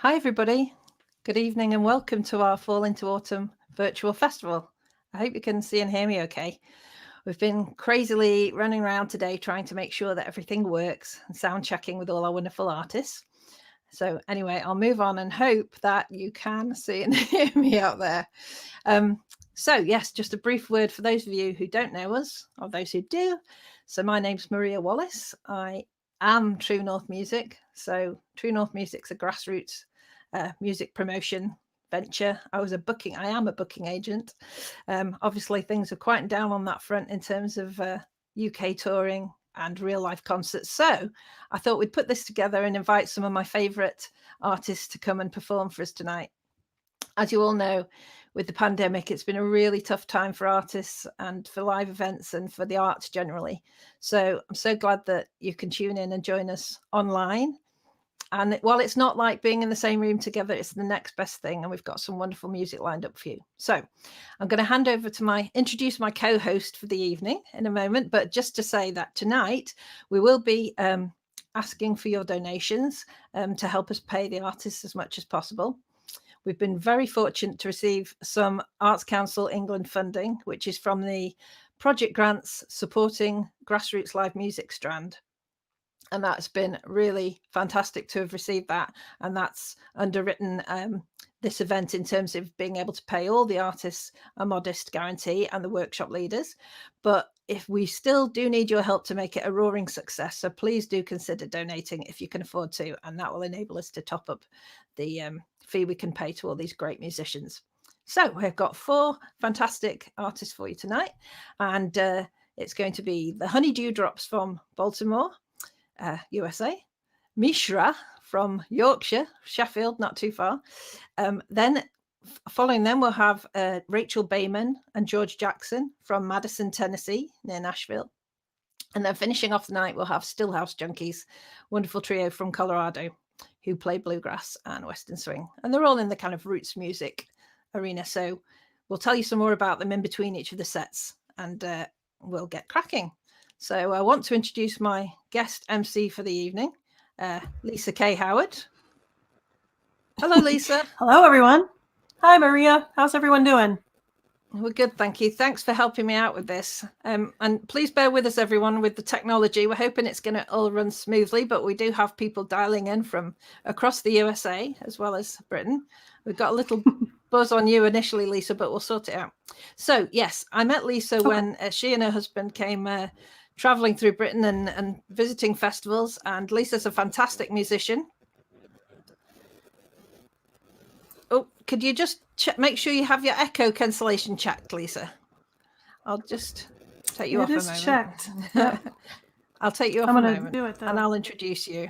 Hi, everybody. Good evening and welcome to our Fall into Autumn virtual festival. I hope you can see and hear me okay. We've been crazily running around today trying to make sure that everything works and sound checking with all our wonderful artists. So anyway, I'll move on and hope that you can see and hear me out there. So yes, just a brief word for those of you who don't know us or those who do. So my name's Maria Wallace. I am True North Music. So True North Music's a grassroots music promotion venture. I am a booking agent. Obviously things are quieting down on that front in terms of UK touring and real life concerts. So I thought we'd put this together and invite some of my favorite artists to come and perform for us tonight. As you all know, with the pandemic, it's been a really tough time for artists and for live events and for the arts generally. So I'm so glad that you can tune in and join us online. And while it's not like being in the same room together, it's the next best thing. And we've got some wonderful music lined up for you. So I'm going to hand over to introduce my co-host for the evening in a moment. But just to say that tonight we will be asking for your donations to help us pay the artists as much as possible. We've been very fortunate to receive some Arts Council England funding, which is from the project grants supporting grassroots live music strand. And that's been really fantastic to have received that. And that's underwritten this event in terms of being able to pay all the artists a modest guarantee and the workshop leaders. But if we still do need your help to make it a roaring success, so please do consider donating if you can afford to. And that will enable us to top up the fee we can pay to all these great musicians. So we've got 4 fantastic artists for you tonight. And it's going to be the Honey Dewdrops from Baltimore, USA, Mishra from Yorkshire, Sheffield, not too far. Then following them, we'll have Rachel Baiman and George Jackson from Madison, Tennessee, near Nashville. And then finishing off the night, we'll have Stillhouse Junkies, wonderful trio from Colorado, who play bluegrass and western swing. And they're all in the kind of roots music arena. So we'll tell you some more about them in between each of the sets, and we'll get cracking. So I want to introduce my guest MC for the evening, Lisa K. Howard. Hello, Lisa. Hello, everyone. Hi, Maria. How's everyone doing? We're good, thank you. Thanks for helping me out with this. And please bear with us, everyone, with the technology. We're hoping it's going to all run smoothly, but we do have people dialing in from across the USA as well as Britain. We've got a little buzz on you initially, Lisa, but we'll sort it out. So, yes, I met Lisa when she and her husband came traveling through Britain and visiting festivals. And Lisa's a fantastic musician. Oh, could you just make sure you have your echo cancellation checked, Lisa? I'll just take you off a moment. It is checked. Yep. I'll take you off a moment do it, and I'll introduce you.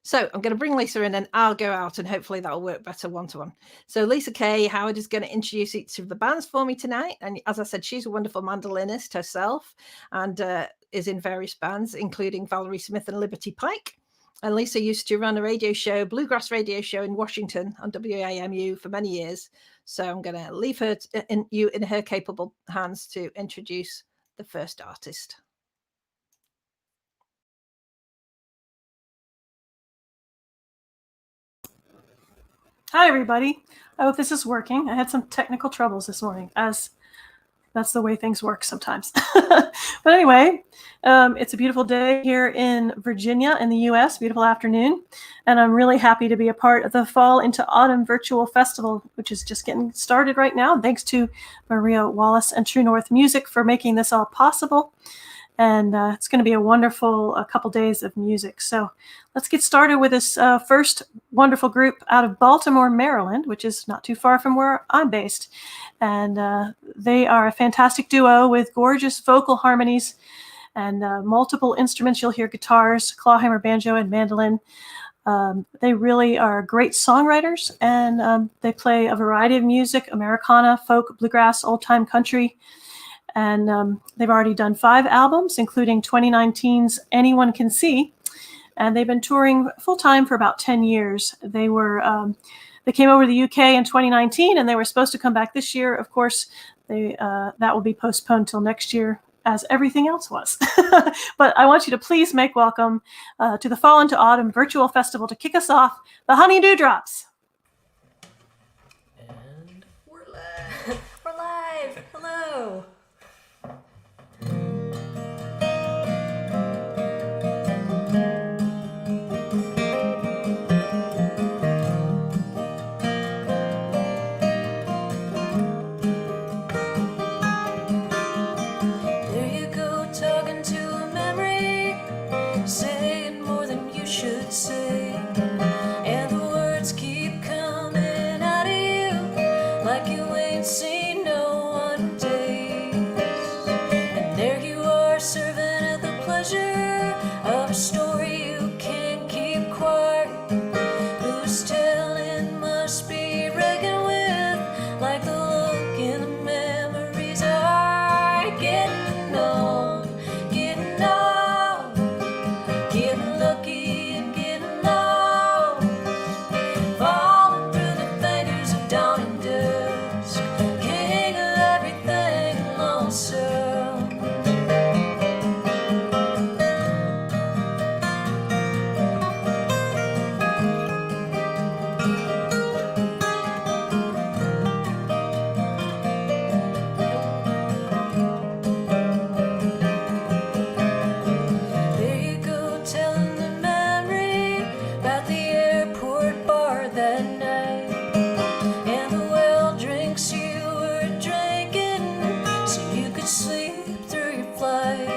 So I'm going to bring Lisa in and I'll go out, and hopefully that'll work better one-to-one. So Lisa K. Howard is going to introduce each of the bands for me tonight. And as I said, she's a wonderful mandolinist herself and is in various bands, including Valerie Smith and Liberty Pike. And Lisa used to run a radio show, bluegrass radio show in Washington on WAMU for many years. So I'm going to leave her in her capable hands to introduce the first artist. Hi, everybody. I hope this is working. I had some technical troubles this morning, as that's the way things work sometimes. But anyway, it's a beautiful day here in Virginia in the U.S., beautiful afternoon. And I'm really happy to be a part of the Fall into Autumn Virtual Festival, which is just getting started right now. Thanks to Maria Wallace and True North Music for making this all possible. And it's going to be a wonderful couple days of music. So let's get started with this first wonderful group out of Baltimore, Maryland, which is not too far from where I'm based. And they are a fantastic duo with gorgeous vocal harmonies and multiple instruments. You'll hear guitars, clawhammer, banjo, and mandolin. They really are great songwriters, and they play a variety of music: Americana, folk, bluegrass, old-time country. And they've already done 5 albums, including 2019's Anyone Can See. And they've been touring full-time for about 10 years. They came over to the UK in 2019, and they were supposed to come back this year. Of course, that will be postponed till next year as everything else was. But I want you to please make welcome to the Fall into Autumn Virtual Festival to kick us off, the Honeydew Drops. And we're live. We're live. Hello. Saying more than you should say, and the words keep coming out of you like you ain't seen no one days. And there you are, serving at the pleasure of a story you can't keep quiet. Who's telling must be reckoned with, like the look in the memories are getting on, getting on. Getting lucky and getting lost, falling through the fingers of dawn and dusk, king of everything lonesome. Telling the memory about the airport bar that night, and the well drinks you were drinking so you could sleep through your flight.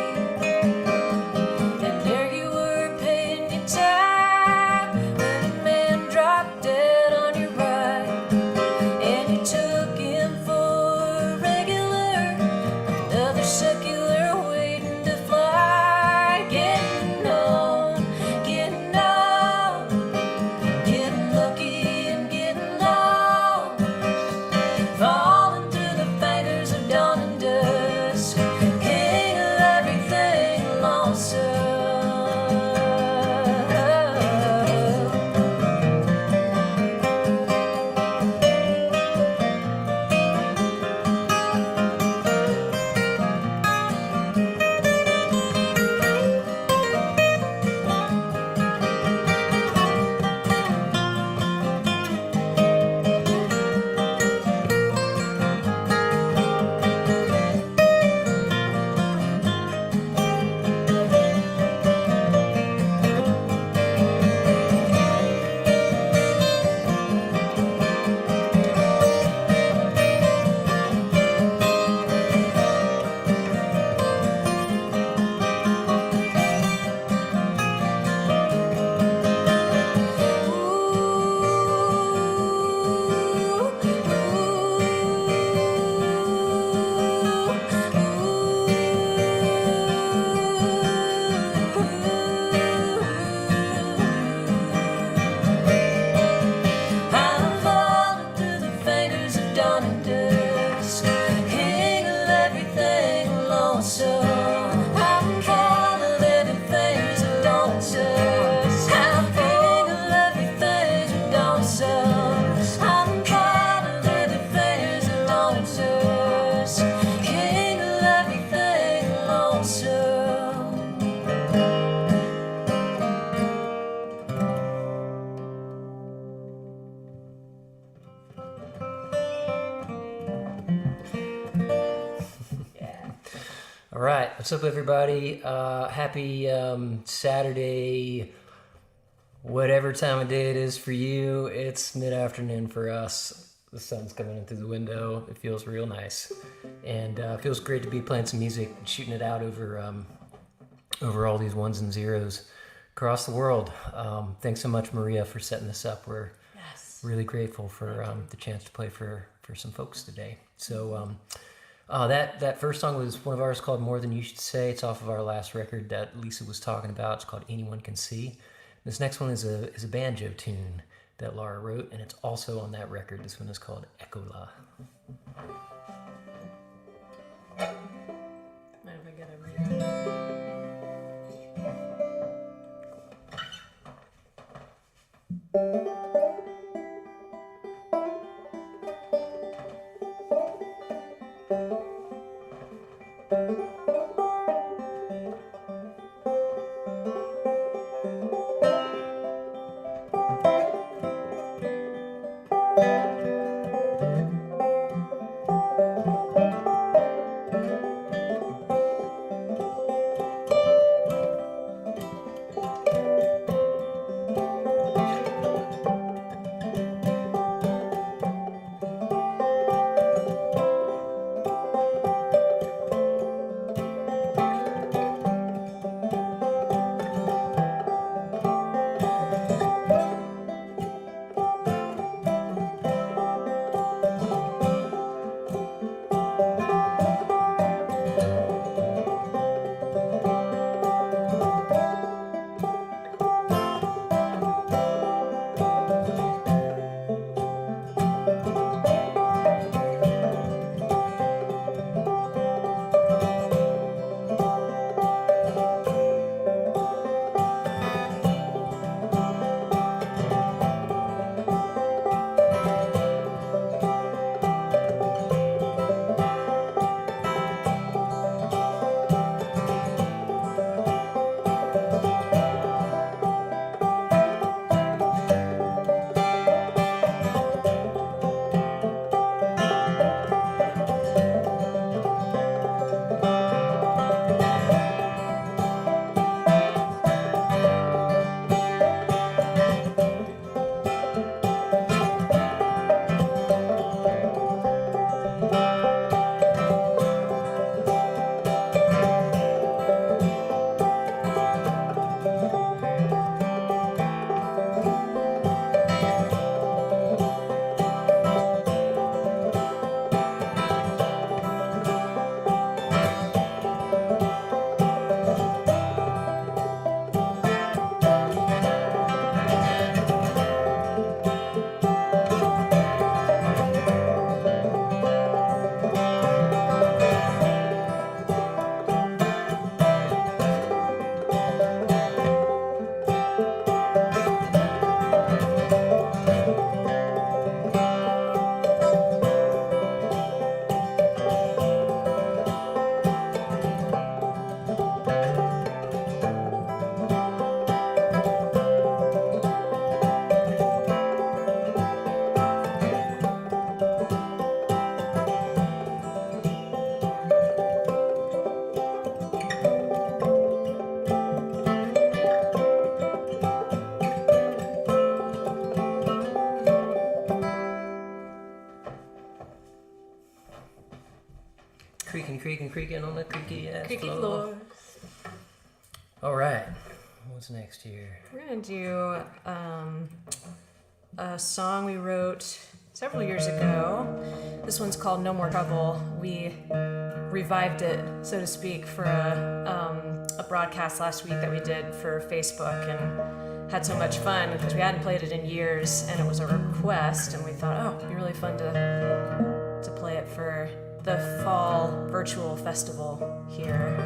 And there you were paying your tab when a man dropped dead on your right, and you took him for a regular, another secular waiting to fly. Getting on, getting on, getting lucky and getting lost, falling through the fingers of dawn and dusk, king of everything lonesome. I'm falling through the fingers of dawn and dusk, king of everything lonesome. I'm falling through the fingers of dawn and dusk, I'm king of everything lonesome. I'm falling through the fingers of dawn and dusk, king of everything lonesome. All right. What's up, everybody? Happy Saturday, whatever time of day it is for you. It's mid-afternoon for us. The sun's coming in through the window. It feels real nice. And it feels great to be playing some music, shooting it out over all these ones and zeros across the world. Thanks so much, Maria, for setting this up. We're really grateful for the chance to play for some folks today. So that first song was one of ours called More Than You Should Say. It's off of our last record that Lisa was talking about. It's called Anyone Can See. This next one is a banjo tune that Laura wrote, and it's also on that record. This one is called Ecola. Mind if I get a read? Creaking on the creaky ass Creaky floor. floor. All right, what's next here? We're gonna do a song we wrote several years ago. This one's called No More Trouble. We revived it, so to speak, for a broadcast last week that we did for Facebook, and had so much fun because we hadn't played it in years, and it was a request, and we thought, oh, it'd be really fun to play it for the fall virtual festival here.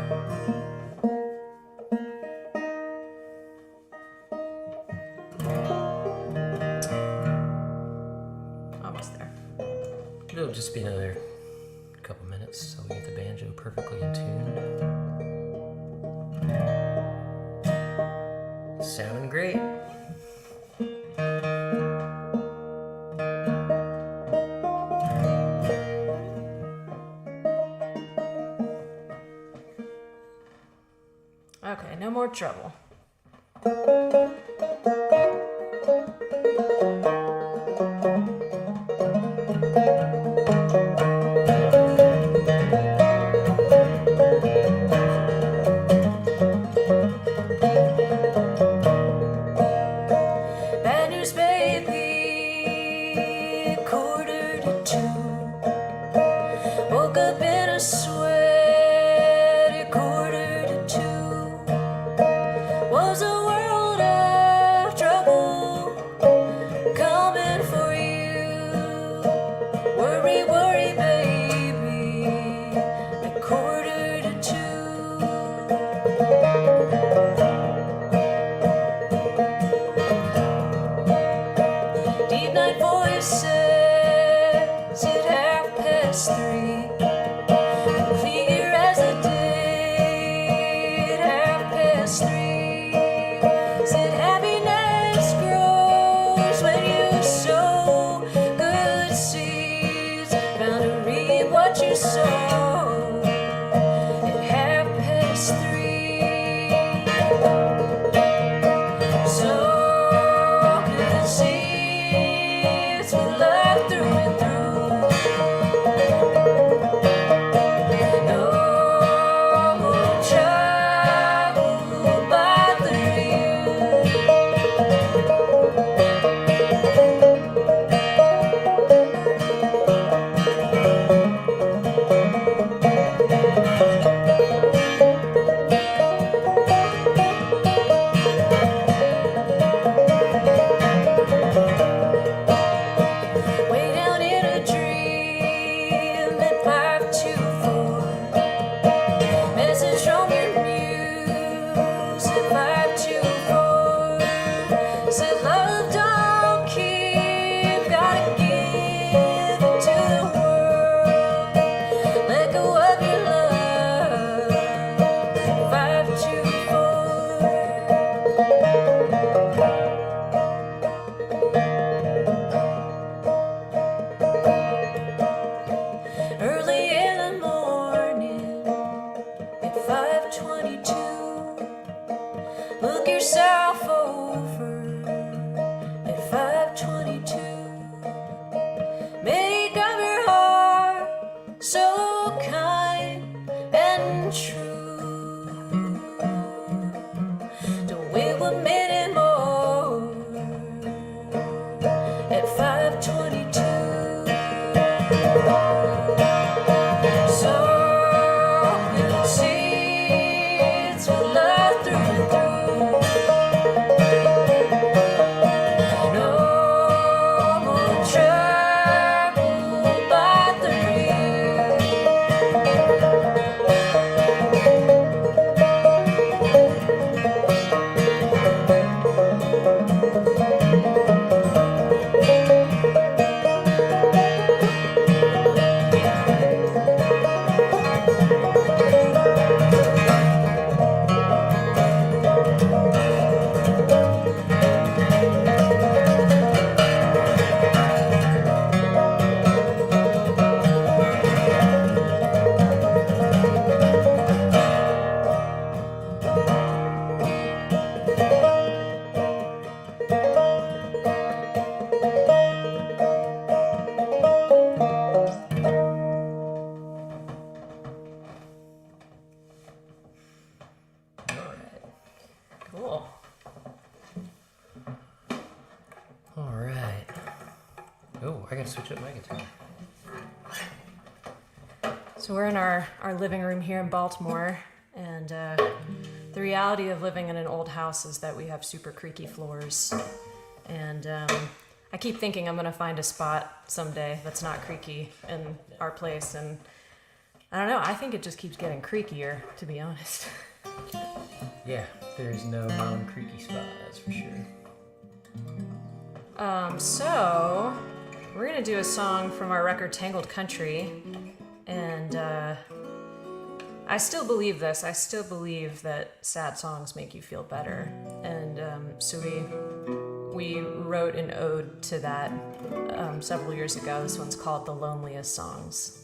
Almost there. It'll just be another couple minutes so we get the banjo perfectly in tune. Sounding great. Okay, no more trouble. Bad news, baby, 1:45. Woke up in a sweat at 1:45. Was a world Oh, I gotta switch up my guitar. So we're in our living room here in Baltimore, and the reality of living in an old house is that we have super creaky floors. And I keep thinking I'm gonna find a spot someday that's not creaky in our place, and I don't know, I think it just keeps getting creakier, to be honest. Yeah, there's no non-creaky spot, that's for sure. So we're gonna do a song from our record Tangled Country, and I still believe this. I still believe that sad songs make you feel better, and so we wrote an ode to that several years ago. This one's called The Loneliest Songs.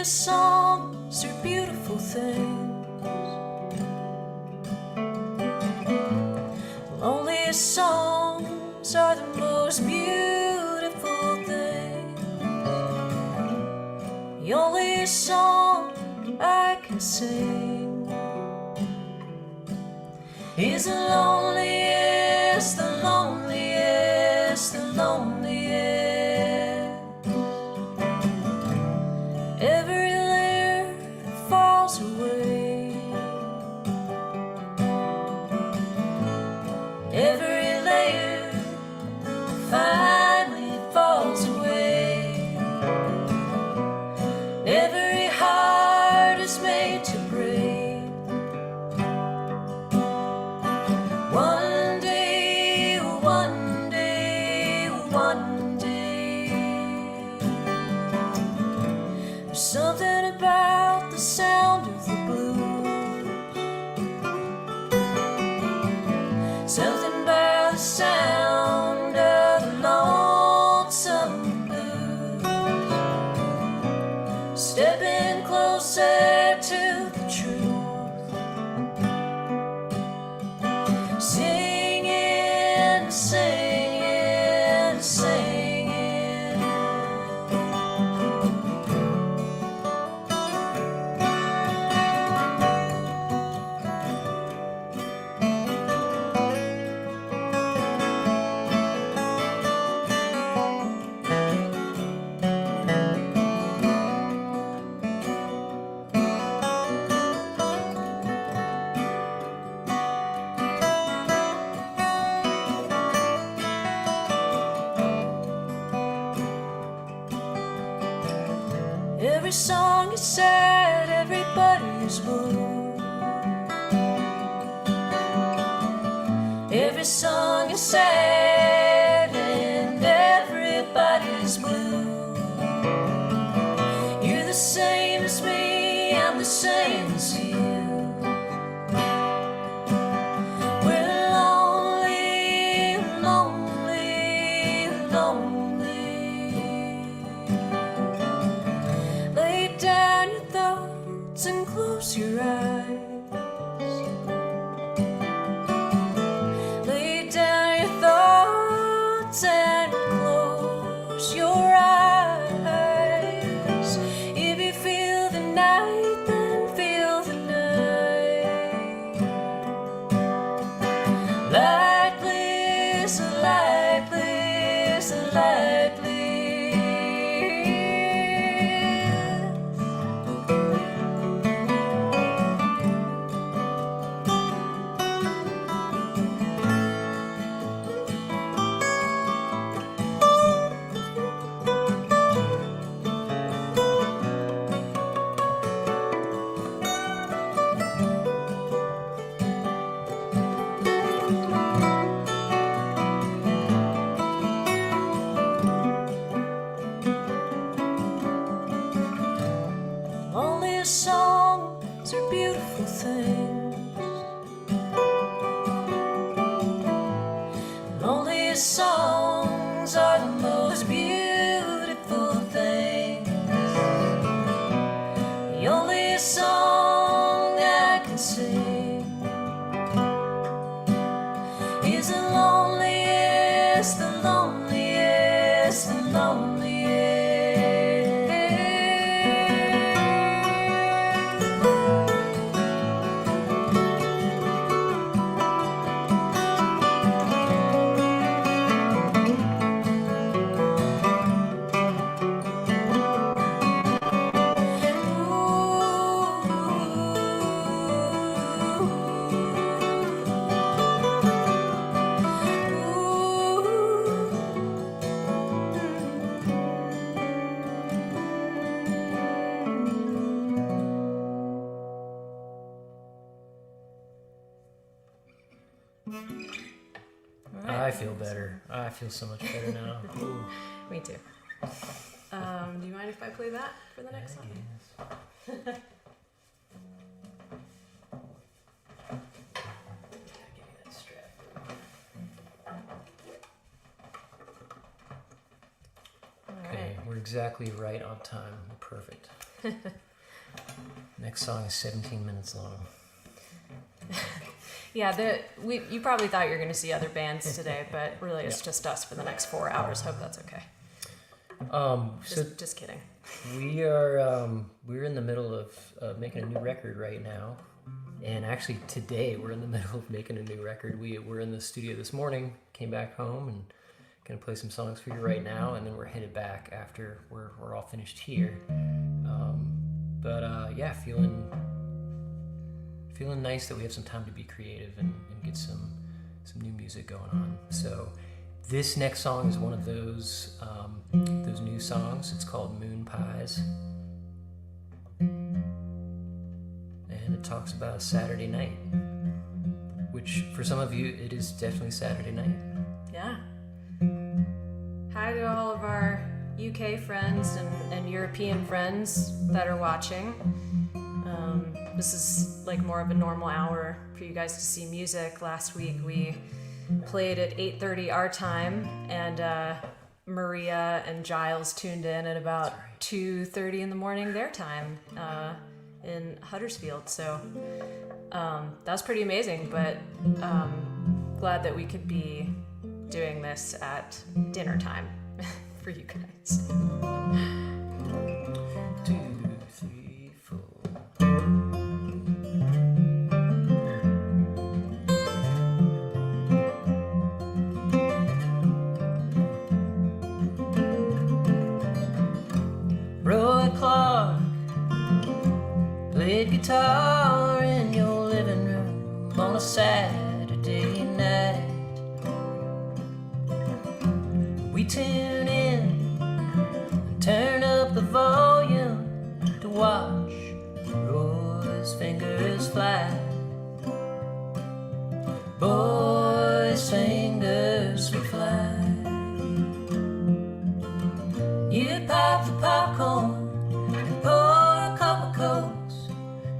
Songs are beautiful things. The loneliest songs are the most beautiful things. The only song I can sing is the loneliest, the loneliest, the loneliest. Every layer falls away. Every layer finally falls away. Every heart is made to break. One day, one day, one day. There's something about the sound of the blues. Something about the sound of the lonesome blues. Stepping closer to the truth. Singing, singing, singing. Every song is sad, everybody is blue. Every song is sad and everybody's blue. You're the same as me, I'm the same as you. We're lonely, lonely, lonely. Lay down your thoughts and close your eyes. Lay down your thoughts and close your eyes. If you feel the night, then feel the night. Like this, like this, like this. Loneliest songs are beautiful things. Loneliest songs are the most beautiful things. The only song I can sing is the loneliest, the loneliest, the loneliest. I feel better. I feel so much better now. Ooh. Me too. Do you mind if I play that for the next song? Okay, we're exactly right on time. Perfect. Next song is 17 minutes long. Yeah, you probably thought you were going to see other bands today, but really it's just us for the next 4 hours. Hope that's okay. Just kidding. We're in the middle of making a new record right now, and actually today we're in the middle of making a new record. We're in the studio this morning, came back home, and gonna play some songs for you right now, and then we're headed back after we're all finished here. Yeah, feeling nice that we have some time to be creative and get some new music going on. So this next song is one of those new songs. It's called Moon Pies, and it talks about a Saturday night, which for some of you it is definitely Saturday night. Yeah. Hi to all of our UK friends and European friends that are watching. This is like more of a normal hour for you guys to see music. Last week we played at 8:30 our time, and Maria and Giles tuned in at about 2:30 in the morning their time in Huddersfield. So that was pretty amazing, but glad that we could be doing this at dinner time for you guys. 2, 3, 4. Roy Clark played guitar in your living room on a Saturday night. We tune in and turn up the volume to watch Roy's fingers fly. Boy's fingers will fly. You pop the popcorn and pour a cup of Cokes,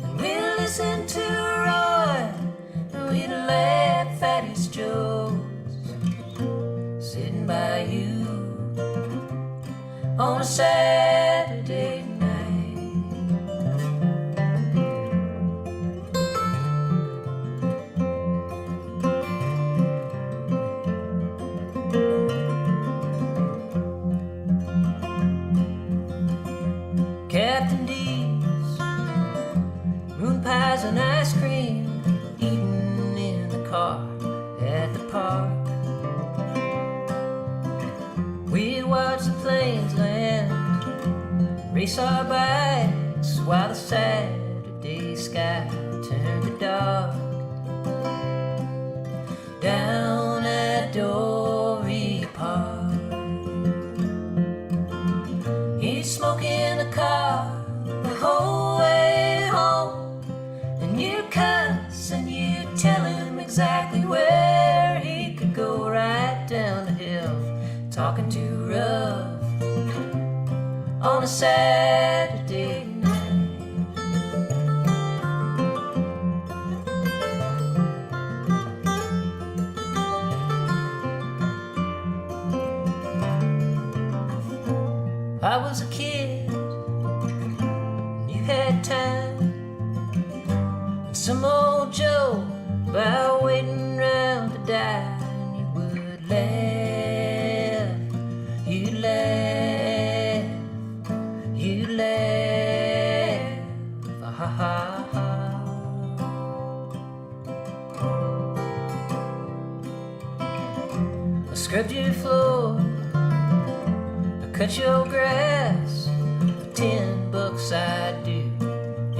and we'll listen to Roy and we'd laugh at his jokes. Sitting by you on a Saturday night. Captain D's moon pies and ice cream, eating in the car at the park. We watch the planes land, race our bikes while the Saturday sky turned to dark. Down at Dory Park, he's smoking the car the whole way home, and you cuss and you tell him exactly where he could go right down the hill. Talking too rough on a Saturday night. I was a kid, and you had time, and some old Joe about waiting round to die. I scrubbed your floor, I cut your grass. For $10 I'd do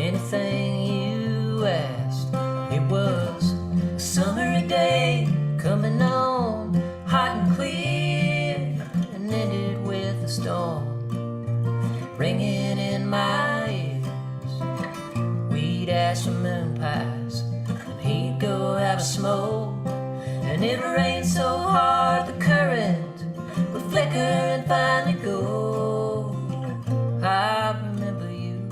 anything you asked. It was a summery day coming on hot and clear, and ended with a storm ringing in my ears. We'd ask for moon pies, and he'd go have a smoke. And it rained so hard the current would flicker and finally go. I remember you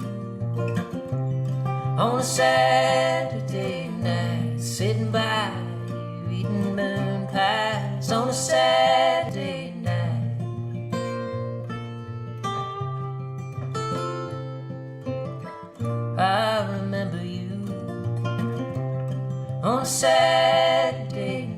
on a Saturday night, sitting by you eating moon pies on a Saturday night. I remember you on a Saturday night.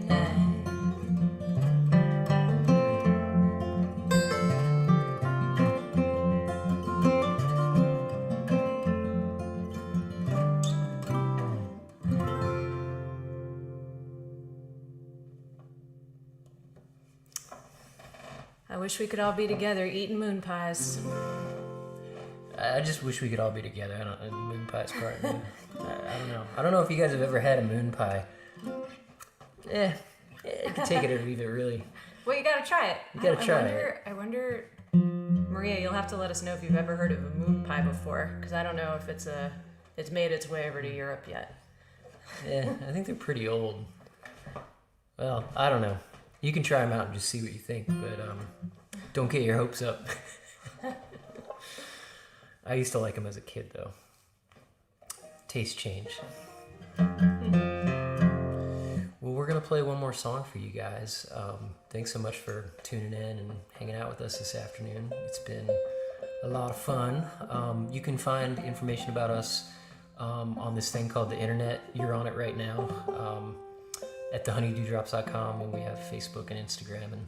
I wish we could all be together eating moon pies. I just wish we could all be together. The moon pie's part. I don't know. I don't know if you guys have ever had a moon pie. You can take it or leave it, really. Well, you gotta try it. You gotta try it. I wonder, Maria, you'll have to let us know if you've ever heard of a moon pie before, because I don't know if it's made its way over to Europe yet. Yeah, I think they're pretty old. Well, I don't know. You can try them out and just see what you think, but don't get your hopes up. I used to like them as a kid, though. Taste change. Well, we're going to play one more song for you guys. Thanks so much for tuning in and hanging out with us this afternoon. It's been a lot of fun. You can find information about us on this thing called the internet. You're on it right now. At the honeydewdrops.com, and we have Facebook and Instagram and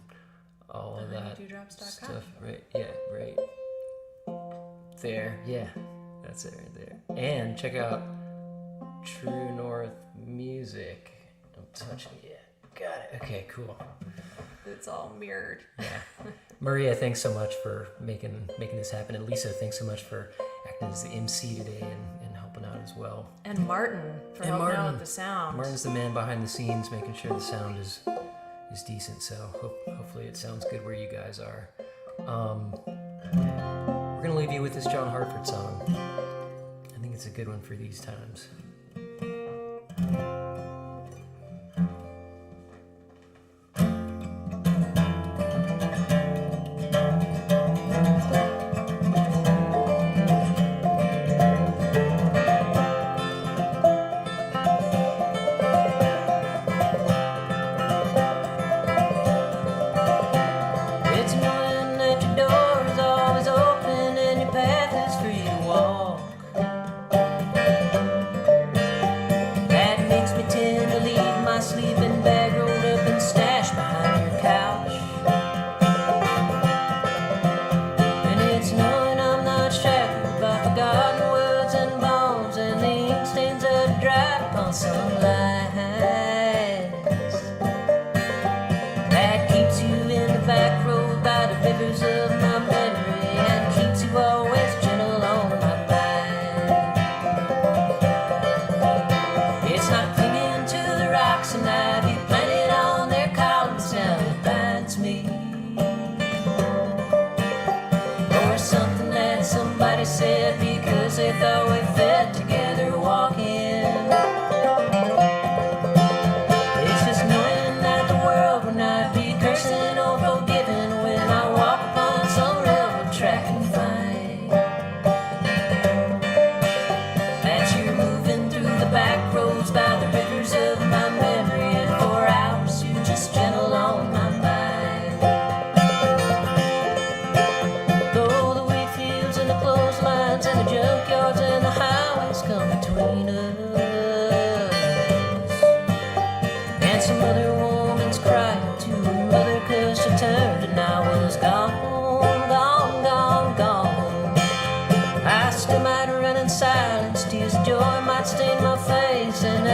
all of that stuff. Right, yeah, right there. Yeah, that's it right there. And check out True North Music. Don't touch me yet. Got it. Okay, cool. It's all mirrored. Yeah. Maria, thanks so much for making this happen. And Lisa, thanks so much for acting as the MC today and helping out as well. And Martin for helping out with the sound. Martin's the man behind the scenes, making sure the sound is decent. So hopefully it sounds good where you guys are. We're gonna leave you with this John Hartford song. I think it's a good one for these times.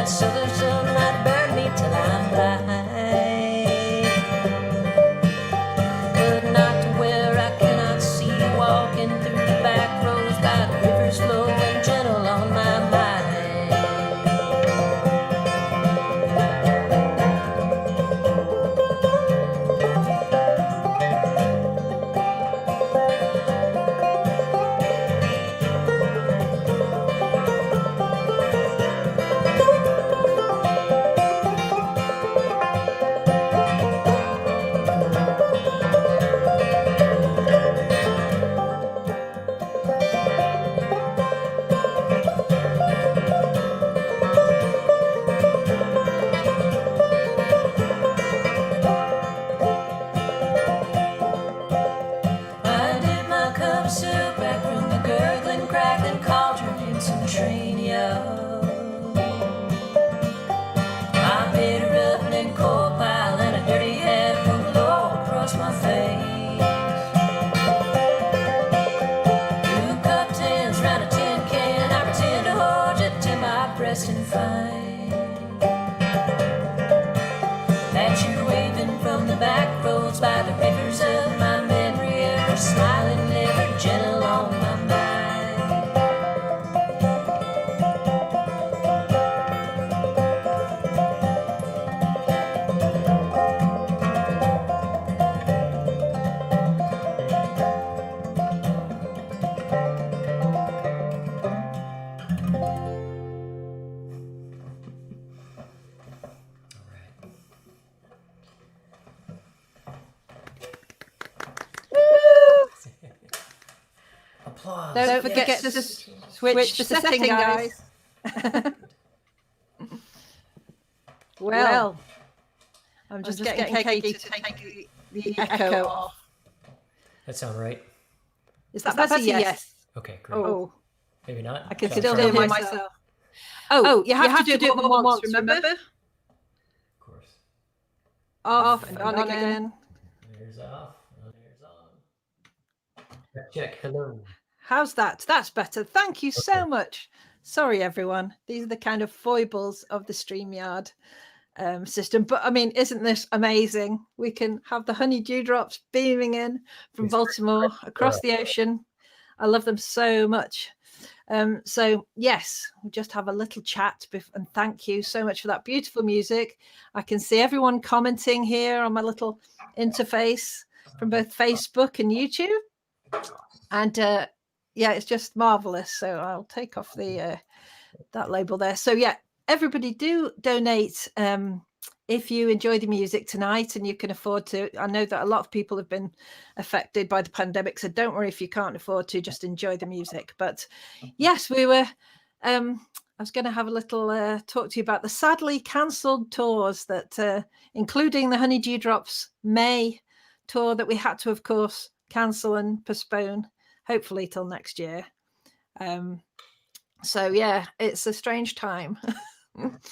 Southern sun might burn me till I'm blind. Applause. Don't forget to switch the setting, guys. Well, I'm just getting Katie to take the echo off. That sound right? Is that better? Yes. Okay, great. Oh, Maybe not. I can Shall still try hear again? myself. Oh, you have to do it more than once, remember? Of course. Off and on again. There's off. There's on. Check. Hello. How's that? That's better. Thank you so much. Sorry, everyone. These are the kind of foibles of the StreamYard system. But I mean, isn't this amazing? We can have the Honey Dewdrops beaming in from Baltimore across the ocean. I love them so much. So yes, we'll just have a little chat and thank you so much for that beautiful music. I can see everyone commenting here on my little interface from both Facebook and YouTube. And yeah, it's just marvelous. So I'll take off the that label there. So yeah, everybody do donate if you enjoy the music tonight and you can afford to. I know that a lot of people have been affected by the pandemic, so don't worry if you can't afford to, just enjoy the music. But yes, we were I was going to have a little talk to you about the sadly cancelled tours that including the Honey Dewdrops May tour that we had to, of course, cancel and postpone, hopefully till next year. So yeah, it's a strange time.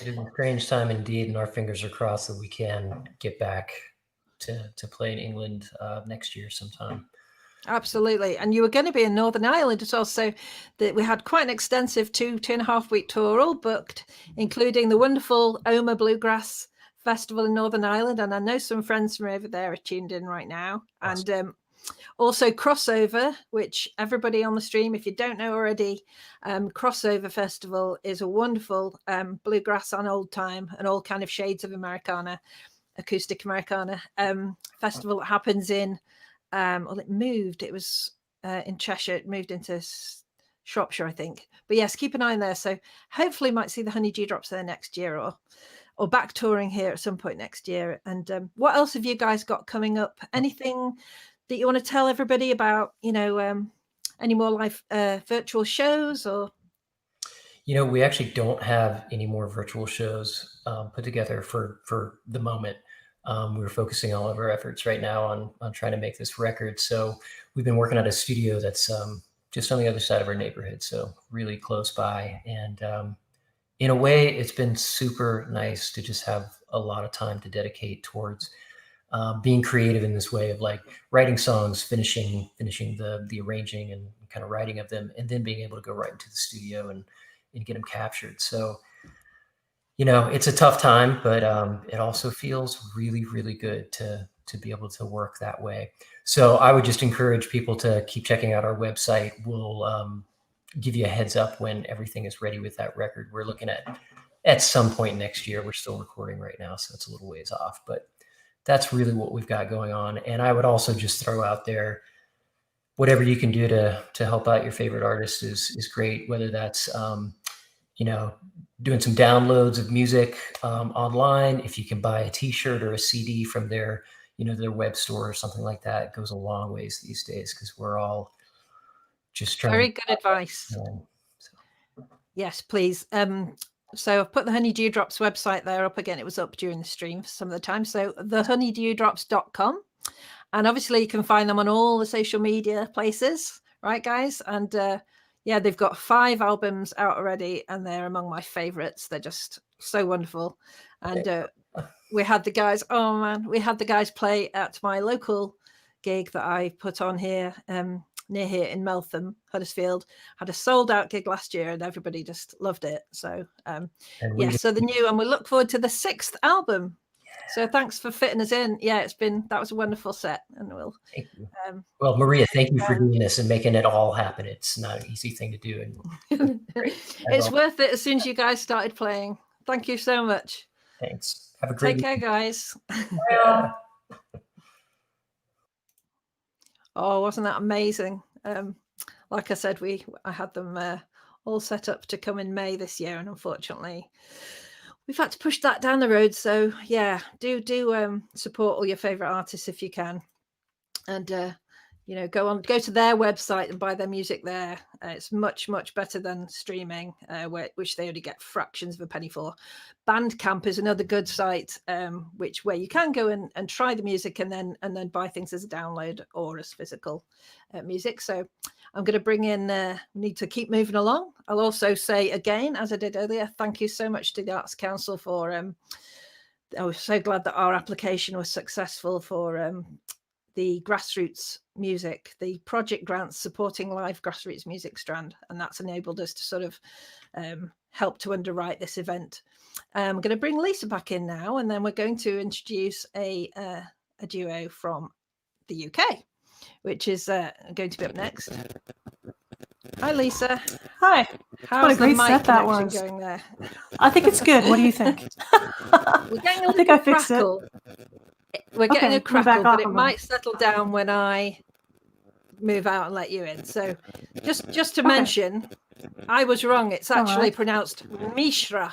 It is a strange time indeed, and our fingers are crossed that we can get back to play in England next year sometime. Absolutely. And you were going to be in Northern Ireland as well, so that we had quite an extensive 2.5 week tour all booked, including the wonderful Oma Bluegrass Festival in Northern Ireland. And I know some friends from over there are tuned in right now. Awesome. And also Crossover, which everybody on the stream, if you don't know already, Crossover Festival is a wonderful bluegrass on old time and all kind of shades of Americana, acoustic Americana festival that happens in, well, it was in Cheshire, it moved into Shropshire, I think. But yes, keep an eye on there. So hopefully might see the Honey Dewdrops there next year or back touring here at some point next year. And what else have you guys got coming up? Anything that you want to tell everybody about, you know, any more live virtual shows or? You know, we actually don't have any more virtual shows put together for the moment. We're focusing all of our efforts right now on trying to make this record. So we've been working at a studio that's just on the other side of our neighborhood, so really close by. And in a way, it's been super nice to just have a lot of time to dedicate towards being creative in this way of like writing songs, finishing the arranging and kind of writing of them, and then being able to go right into the studio and get them captured. So, you know, it's a tough time, but it also feels really, really good to be able to work that way. So I would just encourage people to keep checking out our website. We'll give you a heads up when everything is ready with that record. We're looking at some point next year. We're still recording right now, so it's a little ways off, but that's really what we've got going on. And I would also just throw out there, whatever you can do to help out your favorite artist is great. Whether that's, you know, doing some downloads of music online. If you can buy a T-shirt or a CD from their, you know, their web store or something like that, it goes a long ways these days because we're all just trying. Very good advice. Yes, please. So I've put the Honey Dewdrops website there up again. It was up during the stream for some of the time. So thehoneydewdrops.com. And obviously you can find them on all the social media places, right, guys? And yeah, they've got 5 albums out already, and they're among my favorites. They're just so wonderful. And we had the guys, oh man, we had the guys play at my local gig that I put on here, near here in Meltham, Huddersfield. Had a sold out gig last year and everybody just loved it. So yeah, so the new, and we look forward to the 6th album. So thanks for fitting us in. Yeah, that was a wonderful set. And we'll thank you. Well, Maria, thank you for doing this and making it all happen. It's not an easy thing to do. And it's worth it as soon as you guys started playing. Thank you so much. Thanks. Have a great Take care, guys. Yeah. Oh, wasn't that amazing? Like I said, I had them all set up to come in May this year, and unfortunately we've had to push that down the road. So yeah, do support all your favorite artists if you can. And go to their website and buy their music there. It's much better than streaming, which they only get fractions of a penny for. Bandcamp is another good site, where you can go and try the music and then buy things as a download or as physical music. So I'm going to bring in. Need to keep moving along. I'll also say again, as I did earlier, thank you so much to the Arts Council for. I was so glad that our application was successful for the grassroots music, the project grants supporting live grassroots music strand, and that's enabled us to sort of help to underwrite this event. I'm going to bring Lisa back in now, and then we're going to introduce a duo from the UK, which is going to be up next. Hi, Lisa. Hi. How's What a great the mic set that connection was. going there? I think it's good. What do you think? We're getting a I think little I fixed it. crackle. We're getting Okay, a we'll back crackle, off but it a might settle down when I move out and let you in. So just to Okay. mention, I was wrong. It's All actually right. pronounced Mishra,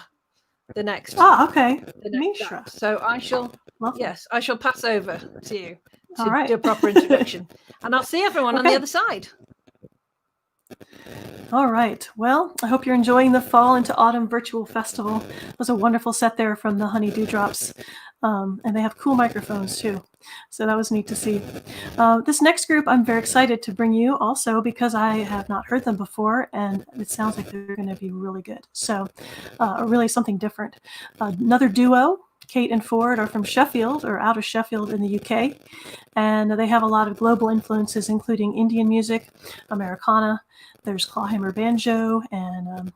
the next. Ah, okay. the next Mishra. act. So I shall pass over to you All to right. do a proper introduction. And I'll see everyone on the Okay. other side. All right. Well, I hope you're enjoying the Fall into Autumn Virtual Festival. It was a wonderful set there from the Honey Dewdrops. And they have cool microphones too. So that was neat to see. This next group I'm very excited to bring you also because I have not heard them before and it sounds like they're going to be really good. So really something different. Another duo, Kate and Ford, are from Sheffield or out of Sheffield in the UK. And they have a lot of global influences, including Indian music, Americana. There's clawhammer banjo and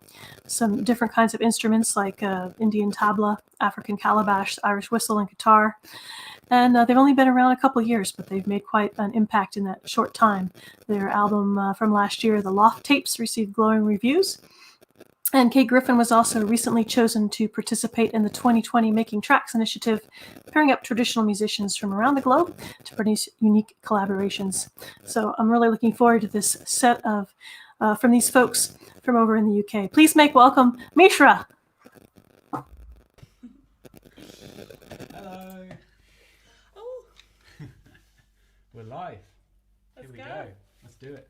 some different kinds of instruments like Indian tabla, African calabash, Irish whistle, and guitar. And they've only been around a couple of years, but they've made quite an impact in that short time. Their album from last year, The Loft Tapes, received glowing reviews. And Kate Griffin was also recently chosen to participate in the 2020 Making Tracks initiative, pairing up traditional musicians from around the globe to produce unique collaborations. So I'm really looking forward to this set of from these folks from over in the UK. Please make welcome Mishra. Hello. Oh, We're live. let's Here we go. go. Let's do it.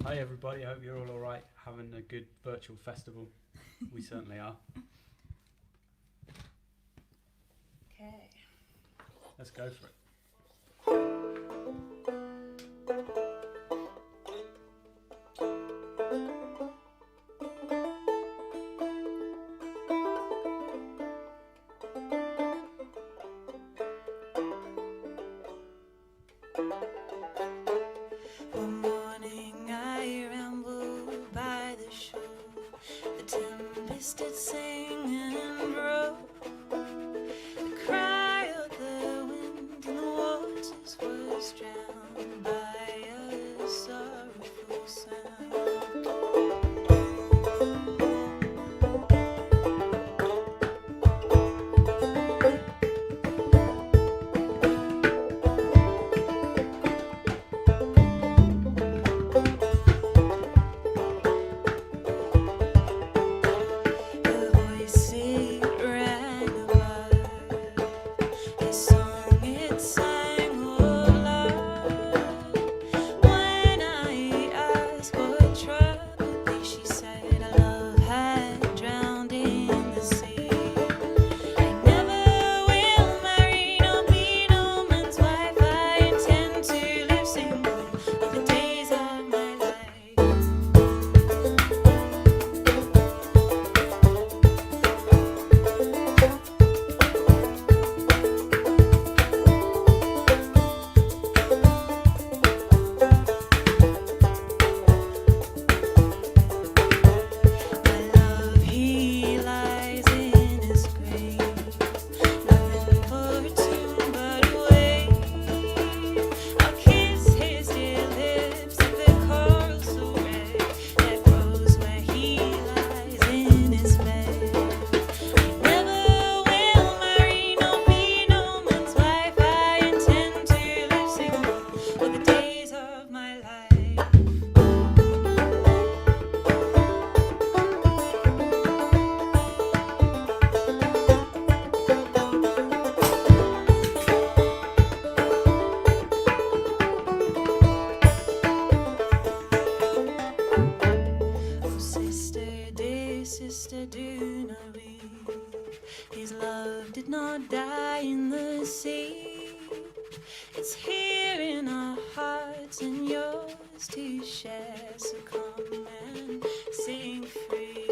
Hi everybody, I hope you're all alright, having a good virtual festival. We certainly are. Okay. Let's go for it. One morning I rambled by the shore. The tempest did sing and roar. The cry of the wind and the die in the sea. It's here in our hearts and yours to share. So come and sing free.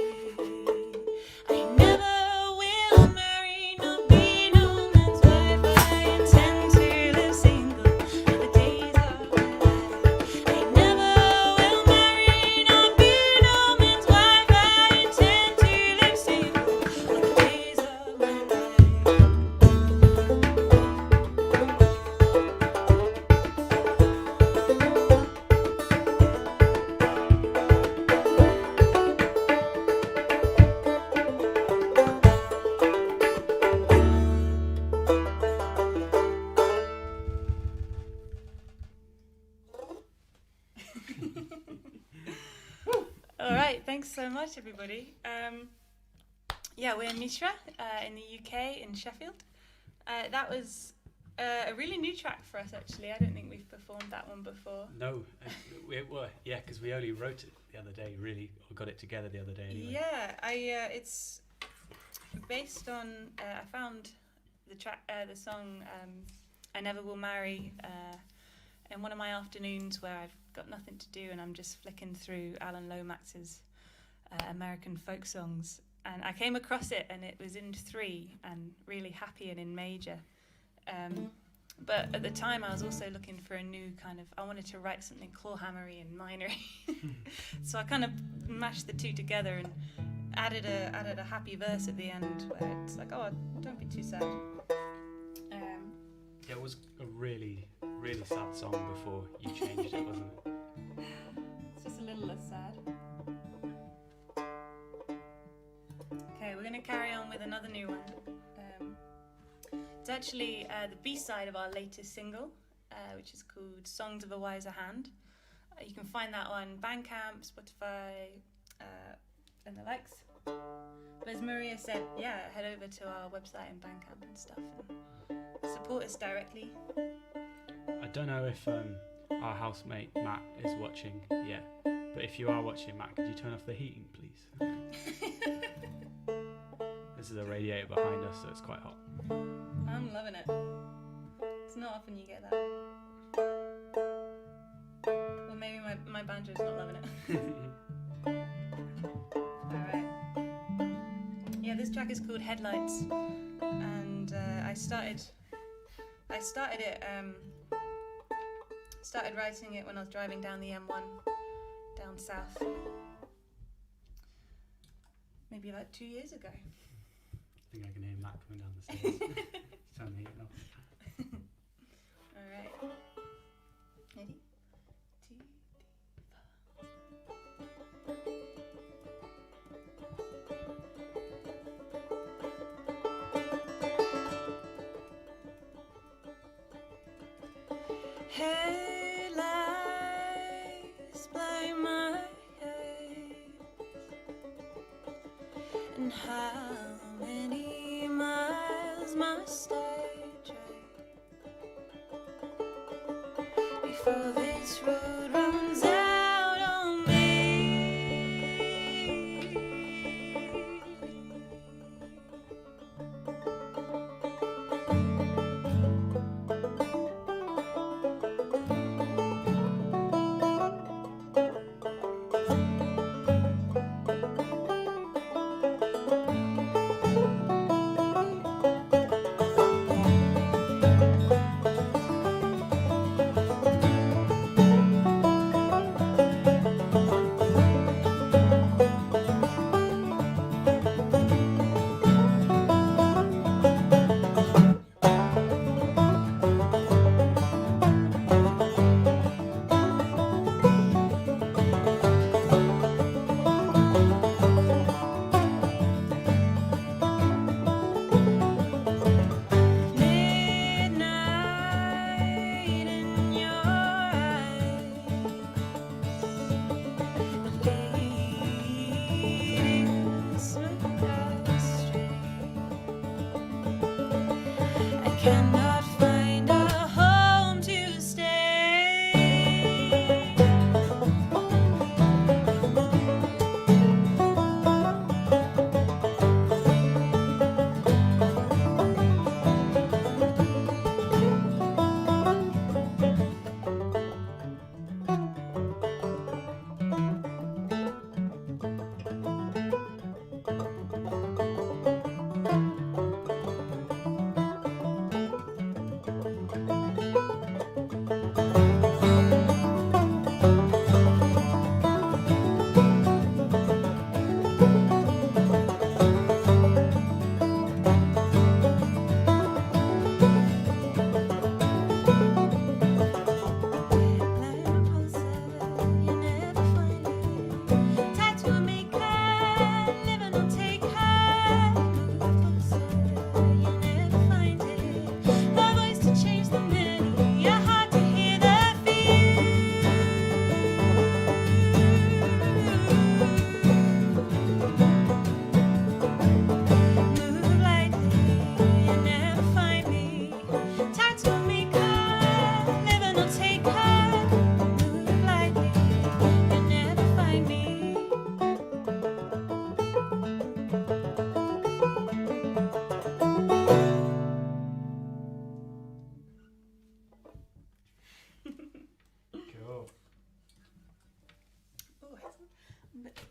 I never will marry, nor be no man's wife. I intend to live single all the days of my life. I never will marry, nor be no man's wife. I intend to live single all the days of my All right, thanks so much, everybody. Yeah, we're Mishra in the UK, in Sheffield. That was a really new track for us, actually. I don't think we've performed that one before. No, yeah, because we only wrote it the other day, really, or got it together the other day anyway. Yeah, it's based on, I found the song I Never Will Marry in one of my afternoons where I've got nothing to do and I'm just flicking through Alan Lomax's American folk songs, and I came across it and it was in 3 and really happy and in major, but at the time I was also looking for a new kind of, I wanted to write something clawhammery and minery. So I kind of mashed the 2 together and added a happy verse at the end where it's like, oh, don't be too sad. Yeah, it was a really, really sad song before you changed it, wasn't it? It's just a little less sad. Okay, we're going to carry on with another new one. It's actually the B-side of our latest single, which is called Songs of a Wiser Hand. You can find that on Bandcamp, Spotify, and the likes. But as Maria said, yeah, head over to our website and Bandcamp and stuff and support us directly. I don't know if our housemate Matt is watching yet, but if you are watching, Matt, could you turn off the heating, please? This is a radiator behind us, so it's quite hot. I'm loving it. It's not often you get that. Or maybe my banjo's not loving it. Alright. Yeah, this track is called Headlights, and I started writing it when I was driving down the M1 down south, maybe like 2 years ago. I think I can hear Matt coming down the stairs. Turn the heating off. Alright. Ready? 2, 3, 4. Headlights blind my eyes, and how many miles must I drive before this road runs out on me? Cannot find a home to stay.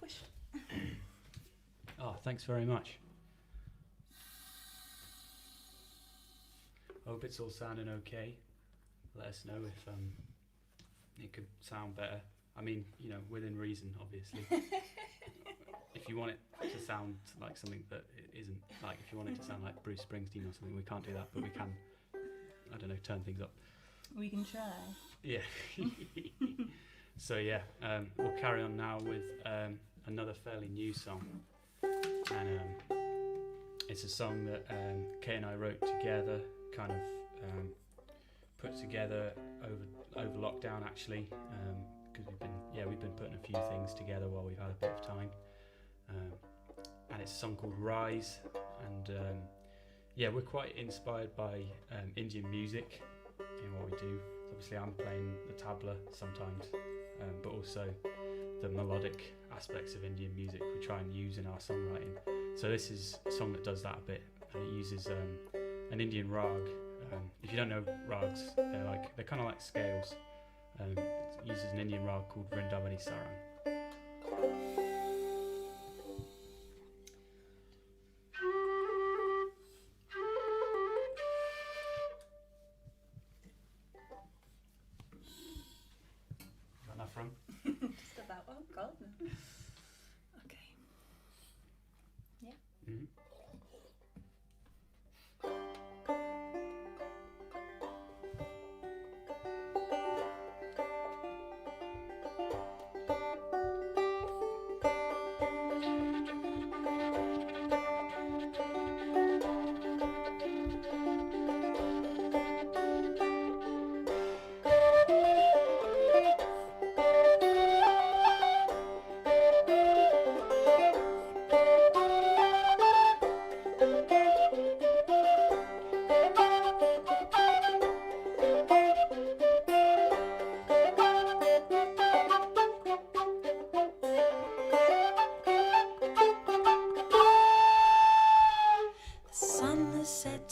push. Oh, thanks very much. Hope it's all sounding okay. Let us know if it could sound better. I mean, you know, within reason, obviously. If you want it to sound like something that it isn't, like if you want it to sound like Bruce Springsteen or something, we can't do that, but we can, I don't know, turn things up. We can try. Yeah. So yeah, we'll carry on now with another fairly new song, and it's a song that Kay and I wrote together, kind of put together over lockdown actually, because we've been putting a few things together while we've had a bit of time, and it's a song called Rise, and we're quite inspired by Indian music in what we do. Obviously I'm playing the tabla sometimes, but also the melodic aspects of Indian music we try and use in our songwriting. So this is a song that does that a bit, and it uses an Indian rag. If you don't know rags, they're kind of like scales. It uses an Indian rag called Vrindavani Sarang. Got enough room? Just about. Oh God. No. Okay. Yeah. Mm-hmm.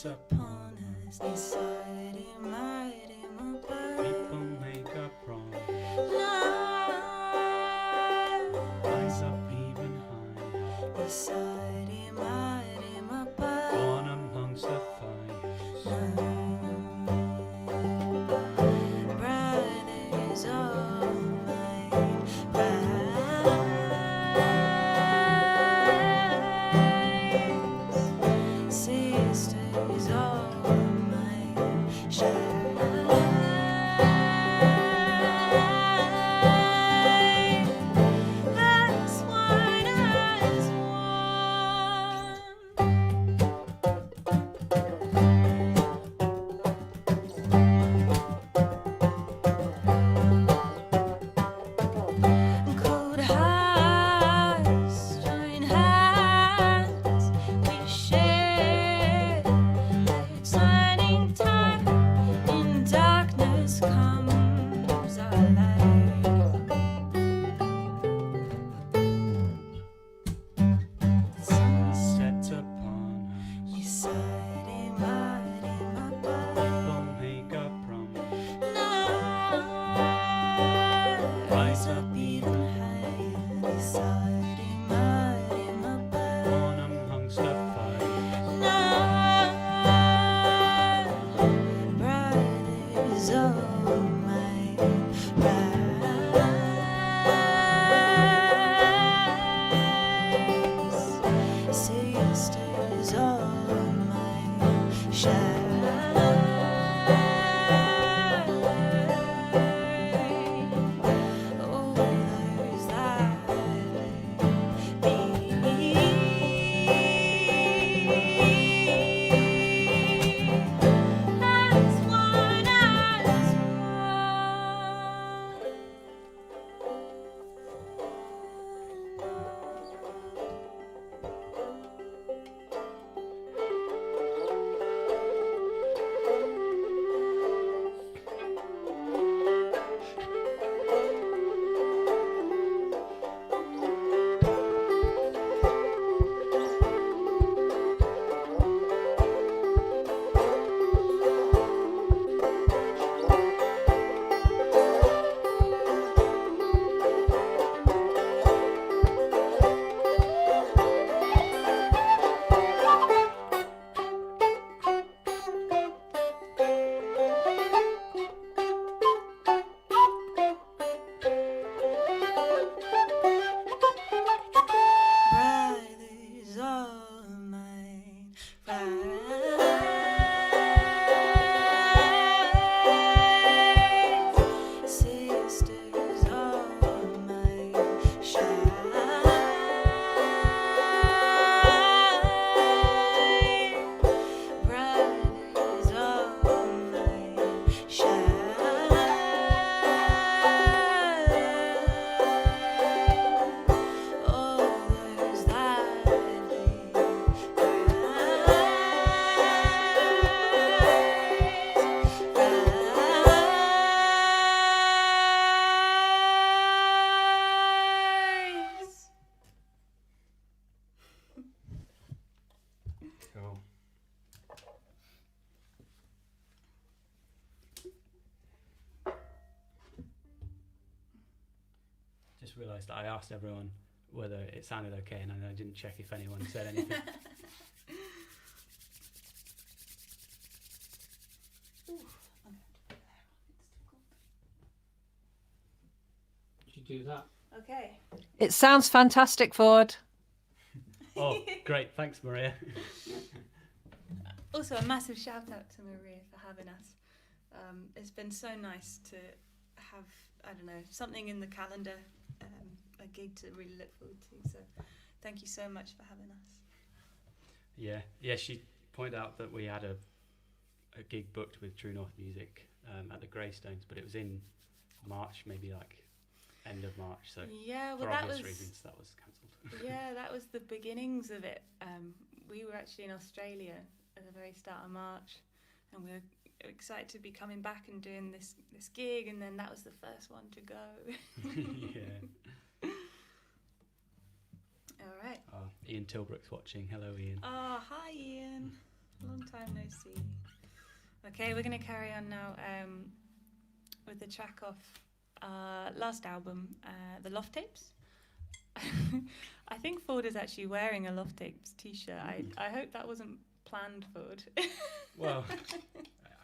Upon us, deciding mighty People make a promise, night. rise up even higher, Deciding mighty born amongst the fires. Bright is all mine, rise. Sisters all mine, shine. As one, as one. Cold hearts join hands, we share exciting time. In darkness comes our light. The sun Set upon us, deciding mighty people make a promise, rise up even higher, deciding mighty born amongst the fires. Bright is all my rise. Sisters all my shine. Oh, there's that as one, as one. just realised that I asked everyone whether it sounded okay, and I didn't check if anyone said anything. Did you do that? Okay. It sounds fantastic, Ford. Oh, great. Thanks, Maria. Also, a massive shout out to Maria for having us. It's been so nice to have, I don't know, something in the calendar, a gig to really look forward to. So thank you so much for having us. Yeah, she pointed out that we had a gig booked with True North Music at the Greystones, but it was in March, maybe like end of March. So Yeah, well, for that obvious was reasons, that was cancelled. yeah, that was the beginnings of it. We were actually in Australia at the very start of March, and we were excited to be coming back and doing this gig, and then that was the first one to go. Yeah. All right. Ian Tilbrook's watching. Hello, Ian. Oh, hi Ian. Long time no see. Okay, we're going to carry on now with the track off last album, the Loft Tapes. I think Ford is actually wearing a Loft Tapes t-shirt. I hope that wasn't planned, Ford. Well,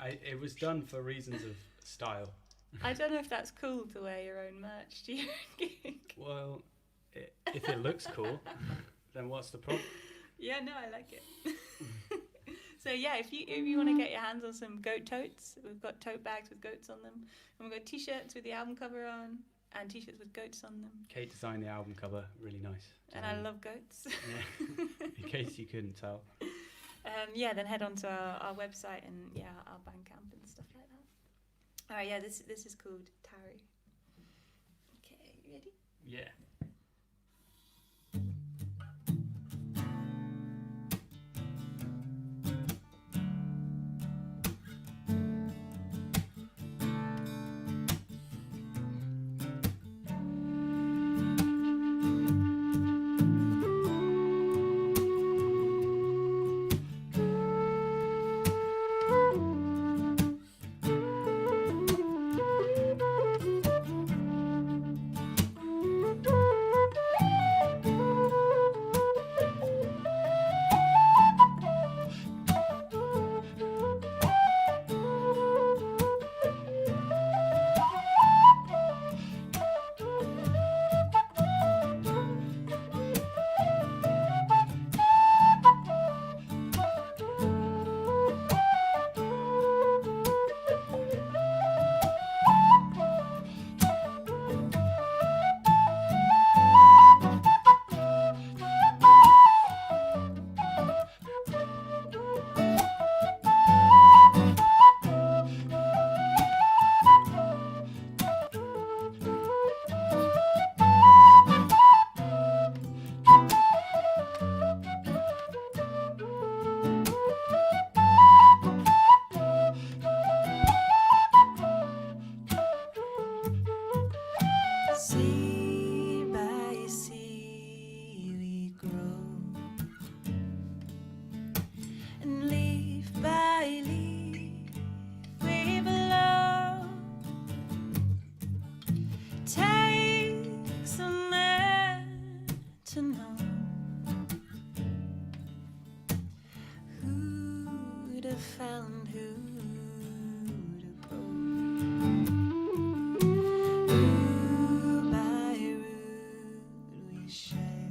it was done for reasons of style. I don't know if that's cool to wear your own merch to your gig. Well, if it looks cool, then what's the problem? Yeah, no, I like it. So yeah, if you want to get your hands on some goat totes, we've got tote bags with goats on them, and we've got t-shirts with the album cover on, and t-shirts with goats on them. Kate designed the album cover, really nice. And I love goats. Yeah, in case you couldn't tell. Yeah, then head on to our website and our Bandcamp and stuff like that. All right, yeah, this is called Tarry. Okay, you ready? Yeah. Seed by seed we grow, and leaf by leaf we blow. Takes a man to know who to found, who to grow. Root by root we share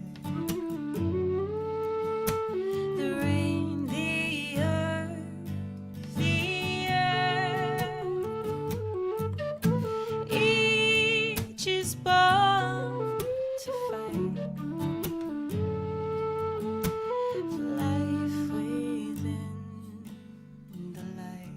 the rain, the earth, the air. Each is born to fight for life within the light.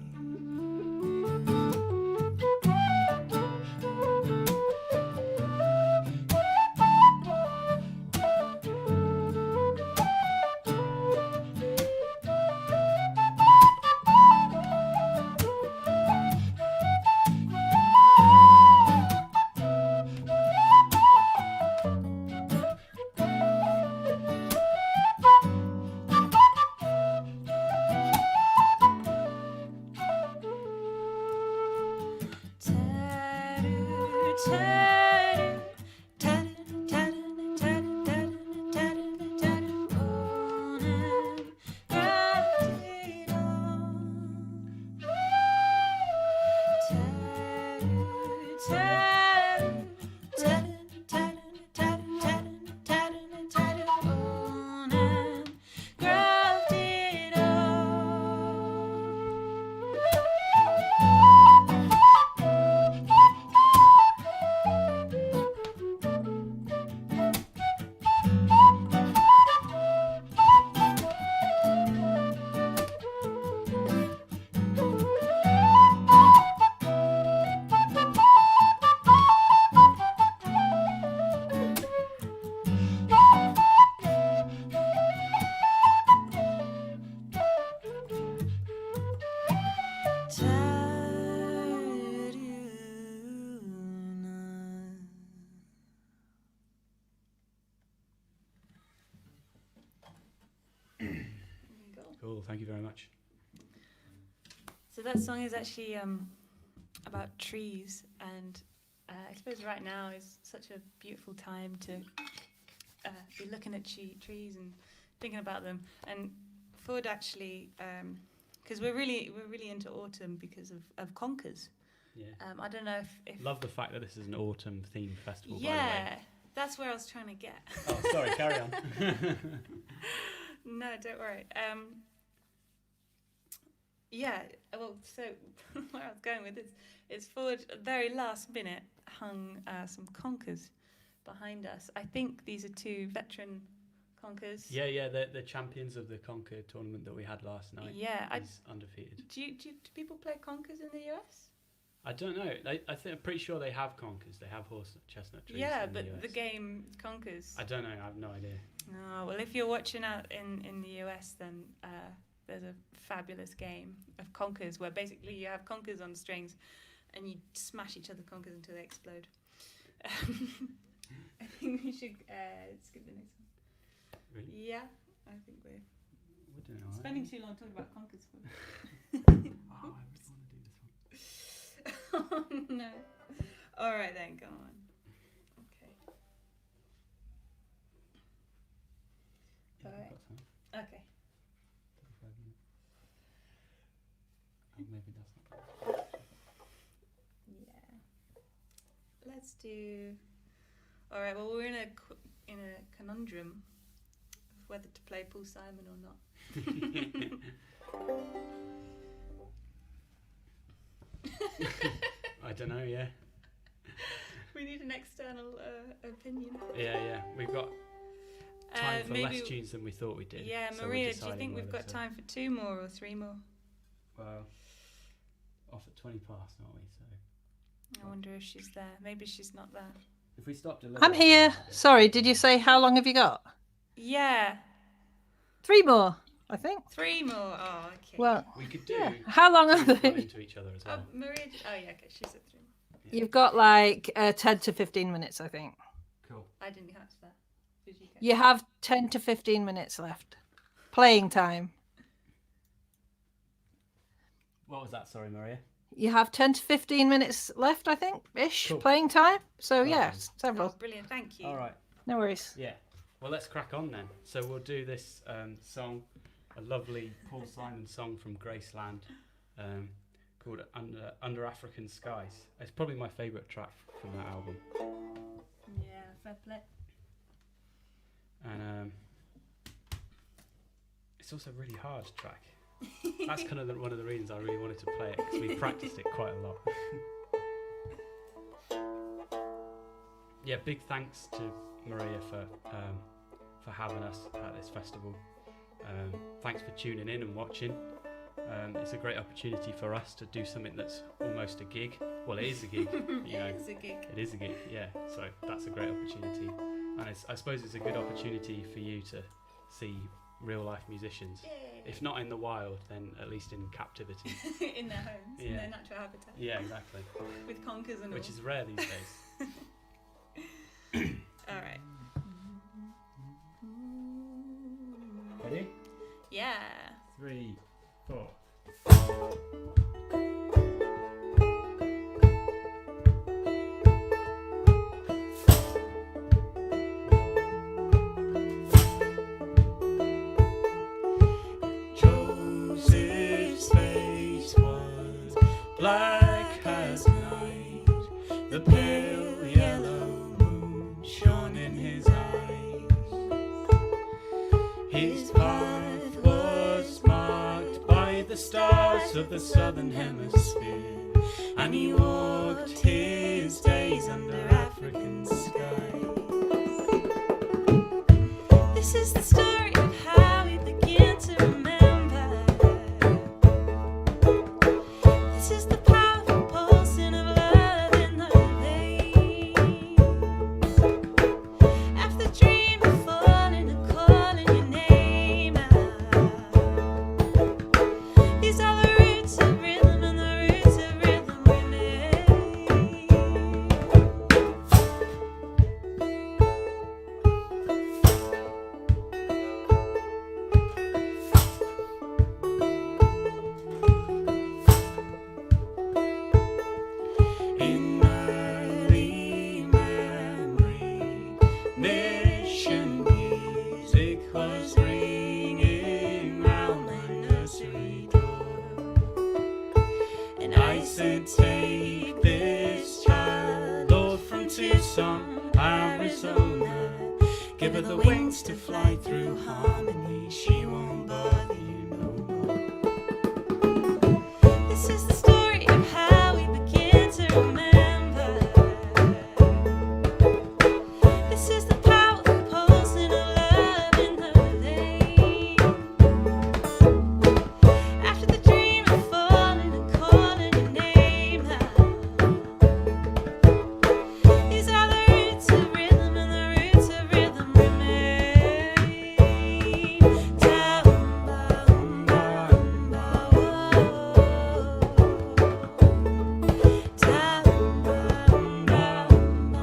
Thank you very much. So that song is actually about trees, and I suppose right now is such a beautiful time to be looking at trees and thinking about them. And Ford actually, because we're really into autumn because of conkers. Yeah. I don't know if Love the fact that this is an autumn themed festival. By the yeah, way. that's where I was trying to get. Oh, sorry. Carry on. No, don't worry. Yeah, well, so where I was going with this is Ford, very last minute, hung some conkers behind us. I think these are 2 veteran conkers. Yeah, the champions of the Conquer tournament that we had last night. Yeah, is undefeated. do people play conkers in the US? I don't know. I'm pretty sure they have conkers. They have horse chestnut trees. Yeah, in but the US. the game conkers. I don't know. I have no idea. Oh, well, if you're watching out in the US, then there's a fabulous game of conkers where basically you have conkers on strings and you smash each other conkers until they explode. I think we should skip the next one. Really? Yeah, I think we're We're doing all right. spending too long talking about conkers. Oh, I really want to do this one. Oh, no. All right then, go on. Okay. Yeah, All right. we've got time. Okay. 35 minutes. Oh, maybe that's not. Yeah. Let's do. All right. Well, we're in a conundrum of whether to play Paul Simon or not. I don't know. Yeah. We need an external opinion. Yeah. We've got time for maybe less tunes than we thought we did. Yeah, so we're Maria, do you deciding think we've whether got to- time for 2 more or 3 more? Well, off at 20 past, aren't we? So I wonder if she's there. Maybe she's not there. if we stop I'm here. Sorry, did you say how long have you got? Yeah, 3 more, I think. 3 more. Oh, okay. Well, we could do. yeah. How long are run they? into each other as well. Maria. Oh, yeah. Okay, she's at 3 more. You've got like 10 to 15 minutes, I think. Cool. I didn't catch that. Did you catch? You have 10 to 15 minutes left. Playing time. What was that? Sorry, Maria. You have 10 to 15 minutes left, I think, ish, Cool. playing time. So, Lovely. yeah, Oh, several. brilliant. Thank you. All right. No worries. Yeah. Well, let's crack on then. So we'll do this song, a lovely Paul Simon song from Graceland, called Under African Skies. It's probably my favourite track from that album. Yeah, fair play. And it's also a really hard track. That's kind of one of the reasons I really wanted to play it, because we practiced it quite a lot. Yeah, big thanks to Maria for having us at this festival. Thanks for tuning in and watching. It's a great opportunity for us to do something that's almost a gig. Well, it is a gig. You know, It's a gig. it is a gig, yeah. So that's a great opportunity. And I suppose it's a good opportunity for you to see real life musicians. Yay. If not in the wild, then at least in captivity. In their homes, in Yeah. their natural habitat, Yeah, exactly. with conkers and Which all. is rare these days. All right. Ready? Yeah. 3, 4. Joseph's face was black as night. The pale yellow moon shone in his eyes. His path was marked by the stars of the southern hemisphere, and he walked his days under African skies. This is the story of how we begin to remember. This is the powerful pulsing of love in the vein. After dream of falling and calling your name out. These are the roots of rhythm, and the roots of rhythm remain. said, take this child, Lord, from Tucson, Arizona. Give her the wings to fly through harmony. She won't bother you no more. This is the story of how we begin to remember. This is the powerful pulsing of love in the lane. After the dream of falling and calling your name out. These are the roots of rhythm, and the roots of rhythm remain. Down, down, down, down, whoa. Down, down, down,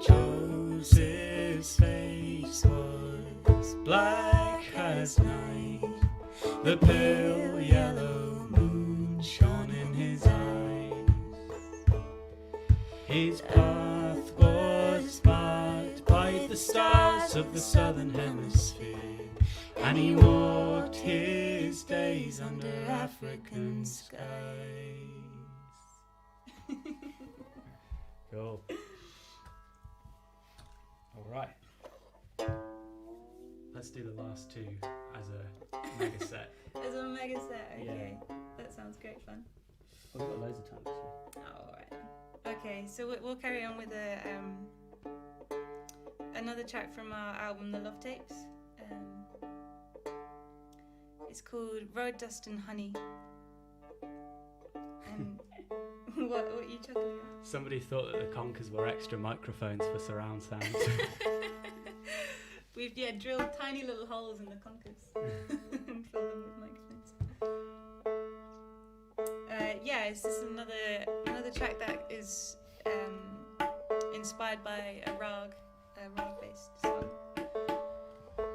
Joseph's face was black as night. The pale yellow moon shone in his eyes. His path was marked by the stars of the southern hemisphere, and he walked his days under African skies. Cool. All right. Let's do the last two as a mega set. As a mega set, okay. Yeah. That sounds great fun. We've got loads of time. Alright. Okay, so we'll carry on with another track from our album, The Love Tapes. It's called Road Dust and Honey. And what are you chuckling at? Somebody thought that the Conkers were extra microphones for surround sound. We've drilled tiny little holes in the conkers and filled them with microphones. It's just another track that is inspired by a rag-based song,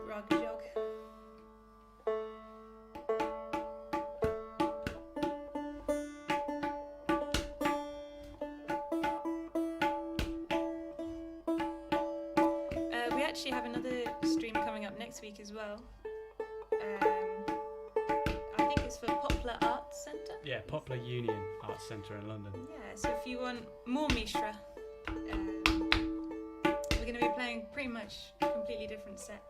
rag Jock. We actually have another stream coming up next week as well. I think it's for Poplar Arts Centre. Yeah, Poplar Union Arts Centre in London. Yeah, so if you want more Mishra, we're going to be playing pretty much a completely different set.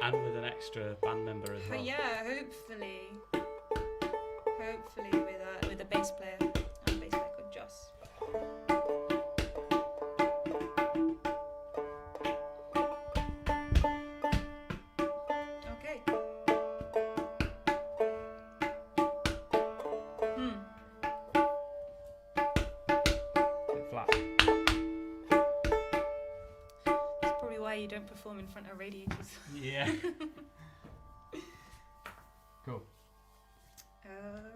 And with an extra band member as well. Yeah, hopefully with a bass player, a bass player called Joss. Okay. Flat. That's probably why you don't perform in front of radiators. Yeah. Cool. Alright.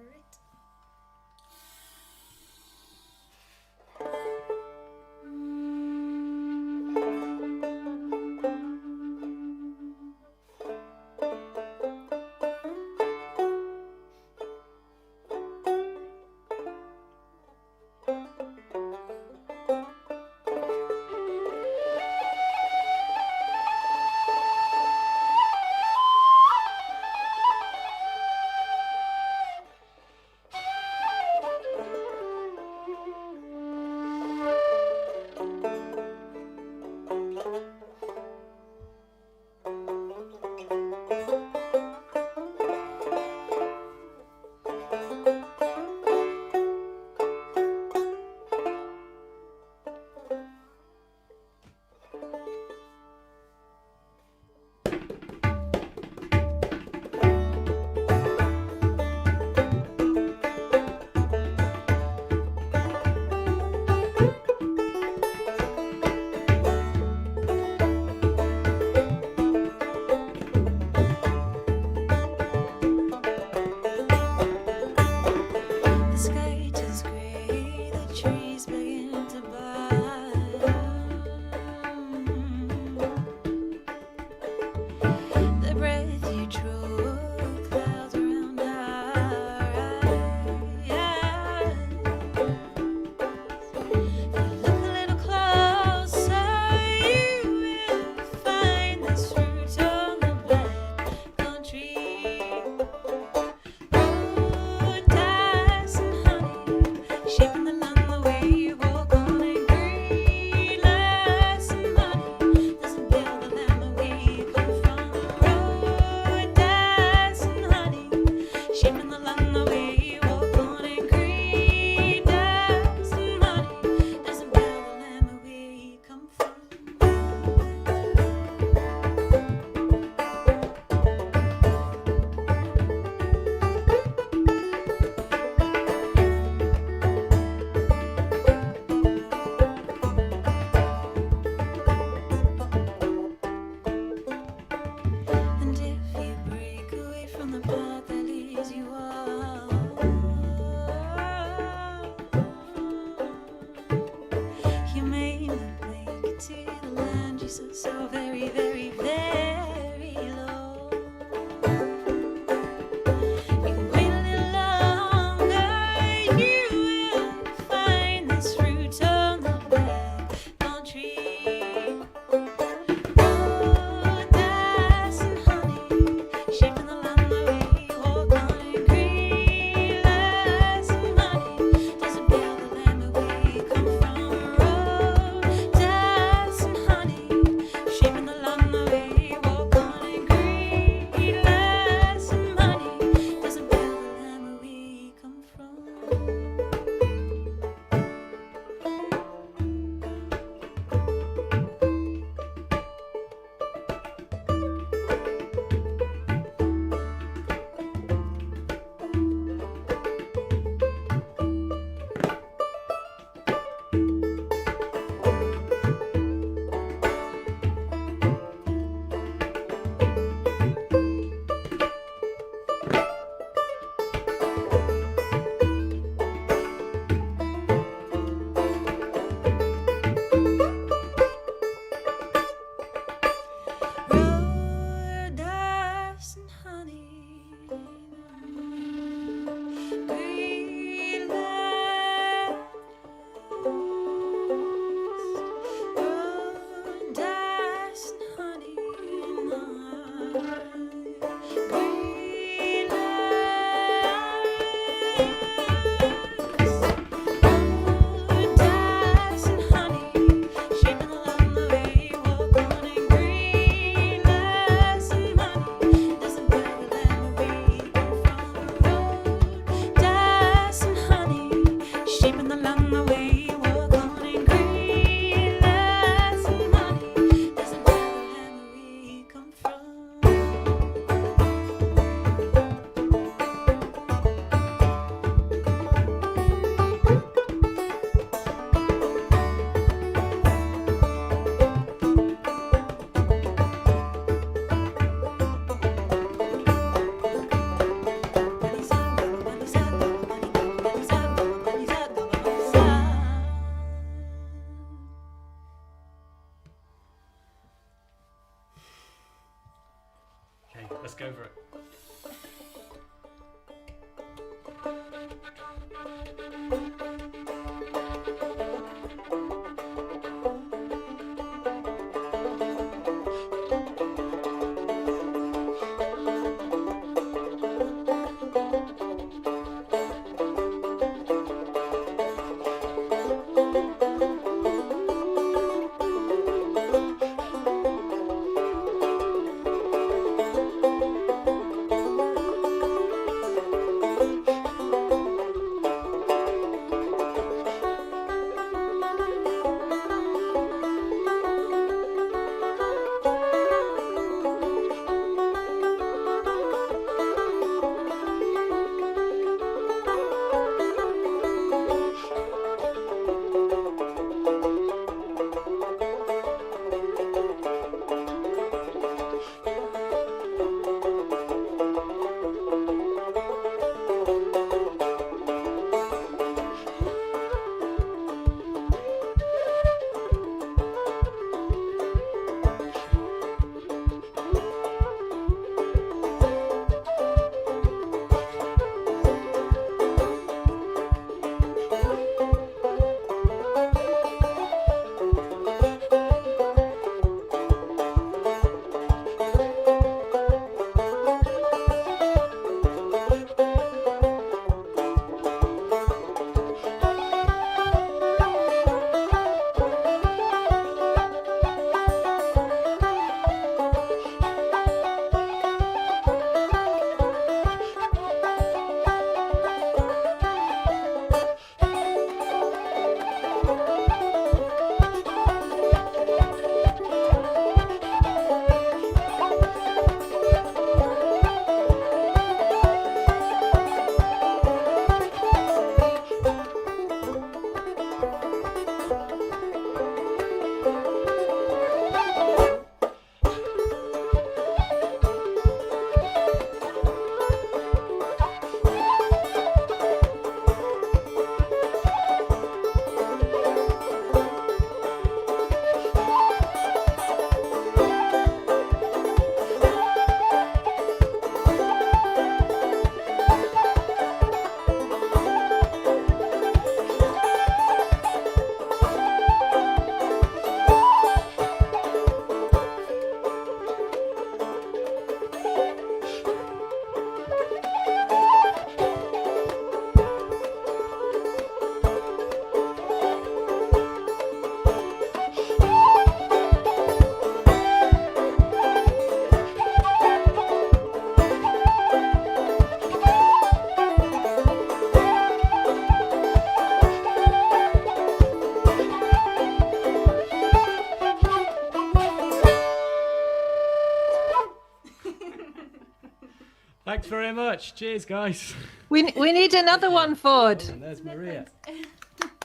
Thanks very much. Cheers, guys. We need another one, Ford. And there's Maria.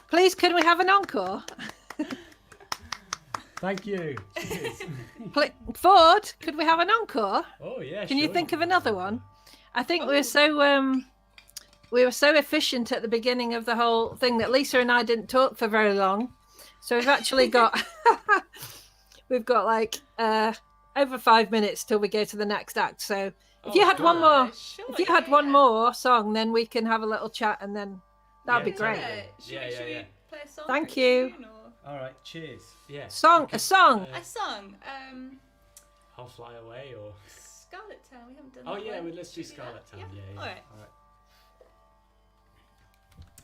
Please, can we have an encore? Thank you. Cheers. Ford, could we have an encore? Oh yeah. Can you sure. think of another one? I think we were so efficient at the beginning of the whole thing that Lisa and I didn't talk for very long. So we've actually got we've got like over 5 minutes till we go to the next act. So if you had one more, if you had one more song, then we can have a little chat, and then that'd be great. Should we play a song? Thank for you. tune, or- All right. Cheers. Yeah. A song. A song. I'll fly away or. Scarlet Town. We haven't done. Oh that yeah, one. well, let's do Should we Scarlet that? Town. Yeah. All right.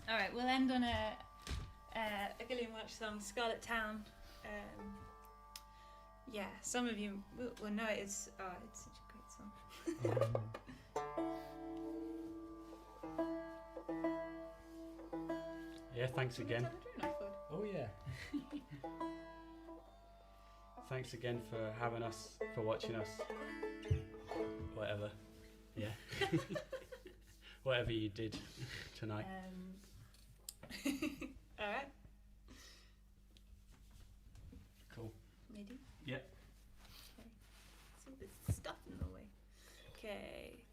All right. We'll end on a Gillian Welch song, Scarlet Town. Yeah, some of you will know it is. Oh, it's such a great song. Yeah. Thanks again. Oh yeah. Thanks again for having us, for watching us. Whatever. Yeah. Whatever you did tonight. All right. Cool. Ready? Yep. Okay. See this stuff in the way. Okay.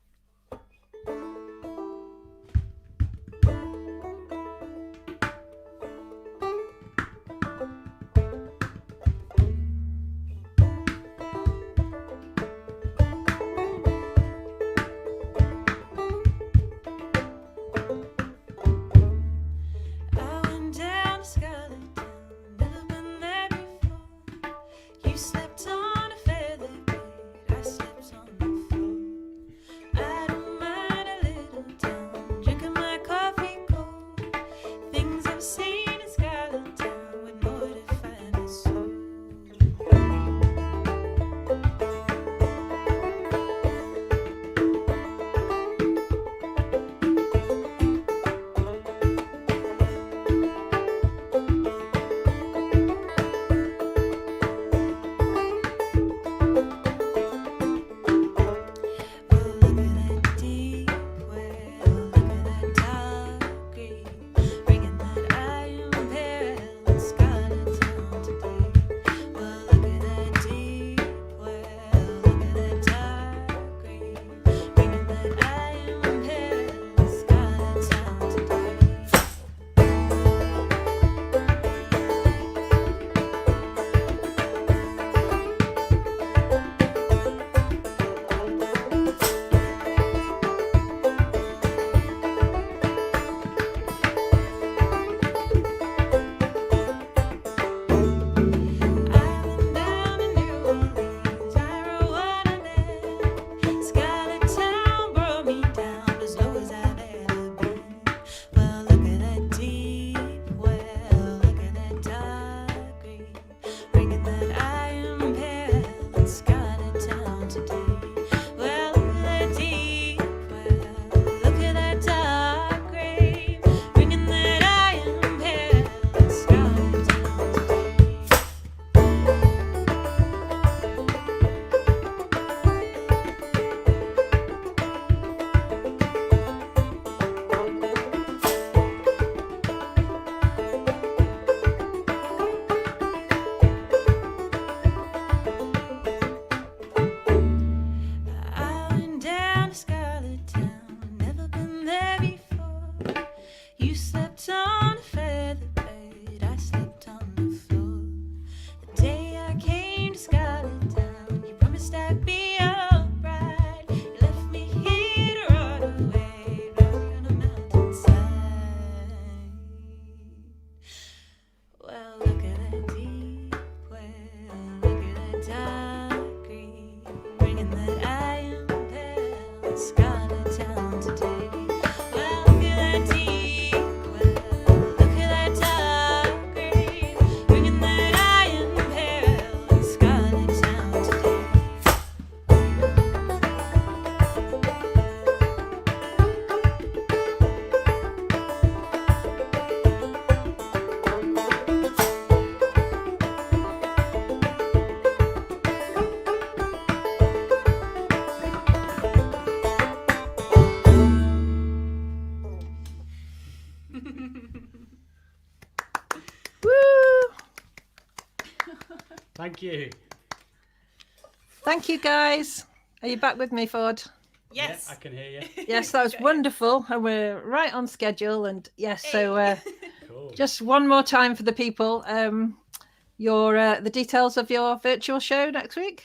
slept on a feather bed, I slept on the floor. The day I came to Scotland Town, you promised I'd be alright. You left me here to run away, round on a mountainside. Well, look at that deep well, look at that dark green, ringing that iron bell in Scarlet Town today. Well, look at that deep well, look at that dark green, ringing that iron bell in Scarlet Town today. Woo! Thank you. Thank you, guys. Are you back with me, Ford? Yes. Yeah, I can hear you. Yes, that was wonderful. And we're right on schedule. And yes, so Cool. just one more time for the people. The details of your virtual show next week.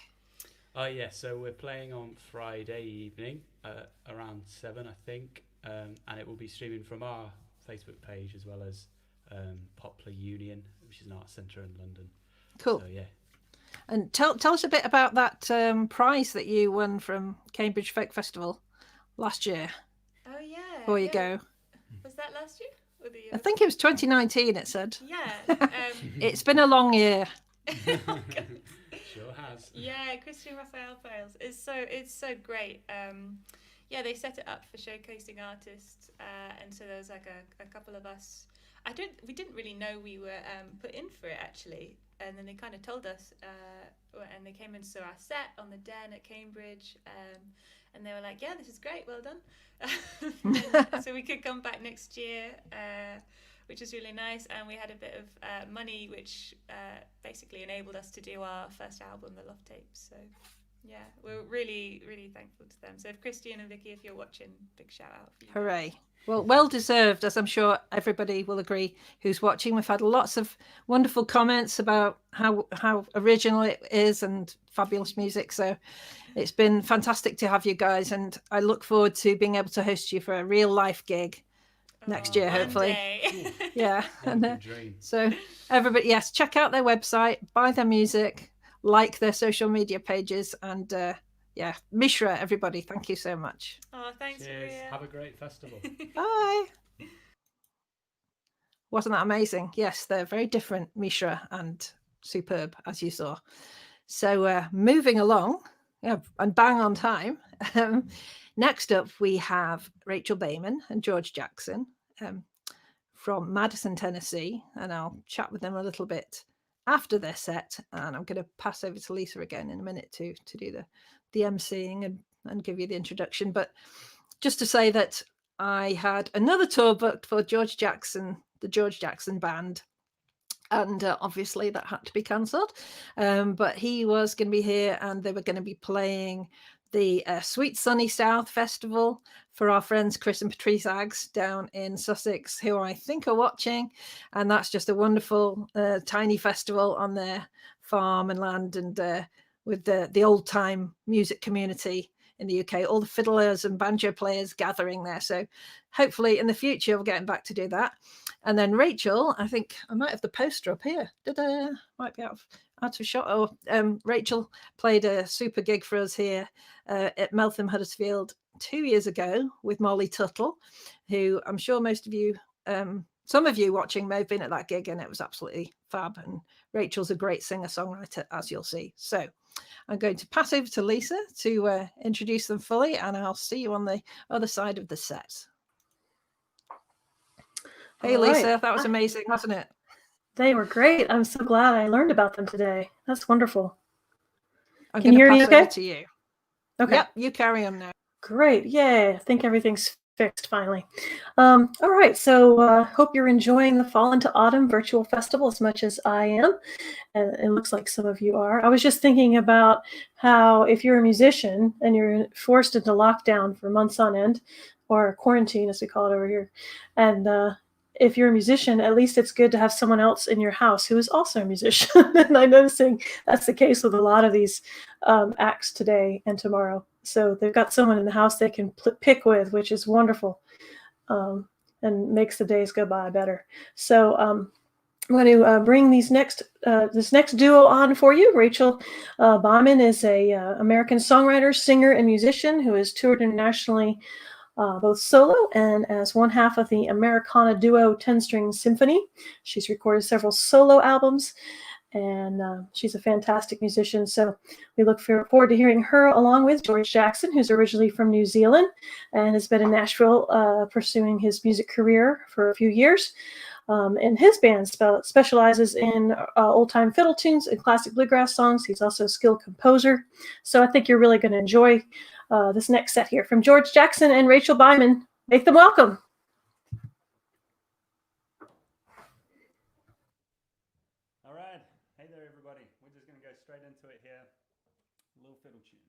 Oh yeah, so we're playing on Friday evening around 7, I think, and it will be streaming from our Facebook page as well as Poplar Union, which is an art centre in London. Cool. So yeah. And tell us a bit about that prize that you won from Cambridge Folk Festival last year. Oh yeah. Before you go, Was that last year or the year? I think it was 2019. It said Yeah. it's been a long year. Sure has. Yeah, Christian Raphael Fails. It's so great. Yeah, they set it up for showcasing artists, and so there was like a couple of us. We didn't really know we were put in for it actually, and then they kind of told us, and they came and saw our set on the Den at Cambridge, and they were like, "Yeah, this is great, well done." So we could come back next year, which is really nice, and we had a bit of money, which basically enabled us to do our first album, The Love Tapes. So yeah, we're really, really thankful to them. So if Christian and Vicky, if you're watching, big shout out for you. Hooray. Well deserved, as I'm sure everybody will agree who's watching. We've had lots of wonderful comments about how original it is and fabulous music. So it's been fantastic to have you guys, and I look forward to being able to host you for a real life gig next year, One hopefully. day. Yeah. One And, can dream. so everybody, yes, check out their website, buy their music, like their social media pages, and yeah, Mishra, everybody, thank you so much. Oh, thanks, Cheers. Maria. Have a great festival. Bye. Wasn't that amazing? Yes, they're very different, Mishra, and superb, as you saw. So moving along, yeah, and bang on time. Next up, we have Rachel Baiman and George Jackson from Madison, Tennessee, and I'll chat with them a little bit after their set. And I'm going to pass over to Lisa again in a minute to do the emceeing and give you the introduction. But just to say that I had another tour booked for George Jackson, the George Jackson Band, and obviously that had to be cancelled. But he was going to be here, and they were going to be playing the Sweet Sunny South Festival for our friends Chris and Patrice Aggs down in Sussex, who I think are watching. And that's just a wonderful tiny festival on their farm and land, and with the old time music community in the UK, all the fiddlers and banjo players gathering there. So hopefully in the future we're getting back to do that. And then Rachel, I think I might have the poster up here. Might be out of shot. Oh, Rachel played a super gig for us here at Meltham Huddersfield 2 years ago with Molly Tuttle, who I'm sure most of you, some of you watching may have been at that gig, and it was absolutely fab. And Rachel's a great singer-songwriter, as you'll see. So I'm going to pass over to Lisa to introduce them fully, and I'll see you on the other side of the set. Hey, All Lisa, right. that was amazing, wasn't it? They were great. I'm so glad I learned about them today. That's wonderful. I'm Can you going hear to me pass over okay? to you. Okay. Yep, you carry on now. Great. Yay. I think everything's fixed finally. All right. So hope you're enjoying the Fall into Autumn virtual festival as much as I am. And it looks like some of you are. I was just thinking about how if you're a musician and you're forced into lockdown for months on end, or quarantine as we call it over here, and if you're a musician, at least it's good to have someone else in your house who is also a musician. And I'm noticing that's the case with a lot of these acts today and tomorrow. So they've got someone in the house they can pick with, which is wonderful, and makes the days go by better. So I'm going to bring this next duo on for you. Rachel Baiman is a American songwriter, singer, and musician who has toured internationally, both solo and as one half of the Americana duo 10-String Symphony. She's recorded several solo albums, and she's a fantastic musician. So we look forward to hearing her along with George Jackson, who's originally from New Zealand and has been in Nashville pursuing his music career for a few years. And his band specializes in old-time fiddle tunes and classic bluegrass songs. He's also a skilled composer. So I think you're really going to enjoy this next set here from George Jackson and Rachel Baiman. Make them welcome. All right. Hey there, everybody. We're just going to go straight into it here. A little fiddle tune.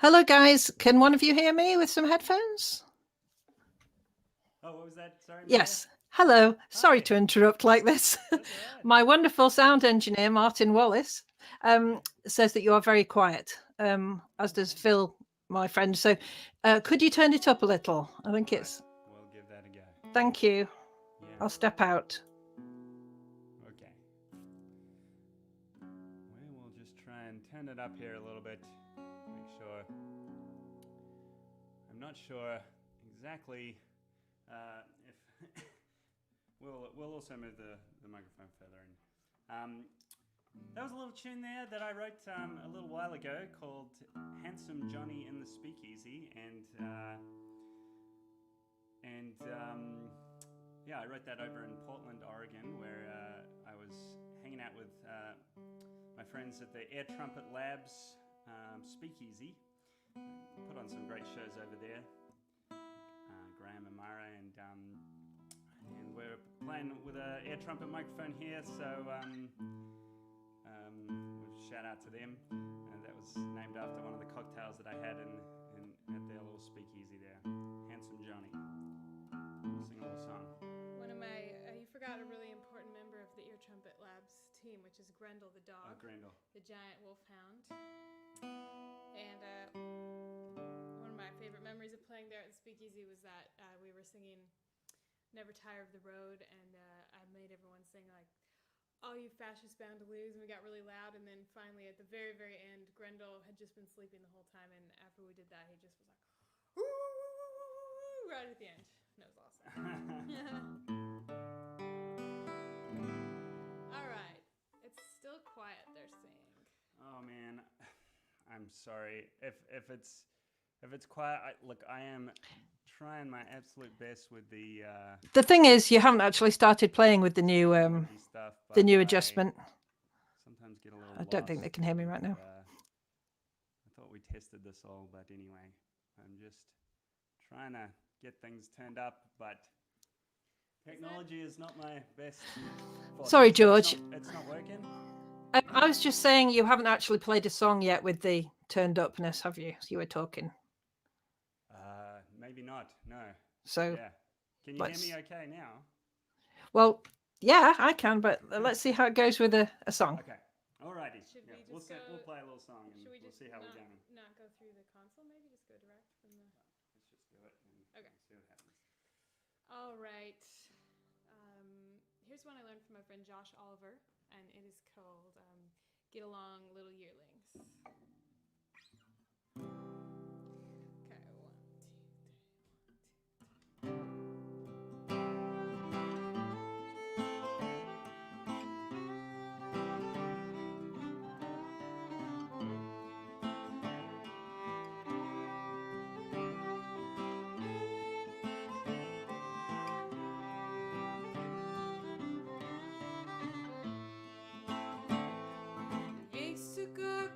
Hello, guys. Can one of you hear me with some headphones? Oh, what was that? Sorry. Yes. Hello. Sorry Hi. to interrupt like this. That's all right. My wonderful sound engineer, Martin Wallace, says that you are very quiet, as does Phil, my friend. So could you turn it up a little? I think it's... We'll give that a go. Thank you. Yeah. I'll step out. Okay. We will just try and turn it up here a little bit. Make sure. I'm not sure exactly if we'll also move the microphone further in. That was a little tune there that I wrote a little while ago called Handsome Johnny in the Speakeasy, and yeah, I wrote that over in Portland, Oregon, where I was hanging out with my friends at the Air Trumpet Labs Speakeasy. Put on some great shows over there, Graham and Mara, and we're playing with an air trumpet microphone here, so shout out to them. And that was named after one of the cocktails that I had at their little speakeasy there. Handsome Johnny. We'll sing a little song. One of my, you forgot a really important member of the Ear Trumpet Labs team, which is Grendel the dog. Oh, Grendel. The giant wolfhound. And one of my favorite memories of playing there at the speakeasy was that we were singing Never Tire of the Road, and I made everyone sing like, all you fascists bound to lose, and we got really loud, and then finally at the very, very end, Grendel had just been sleeping the whole time, and after we did that, he just was like, ooh, right at the end. And it was awesome. All right. It's still quiet, they're saying. Oh man, I'm sorry. If it's quiet, I am trying my absolute best with the. The thing is, you haven't actually started playing with the new stuff, the new adjustment. Sometimes get a little. I don't think they can hear me right now. I thought we tested this all, but anyway, I'm just trying to get things turned up, but technology is not my best. Sorry, George. It's not working. I was just saying you haven't actually played a song yet with the turned upness, have you? You were talking. Maybe not. No. So. Yeah. Can you hear me okay now? Well, yeah, I can, but let's see how it goes with a song. Okay. Alrighty. Should yeah, we just we'll play a little song and should we we'll just see how we're going. not go through the console, maybe? Just go direct from the... Let's just do it and Okay. see what happens. All right. Here's one I learned from my friend Josh Oliver, and it is called Get Along, Little Yearlings. Okay, 1, 2, 3, 1, 2, 3. Ace to go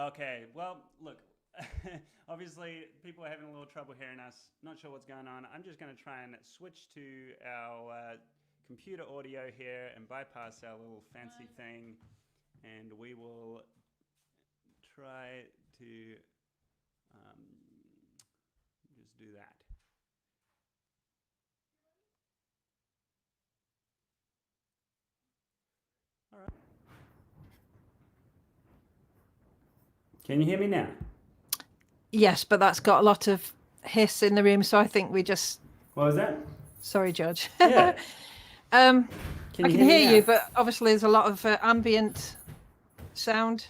Okay, well, look, obviously people are having a little trouble hearing us. Not sure what's going on. I'm just going to try and switch to our computer audio here and bypass our little fancy thing, and we will try to just do that. All right. Can you hear me now? Yes, but that's got a lot of hiss in the room, so I think we just. What was that? Sorry, George. Yeah. I can hear me you, now? but obviously there's a lot of ambient sound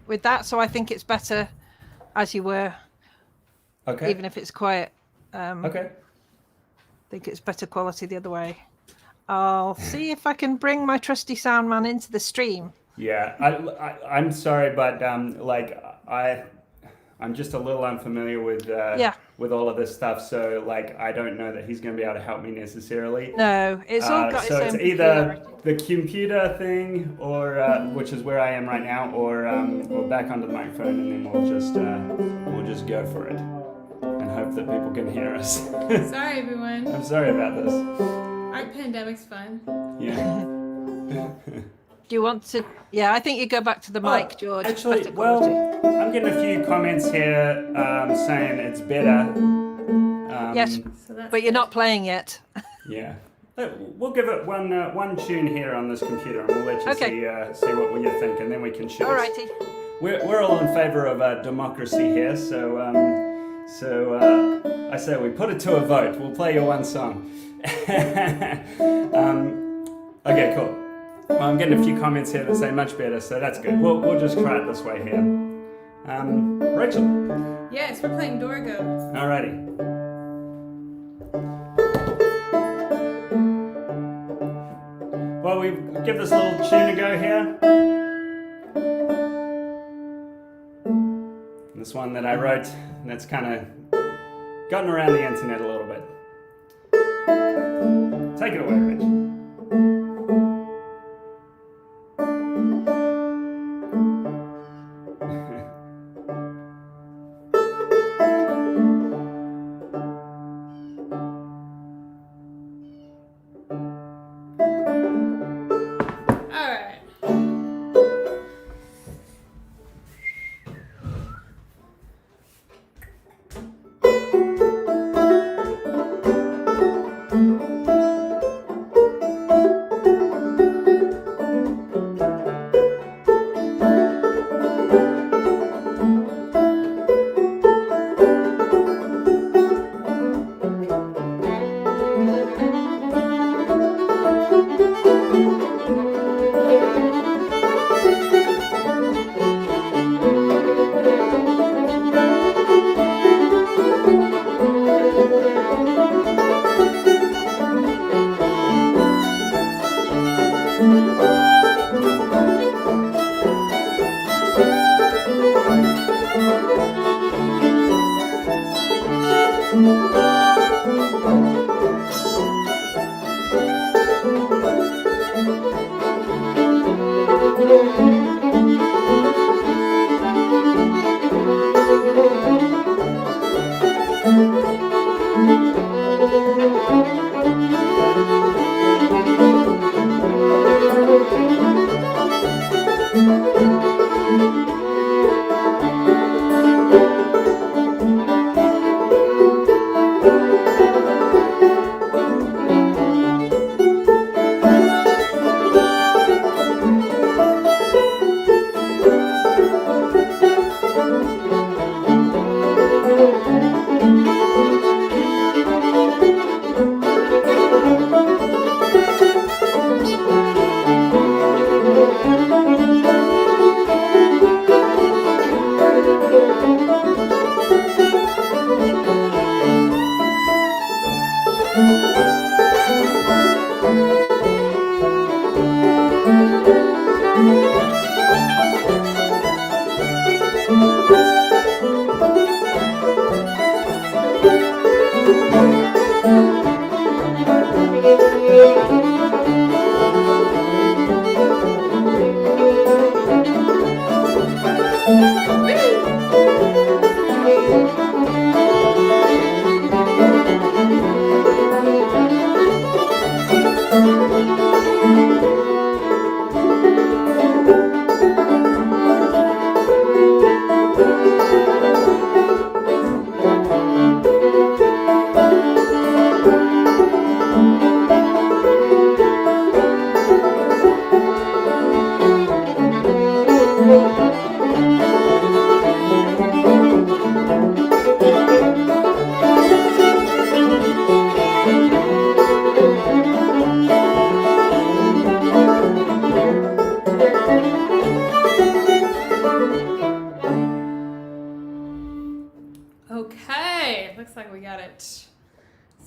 with that, so I think it's better as you were, Okay. even if it's quiet. Okay. I think it's better quality the other way. I'll see if I can bring my trusty sound man into the stream. Yeah, I'm sorry, but like I'm just a little unfamiliar with with all of this stuff, so like I don't know that he's going to be able to help me necessarily. No, it's all got so its it's own either peculiarity. the computer thing, or which is where I am right now, or back onto the microphone, and then we'll just go for it and hope that people can hear us. Sorry, everyone. I'm sorry about this. Our pandemic's fun. Yeah. Do you want to? Yeah, I think you go back to the mic, George. It's Actually, better well, quality. I'm getting a few comments here saying it's better. Yes, So that's but you're not playing yet. Yeah. We'll give it one tune here on this computer, and we'll let you Okay. see what you think, and then we can choose. Alrighty. We're all in favour of democracy here, so I say we put it to a vote. We'll play your one song. Okay, cool. Well, I'm getting a few comments here that say much better, so that's good. We'll just try it this way here. Rachel. Yes, we're playing Dorgo. Alrighty. Well, we give this little tune a go here. This one that I wrote, that's kind of gotten around the internet a little bit. Take it away, Rich. All right.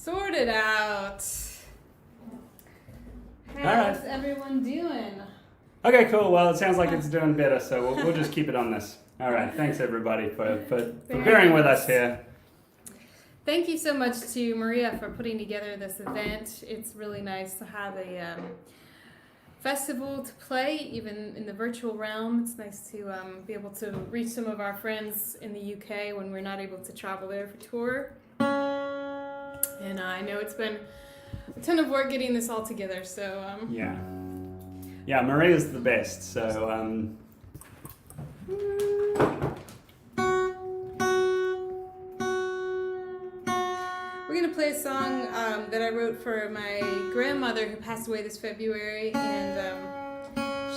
Sort it out. All right. How's everyone doing? Okay, cool. Well, it sounds like it's doing better, so we'll just keep it on this. All right. Thanks, everybody, for bearing with us here. Thank you so much to Maria for putting together this event. It's really nice to have a festival to play, even in the virtual realm. It's nice to be able to reach some of our friends in the UK when we're not able to travel there for tour. And I know it's been a ton of work getting this all together, so... Yeah, Maria's the best, so... We're going to play a song that I wrote for my grandmother who passed away this February, and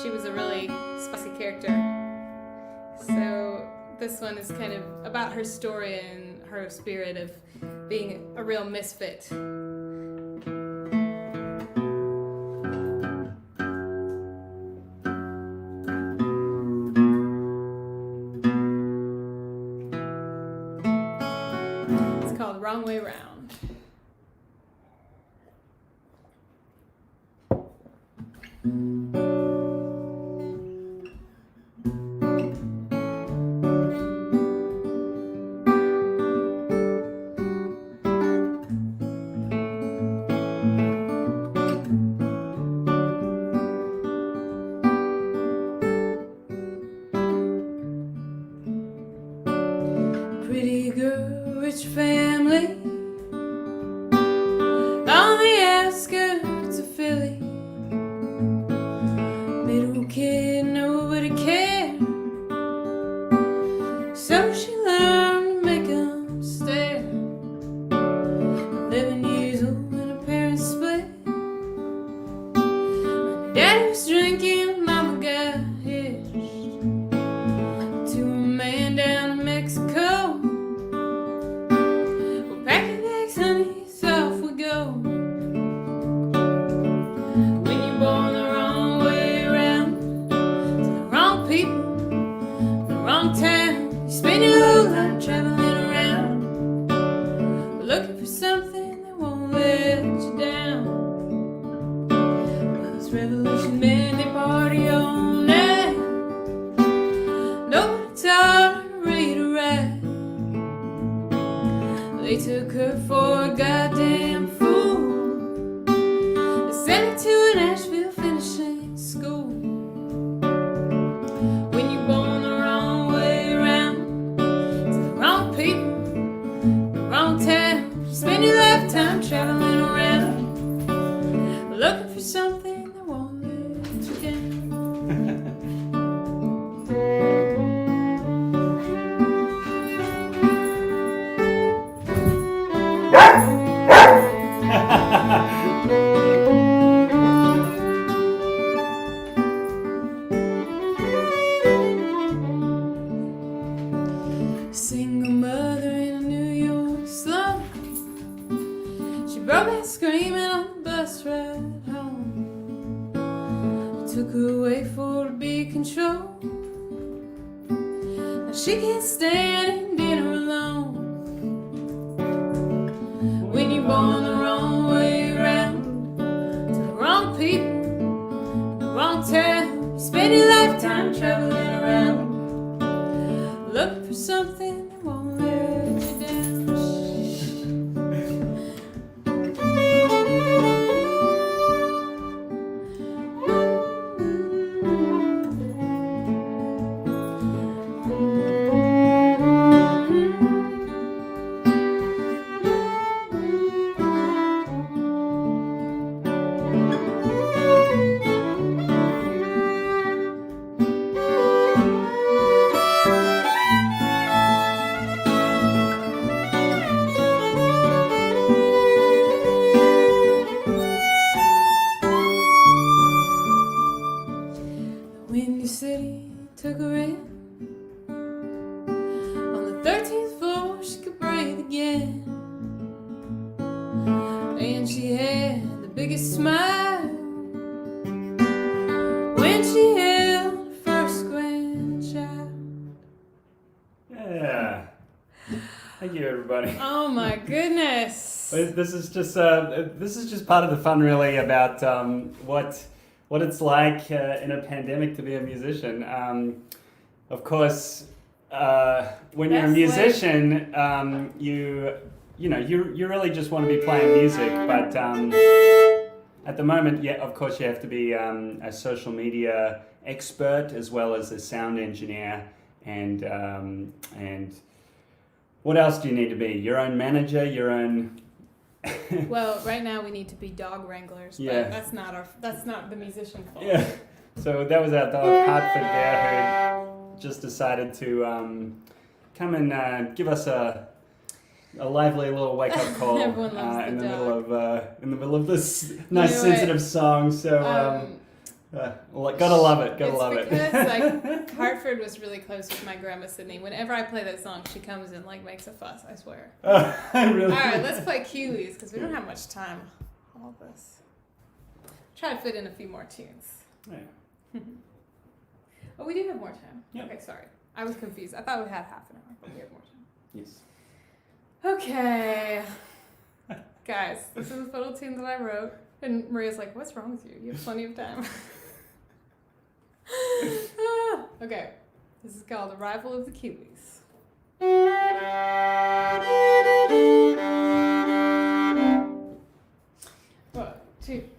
she was a really spicy character. So this one is kind of about her story and her spirit of being a real misfit. It's called Wrong Way Round. Pretty girl, rich family, on the outskirts of Philly. Middle kid, nobody cared, so she learned to make 'em stare. 11 years old when her parents split. My daddy was drinking, mama got hitched to a man down in Mexico. We're packing bags, honey, so off we go. When you're born the wrong way around, to the wrong people, the wrong town, you spend your whole life traveling around, looking for something that won't let you down. Well, those revolution men, they party all night. Nobody taught her to read or write. They took her for a goddamn fool. They sent her to Nashville finishing school. When you're born the wrong way around, to the wrong people, the wrong town, you spend your lifetime traveling around, looking for something that won't let you down. Single mother in a New York slum. She broke out screaming on the bus ride home. Took her away for to be controlled. Now she can't stand eating dinner alone. When you're born the wrong way around, to the wrong people, the wrong town, you spend your lifetime traveling around, looking for something that won't let you down. Windy City took her in. On the 13th floor, she could breathe again. And she had the biggest smile when she held her first grandchild. Yeah. Thank you, everybody. Oh my goodness. This is just part of the fun, really, about what it's like in a pandemic to be a musician. Of course, when you're a musician, you really just want to be playing music, but at the moment, yeah, of course, you have to be a social media expert as well as a sound engineer, and what else do you need to be? Your own manager, your own. Well, right now we need to be dog wranglers, but Yeah. that's not the musician fault. Yeah. So that was our dog Hartford there, who just decided to come and give us a lively little wake up call Everyone loves in the the middle of this nice know sensitive song. So gotta love it. Gotta love it. It's because like Hartford was really close with my grandma Sydney. Whenever I play that song, she comes and like makes a fuss. I swear. Really? All right, let's play Keeley's because we don't have much time. All this. Try to fit in a few more tunes. Yeah. Oh, we do have more time. Yep. Okay, sorry. I was confused. I thought we had half an hour, but we have more time. Yes. Okay. Guys, this is a little tune that I wrote. And Maria's like, what's wrong with you? You have plenty of time. Okay. This is called Arrival of the Kiwis. 1, 2.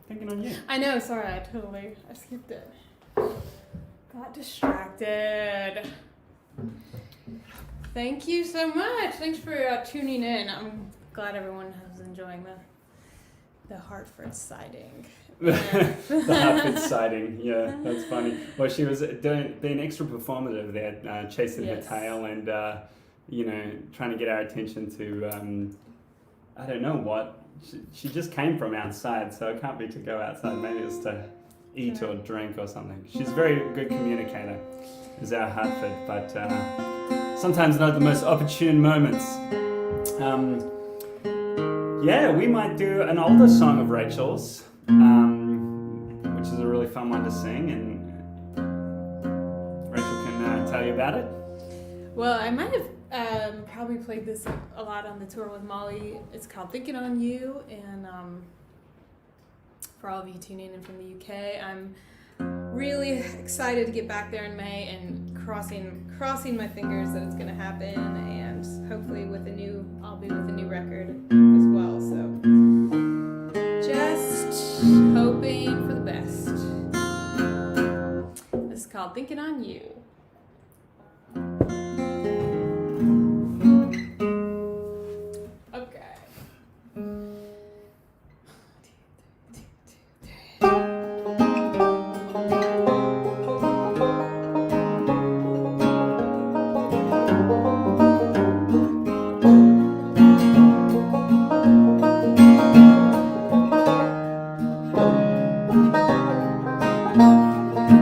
Thinking on You. I know, sorry, I skipped it. Got distracted. Thank you so much. Thanks for tuning in. I'm glad everyone is enjoying the Hartford sighting. The Hartford sighting, yeah, that's funny. Well, she was being extra performative there, chasing her tail and, trying to get our attention to, I don't know what. She just came from outside, so it can't be to go outside. Maybe it's to eat or drink or something. She's a very good communicator, is our Hartford, but sometimes not the most opportune moments. Yeah, we might do an older song of Rachel's, which is a really fun one to sing, and Rachel can tell you about it. Well, I might have probably played this a lot on the tour with Molly. It's called Thinking on You, and for all of you tuning in from the UK, I'm really excited to get back there in May and crossing my fingers that it's going to happen, and hopefully I'll be with a new record as well. So just hoping for the best. This is called Thinking on You. Okay.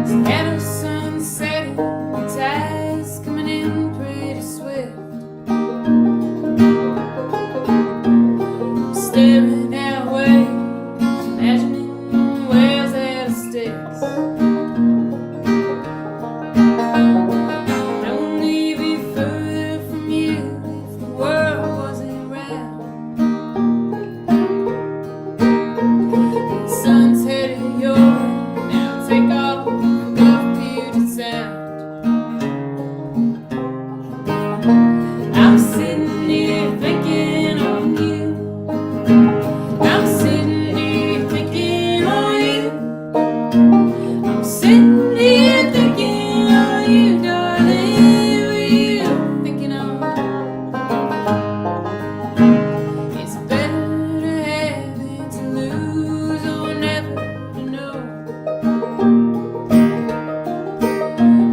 Scatter sunset, tides coming in pretty swift. Staring at waves, imagining whales at a sticks. I'd only be further from you if the world wasn't round. The sun's headed your way, now take off above Puget Sound. I'm sitting here thinking on you. I'm sitting here thinking on you. I'm sitting here thinking on you, darling. You thinking on. It's better to have than to lose or never to know.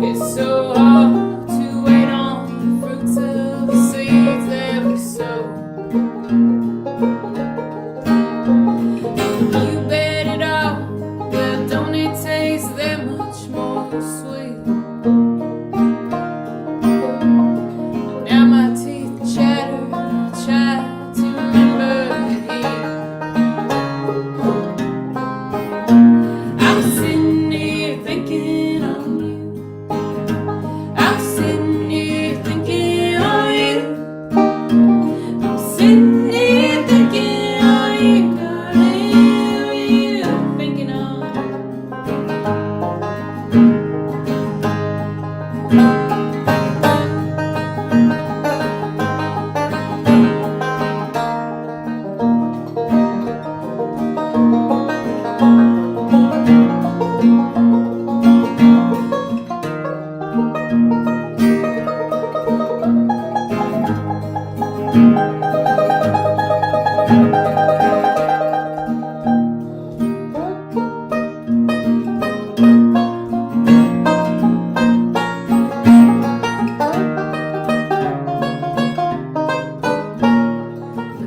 It's so hard to wait on the fruits of the seeds that we sow. You bet it all, well, don't it taste that much more sweet? Now my teeth chatter, I try to remember you. I'm sitting here thinking on you. I'm sitting here thinking on you. I'm sitting here thinking on you, darling. You thinking on.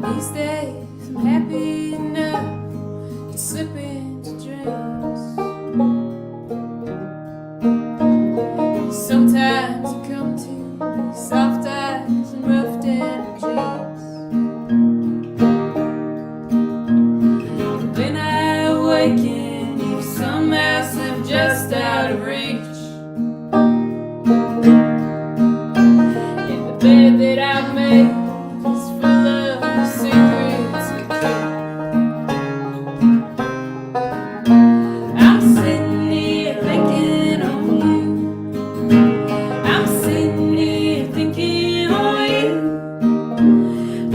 These days I'm happy enough to slip into dreams. Sometimes you come to me, soft eyes and rough denim jeans. Then I awaken, you somehow slip just out of reach. And the bed that I've made is full of secrets to keep. I'm sitting here thinking on you. I'm sitting here thinking on you.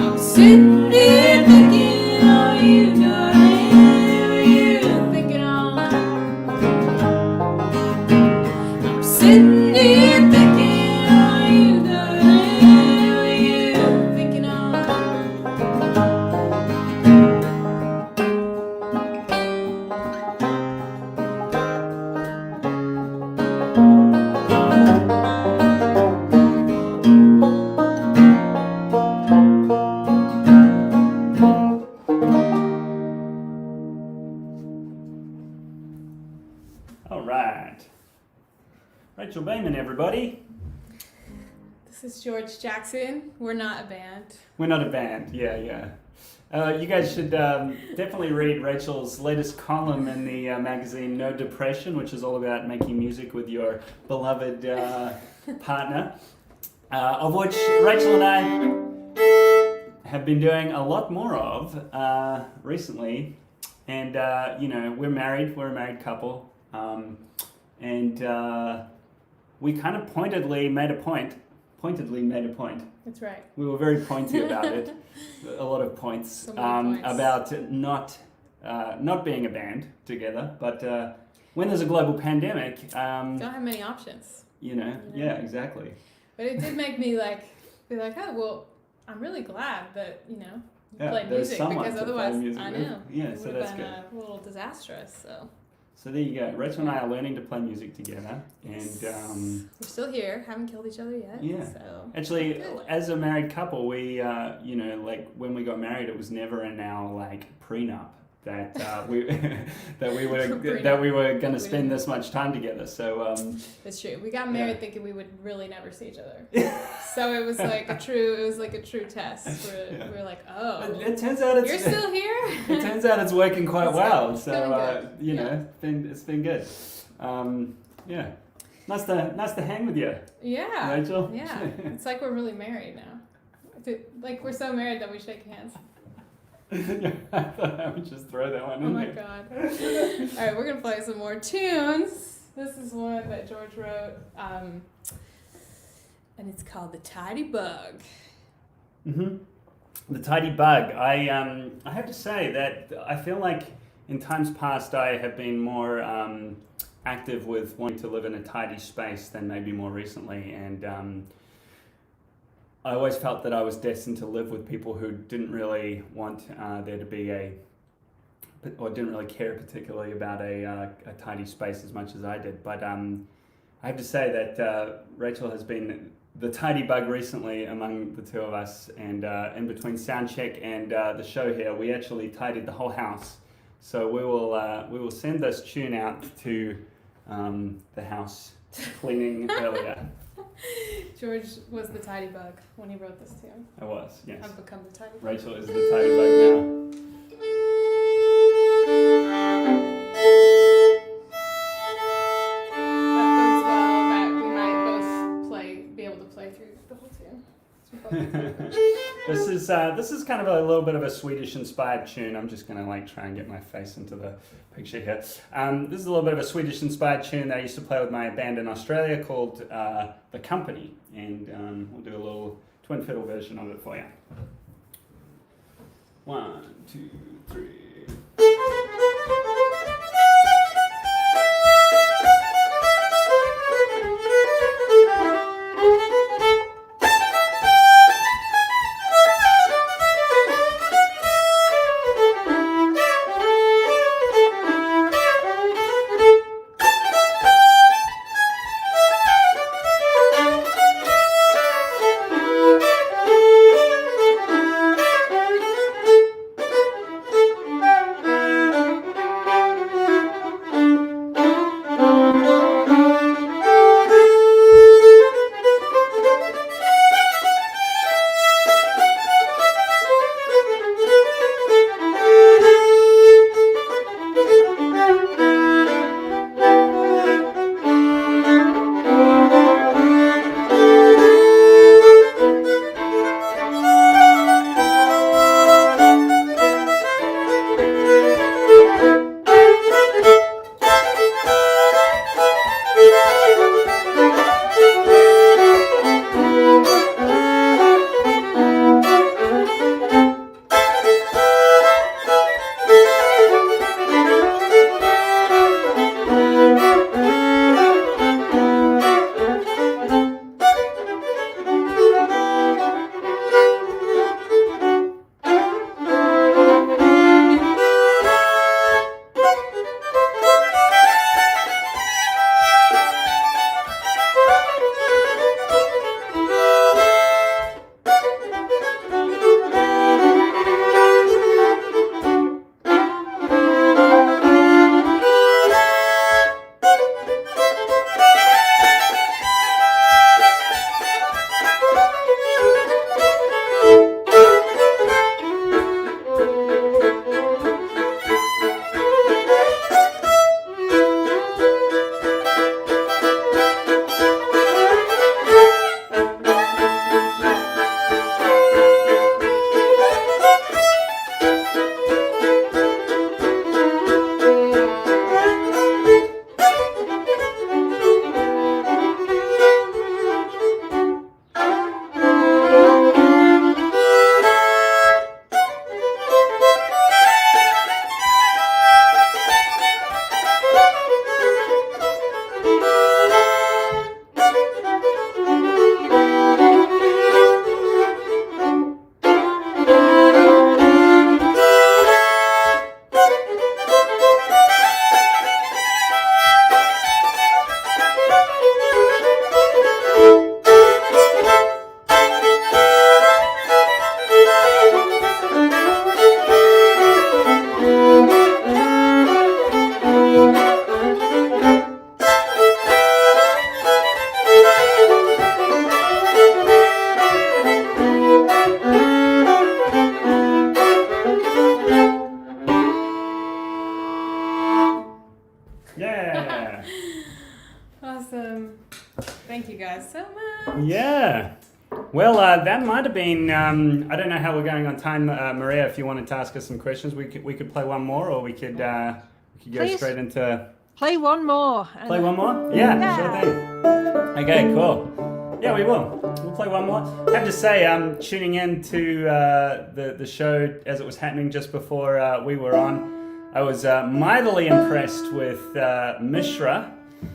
I'm sitting here thinking on you, darling. You thinking on. I'm sitting here thinking on you, darling. You thinking on. Rachel Baiman, everybody. This is George Jackson. We're not a band. We're not a band, yeah. You guys should definitely read Rachel's latest column in the magazine No Depression, which is all about making music with your beloved partner, of which Rachel and I have been doing a lot more of recently. And, we're married. We're a married couple. And we kind of pointedly made a point. That's right. We were very pointy about it. A lot of points, So many points. about not being a band together. But when there's a global pandemic, Don't have many options. yeah, exactly. But it did make me be like, oh, well, I'm really glad that, you play there's music someone because to play otherwise, music I with. know, Yeah, it so would that's have been good. a little disastrous. So there you go. Rachel and I are learning to play music together, Yes. and We're still here, haven't killed each other yet. Yeah. So actually, Good. as a married couple, we, when we got married, it was never in our prenup that we that we were going to spend this much time together. So it's true. We got married thinking we would really never see each other. So it was like a true test. We were like, oh, it turns out you're still here. It turns out it's working quite It's well. going So good. it's been good. Yeah, nice to hang with you, Yeah. Rachel. Yeah. It's like we're really married now. Like we're so married that we shake hands. I thought I would just throw that one Oh in my there. god. Alright, we're gonna play some more tunes. This is one that George wrote. And it's called The Tidy Bug. The tidy bug. I have to say that I feel like in times past I have been more active with wanting to live in a tidy space than maybe more recently, and I always felt that I was destined to live with people who didn't really want there to be or didn't really care particularly about a tidy space as much as I did. But I have to say that Rachel has been the tidy bug recently among the two of us, and in between sound check and the show here, we actually tidied the whole house. So we will send this tune out to the house cleaning earlier. George was the tidy bug when he wrote this tune. I was, yes. I've become the tidy bug. Rachel is the tidy bug now. That bodes well that we might both be able to play through the whole tune. This is kind of a little bit of a Swedish inspired tune. I'm just gonna try and get my face into the picture here. This is a little bit of a Swedish inspired tune that I used to play with my band in Australia called The Company, and we'll do a little twin fiddle version of it for you. 1, 2, 3. Awesome. Thank you guys so much. Yeah. Well, that might have been. I don't know how we're going on time, Maria. If you wanted to ask us some questions, we could play one more, or we could go Please. straight into. Play one more. and- Play one more? Yeah, Yeah. sure thing. Okay, cool. Yeah, we will. We'll play one more. I have to say, tuning in to the show as it was happening just before we were on, I was mightily impressed with Mishra.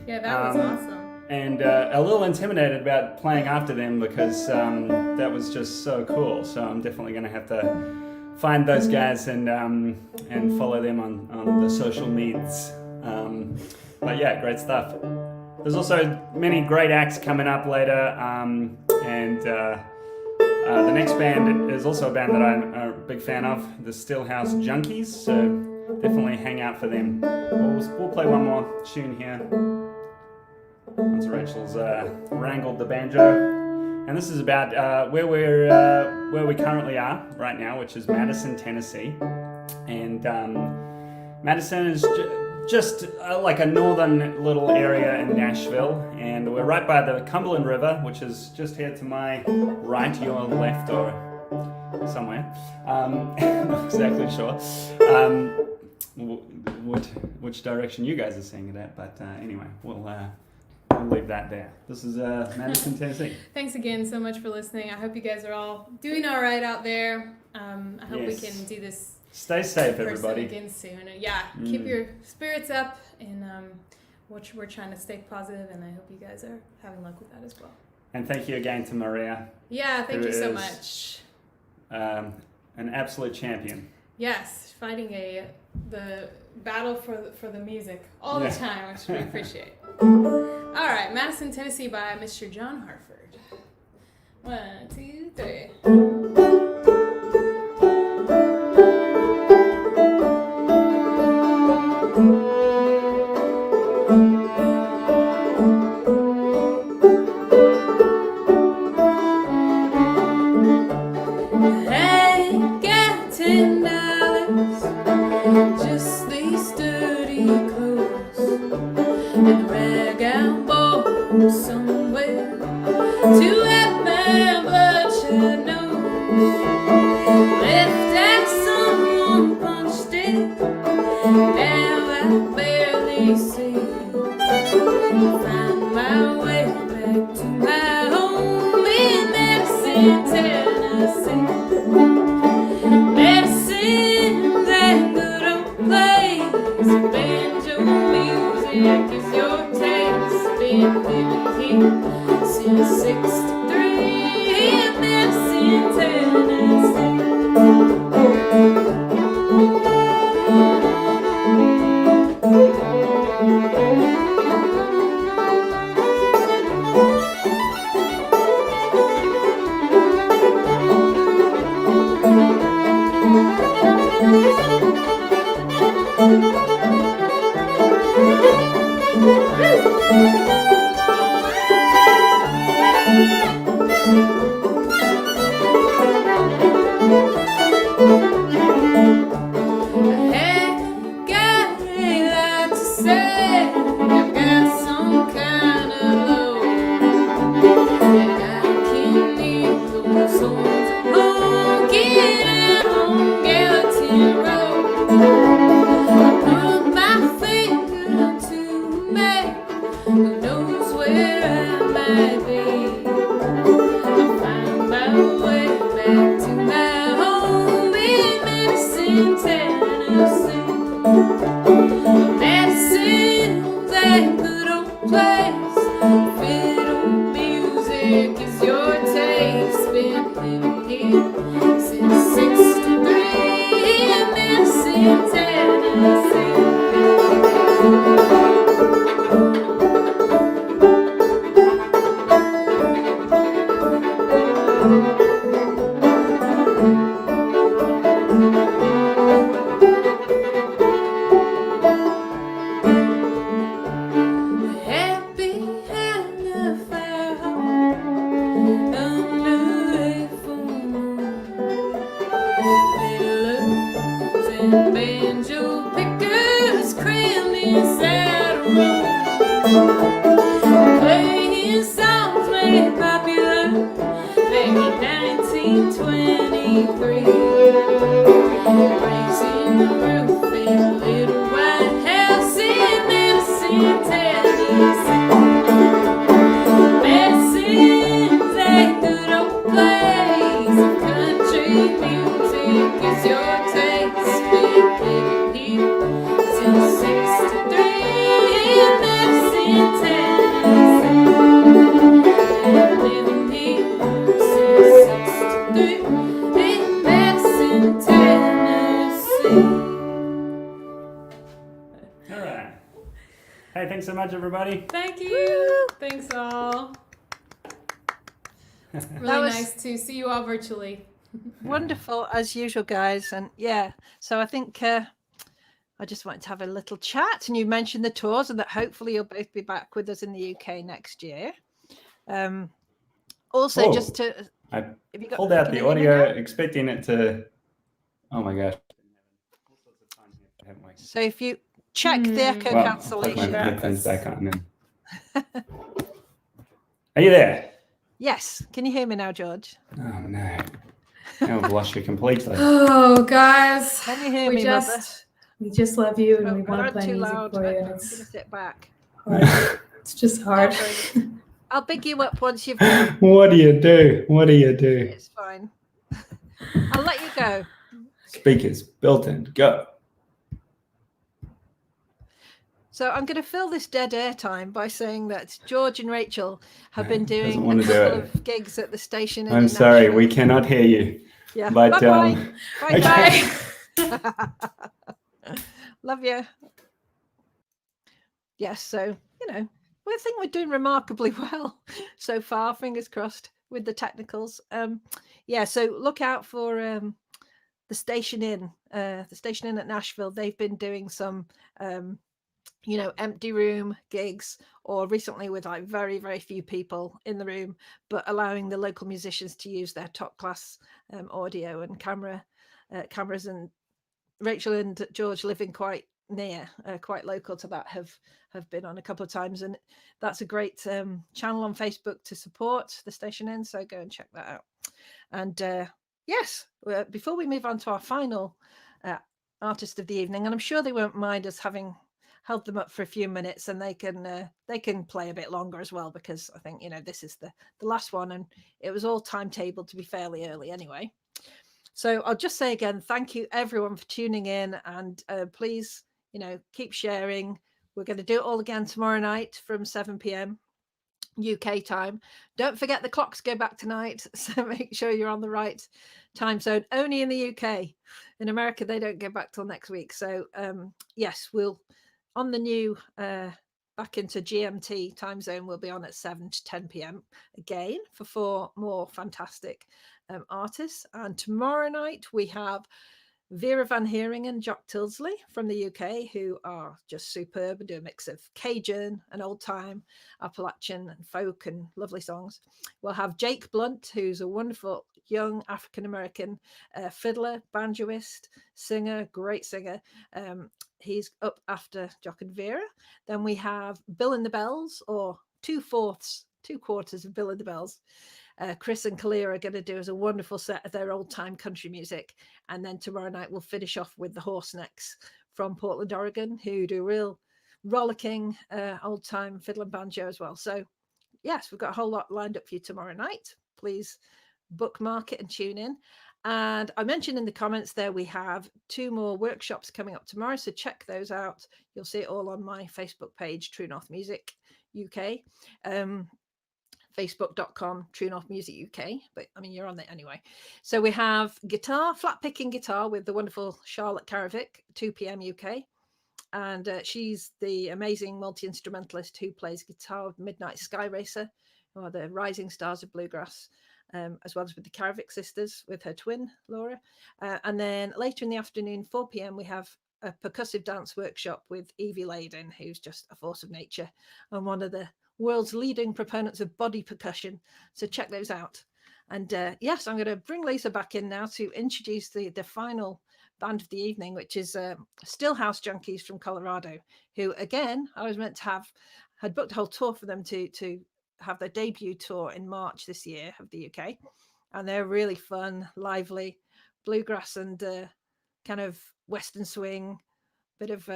Yeah, that was awesome. And a little intimidated about playing after them because that was just so cool. So I'm definitely going to have to find those guys and follow them on the social medias. But yeah, great stuff. There's also many great acts coming up later, and the next band is also a band that I'm a big fan of, the Stillhouse Junkies. So definitely hang out for them. We'll play one more tune here. Once Rachel's wrangled the banjo, and this is about where we currently are right now, which is Madison, Tennessee, and Madison is just like a northern little area in Nashville, and we're right by the Cumberland River, which is just here to my right, your left, or somewhere. Not exactly sure which direction you guys are seeing it at, but anyway, we'll leave that there. This is Madison, Tennessee. Thanks again so much for listening. I hope you guys are all doing all right out there. I hope we Yes. can do this Stay safe, in person everybody. again soon. Yeah, keep your spirits up, and we're trying to stay positive, and I hope you guys are having luck with that as well. And thank you again to Maria, Yeah, thank Who you so is- much. an absolute champion. Yes, fighting the battle for the music all the Yeah. time, which we appreciate. All right, Madison, Tennessee by Mr. John Hartford. 1, 2, 3. Hey, got $10, just these sturdy clothes, and a rag out ball somewhere to have my bloodshed nose. Left at someone punched it, now I barely see. Find my way back to my home in Madison, Tennessee. Madison, that good old place. Banjo music is your taste. Been living here since '63 in Madison, Tennessee. Banjo pickers crammed inside a room. 63. Breaks in the roof in a little white house in Madison, Tennessee. Madison's a good old place. If country music is your taste, we've lived here since 63 in Madison, Tennessee. Living here since 63 in Madison, Tennessee. All right. Hey, thanks so much, everybody. Thank you. Thanks all. Really That was- nice to see you all virtually. Wonderful as usual, guys. And yeah, so I think I just wanted to have a little chat. And you mentioned the tours, and that hopefully you'll both be back with us in the UK next year. Also, Oh, just to I have you got, pulled out can the you hear me audio, now? expecting it to. Oh my gosh. So if you check the echo Well, I'll plug my cancellation. headphones back on then. Are you there? Yes, can you hear me now, George? Oh no. Now I've lost you completely. Oh, guys. Can you hear we me, we just love you, and Mother? we Oh, want to I'm play too music loud. for you. I'm And going it's to sit back. hard. It's just hard. Don't worry. I'll pick you up once you've gone. What do you do? What do you do? It's fine. I'll let you go. Speakers built in. Go. So I'm going to fill this dead air time by saying that George and Rachel have been Doesn't doing want a to do couple it. of gigs at the station. I'm sorry, we Nashville. cannot hear you. Yeah. But Bye-bye. okay. Bye. Love you. Yes. So, I think we're doing remarkably well so far. Fingers crossed with the technicals. Yeah. So look out for the Station Inn. The Station Inn at Nashville. They've been doing some empty room gigs, or recently with like very, very few people in the room, but allowing the local musicians to use their top class audio and cameras. And Rachel and George, living quite near, quite local to that, have been on a couple of times, and that's a great channel on Facebook to support the Station Inn. So go and check that out. And yes, before we move on to our final artist of the evening, and I'm sure they won't mind us having held them up for a few minutes, and they can play a bit longer as well, because I think this is the last one, and it was all timetabled to be fairly early anyway. So I'll just say again, thank you everyone for tuning in, and please keep sharing. We're going to do it all again tomorrow night from 7 p.m. UK time. Don't forget the clocks go back tonight, so make sure you're on the right time zone. Only in the UK. In America they don't go back till next week. So yes, we'll on the new back into GMT time zone, we'll be on at 7 to 10 p.m. again for 4 more fantastic artists. And tomorrow night we have Vera van Heeringen, Jock Tyldesley from the UK, who are just superb and do a mix of Cajun and old time Appalachian and folk and lovely songs. We'll have Jake Blount, who's a wonderful young African-American fiddler, banjoist, singer, great singer. He's up after Jock and Vera. Then we have Bill and the Bells, or 2/4 of Bill and the Bells. Chris and Kalia are going to do us a wonderful set of their old time country music. And then tomorrow night we'll finish off with the Horse Necks from Portland, Oregon, who do real rollicking old time fiddle and banjo as well. So yes, we've got a whole lot lined up for you tomorrow night. Please bookmark it and tune in. And I mentioned in the comments there, we have 2 more workshops coming up tomorrow. So check those out. You'll see it all on my Facebook page, True North Music UK. Facebook.com True North Music UK, but I mean you're on there anyway. So we have flat picking guitar with the wonderful Charlotte Karavic, 2 p.m. UK, and she's the amazing multi-instrumentalist who plays guitar with Midnight Sky Racer, who are the rising stars of bluegrass, as well as with the Karavic sisters with her twin Laura. And then later in the afternoon, 4 p.m. we have a percussive dance workshop with Evie Layden, who's just a force of nature and one of the world's leading proponents of body percussion. So check those out. And yes, I'm going to bring Lisa back in now to introduce the final band of the evening, which is Stillhouse Junkies from Colorado, who again I was meant to had booked a whole tour for them to have their debut tour in March this year of the UK, and they're really fun, lively, bluegrass and kind of Western swing, bit of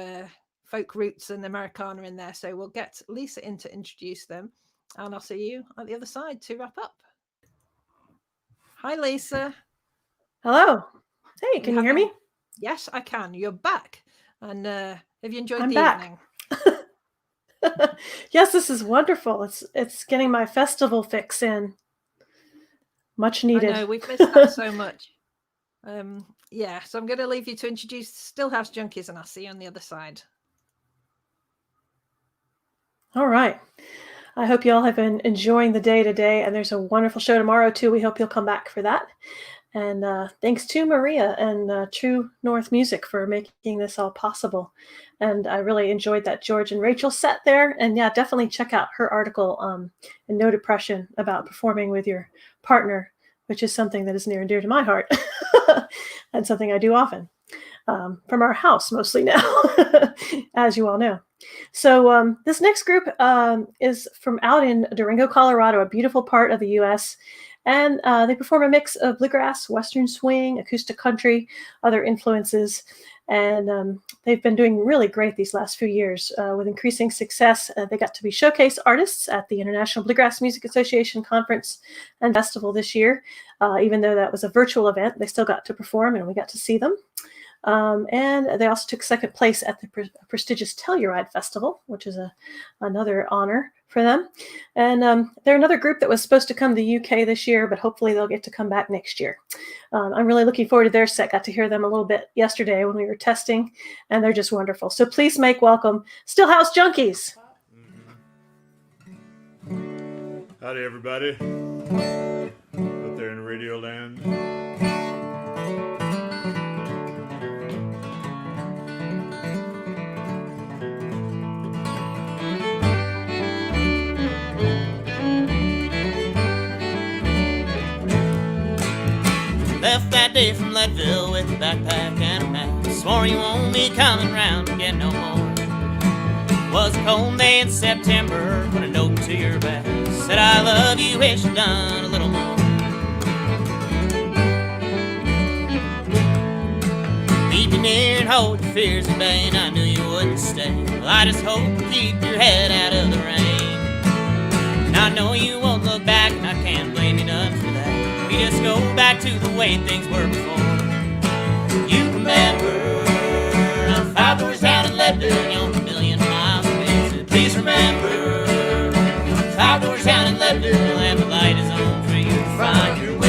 folk roots and Americana in there. So we'll get Lisa in to introduce them, and I'll see you at the other side to wrap up. Hi, Lisa. Hello. Hey, can you hear me? Yes, I can. You're back. And have you enjoyed I'm the back. evening? Yes, this is wonderful. It's getting my festival fix in. Much needed. I know, we've missed that so much. Yeah, so I'm going to leave you to introduce Stillhouse Junkies, and I'll see you on the other side. All right. I hope you all have been enjoying the day today, and there's a wonderful show tomorrow too. We hope you'll come back for that. And thanks to Maria and True North Music for making this all possible. And I really enjoyed that George and Rachel set there. And yeah, definitely check out her article in No Depression about performing with your partner, which is something that is near and dear to my heart and something I do often from our house mostly now, as you all know. So this next group is from out in Durango, Colorado, a beautiful part of the U.S., and they perform a mix of bluegrass, Western swing, acoustic country, other influences. And they've been doing really great these last few years with increasing success. They got to be showcase artists at the International Bluegrass Music Association Conference and Festival this year. Even though that was a virtual event, they still got to perform and we got to see them. And they also took second place at the prestigious Telluride Festival, which is another honor for them. And they're another group that was supposed to come to the UK this year, but hopefully they'll get to come back next year. I'm really looking forward to their set. Got to hear them a little bit yesterday when we were testing, and they're just wonderful. So please make welcome Stillhouse Junkies. Howdy, everybody. Out there in Radio Land. Left that day from Leadville with a backpack and a map. Swore you won't be coming round again no more. Was a cold day in September, put a note to your back. Said I love you, wish you'd done a little more. Keep you near and hold your fears at bay, and I knew you wouldn't stay. Well, I just hope you keep your head out of the rain. And I know you won't look back, and I can't blame you none for that. We just go back to the way things were before. You remember, I'm 5 doors down in Leadville, you're a million miles away. So please remember, 5 doors down in Leadville, and the light is on for you to find your way.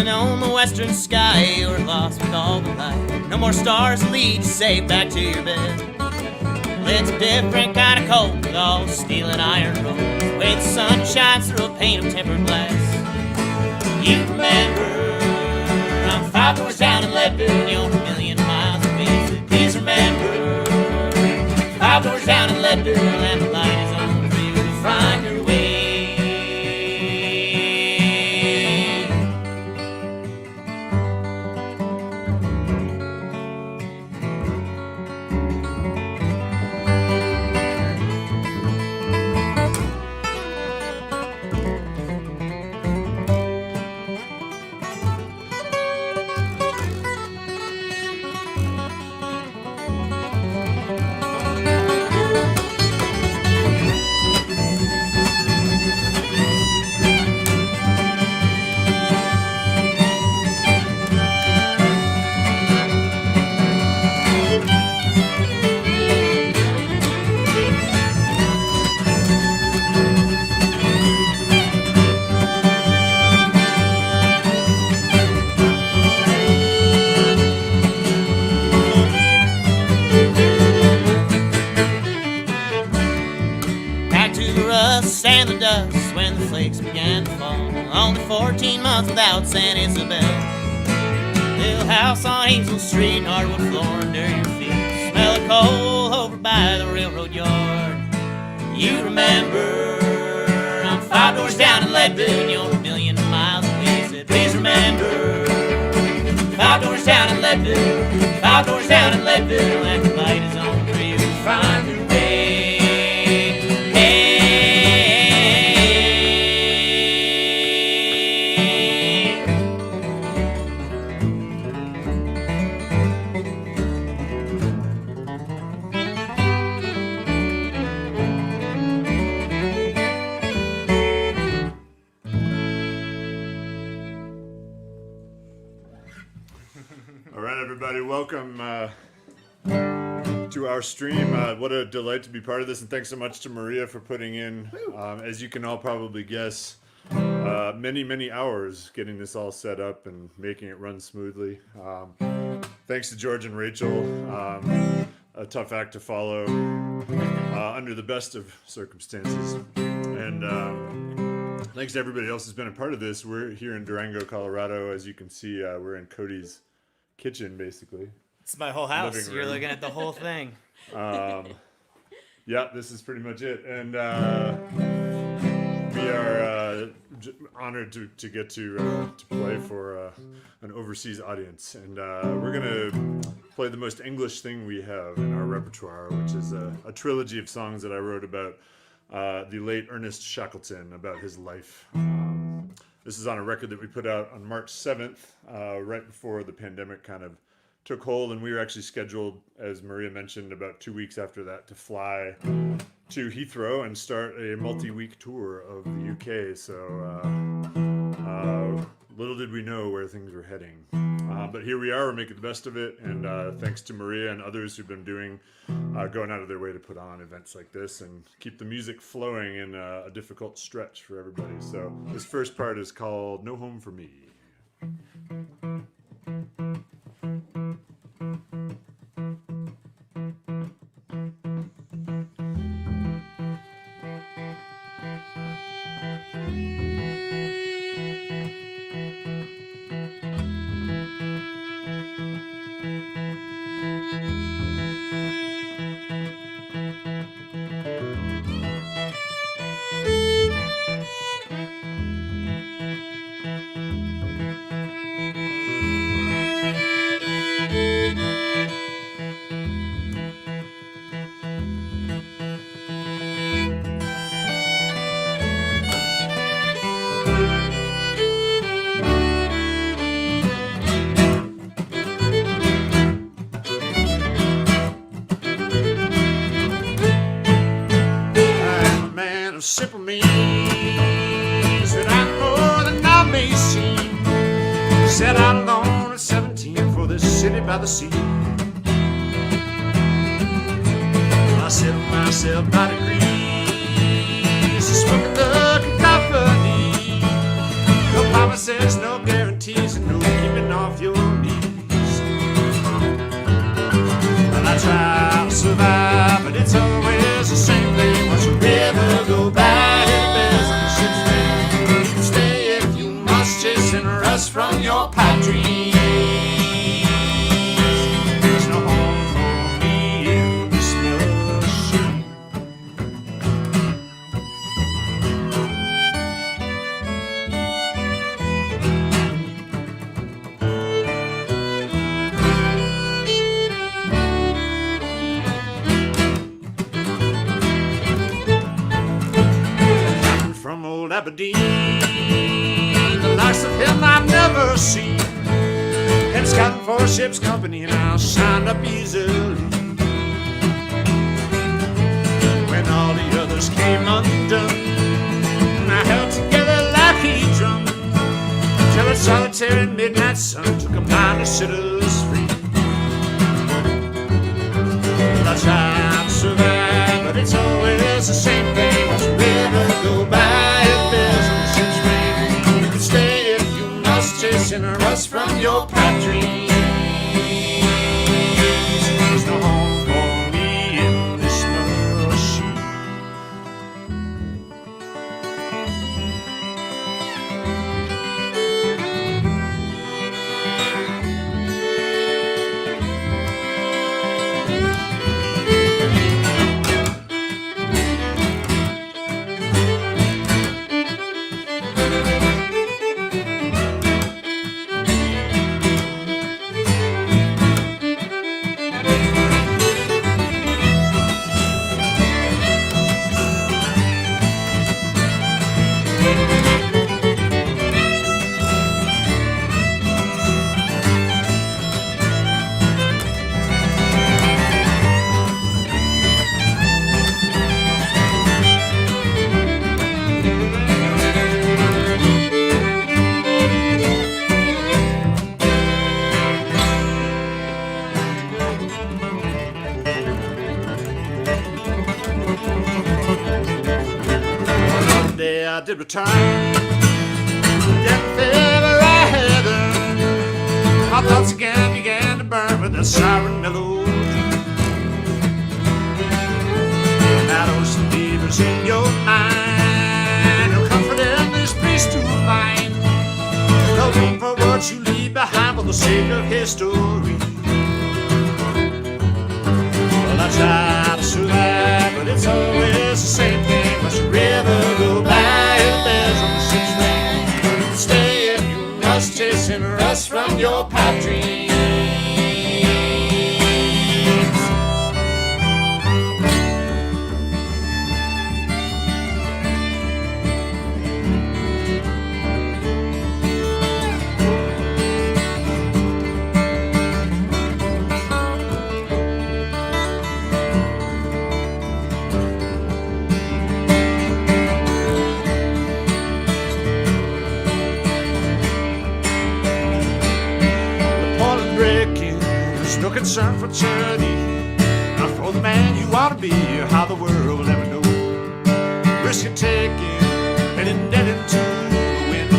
On the western sky, you're lost with all the light. No more stars to lead you safe back to your bed. Well, it's a different kind of cold with all steel and iron roads. The way the sun shines through a pane of tempered glass. You remember, I'm 5 doors down in Leadville, you're a million miles away. So please remember, 5 doors down in Leadville, and the light is on for you to find your way. And the dust when the flakes began to fall. Only 14 months without San Isabel. Little house on Hazel Street, hardwood floor under your feet. Smell of coal over by the railroad yard. You remember, I'm 5 doors down in Leadville, you're a million miles away. Said, please remember, 5 doors down in Leadville, 5 doors down in Leadville, and the light is on for you to find your way. All right, everybody, welcome to our stream. What a delight to be part of this, and thanks so much to Maria for putting in, as you can all probably guess, many hours getting this all set up and making it run smoothly. Thanks to George and Rachel, a tough act to follow under the best of circumstances. And thanks to everybody else who's been a part of this. We're here in Durango, Colorado. As you can see, we're in Cody's kitchen, basically. It's my whole house. Living You're room. looking at the whole thing. Yeah, this is pretty much it. And we are honored to get to play for an overseas audience. And we're going to play the most English thing we have in our repertoire, which is a trilogy of songs that I wrote about the late Ernest Shackleton, about his life. This is on a record that we put out on March 7th, right before the pandemic kind of took hold, and we were actually scheduled, as Maria mentioned, about 2 weeks after that to fly to Heathrow and start a multi-week tour of the UK. So little did we know where things were heading. But here we are, we're making the best of it, and thanks to Maria and others who've been going out of their way to put on events like this and keep the music flowing in a difficult stretch for everybody. So this first part is called No Home for Me. Simple means that I'm more than I may seem. Set out alone at 17 for this city by the sea. I settled myself by degrees, smoking the cacophony. No promises, no guarantees, and no keeping off your knees. Well, I try to survive, but it's always the same thing. Once you ever go by, it bears on the ship's name. You can stay if you must, chasing rust from your pipe dreams. There's no home for me in this machine. From old Aberdeen, the likes of him I've never seen. And scouting for a ship's company, and I signed up easily. When all the others came undone, I held together like he drummed, till a solitary midnight sun took a mind to set us free. Well, I tried to survive, but it's always the same thing. Once you ever go by, it bears on the ship's name. You can stay if you must, chasing a rust from your pipe dreams. There's no home for me in this machine. I did return. That fever I had, my thoughts again began to burn with a siren melody. Now those fevers in your mind, no comfort in this place to find. Looking for what you leave behind for the sake of history. Well, I try to survive, but it's always the same thing. Must the river go by? Stay if you must, chasing rust from your pipe dreams. No concern for charity, not for the man you ought to be, or how the world will ever know. Risk you're taking, and indebted to the wind.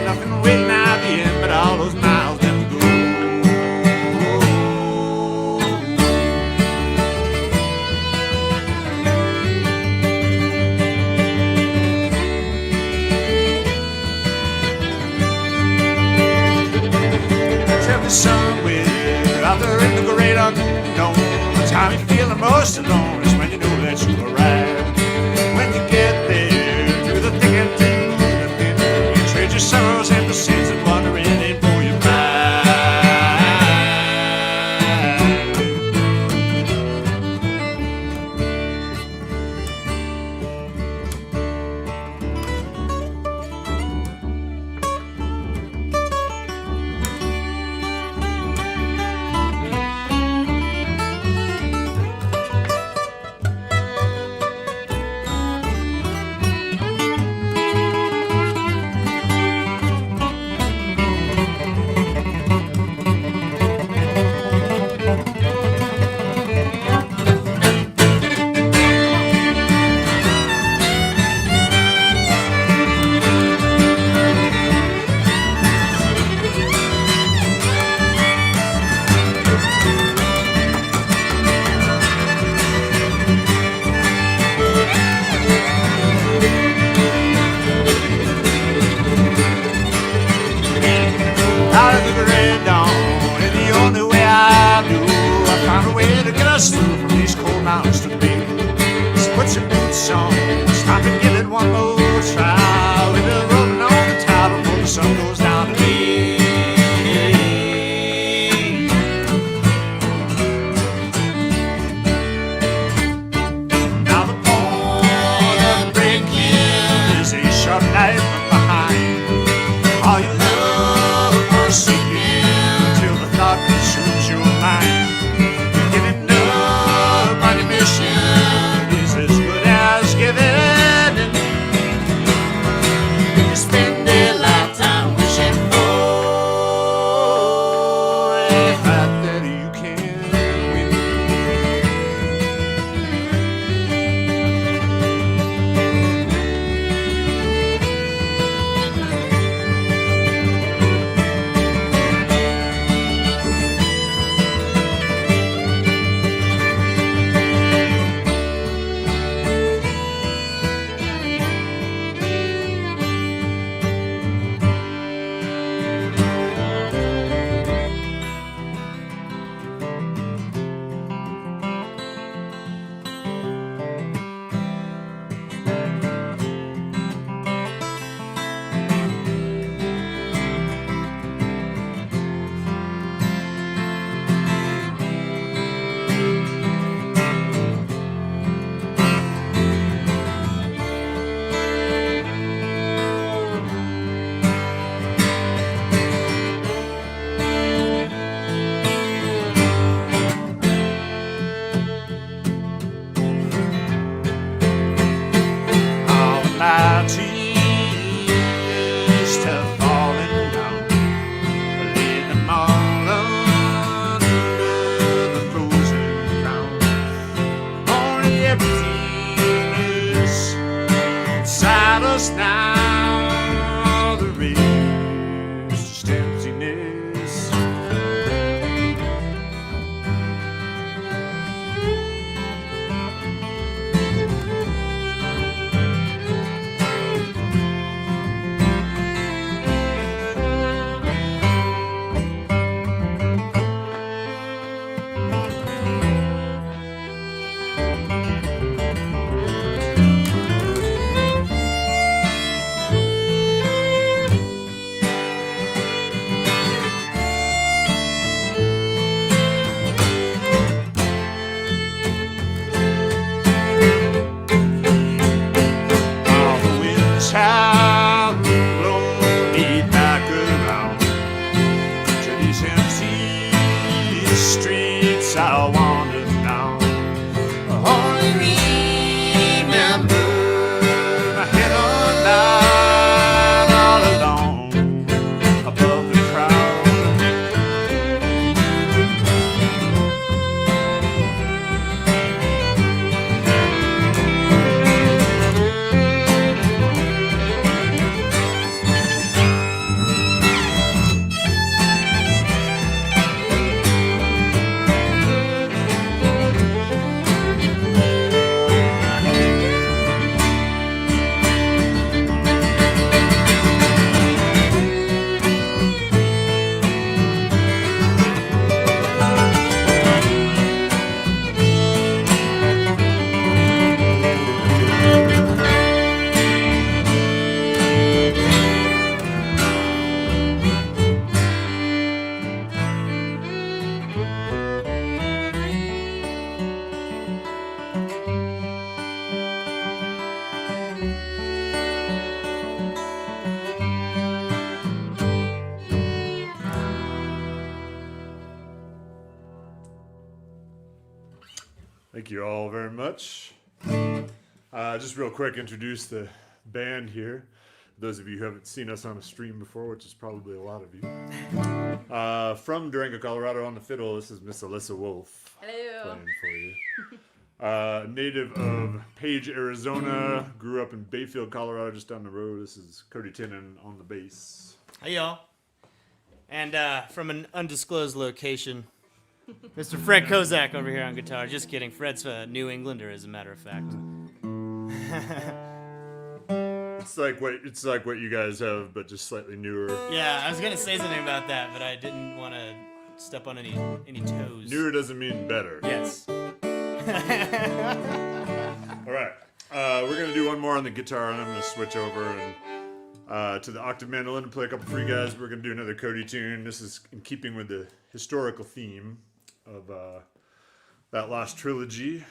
Nothing waiting at the end, but all those miles left to go. Tell me somewhere out there in the great unknown, the time you feel the most alone is when you know that you arrived. When you get there, through the thick and through the thin, you trade your sorrows and the sins and wondering in for your Giving us now. The race just emptiness. Child, blow me back around to these empty streets. I wander now. Only remember my head on down, all alone above the crowd. Thank you all very much. Just real quick, introduce the band here. Those of you who haven't seen us on a stream before, which is probably a lot of you. From Durango, Colorado, on the fiddle, this is Miss Alyssa Wolf. Hello. Playing for you. Native of Page, Arizona, grew up in Bayfield, Colorado, just down the road. This is Cody Tennant on the bass. Hey, y'all. And from an undisclosed location, Mr. Fred Kozak over here on guitar. Just kidding. Fred's a New Englander, as a matter of fact. It's like what you guys have, but just slightly newer. Yeah, I was gonna say something about that, but I didn't want to step on any toes. Newer doesn't mean better. Yes. All right. We're gonna do one more on the guitar, and I'm gonna switch over and to the octave mandolin and play a couple for you guys. We're gonna do another Cody tune. This is in keeping with the historical theme of that last trilogy,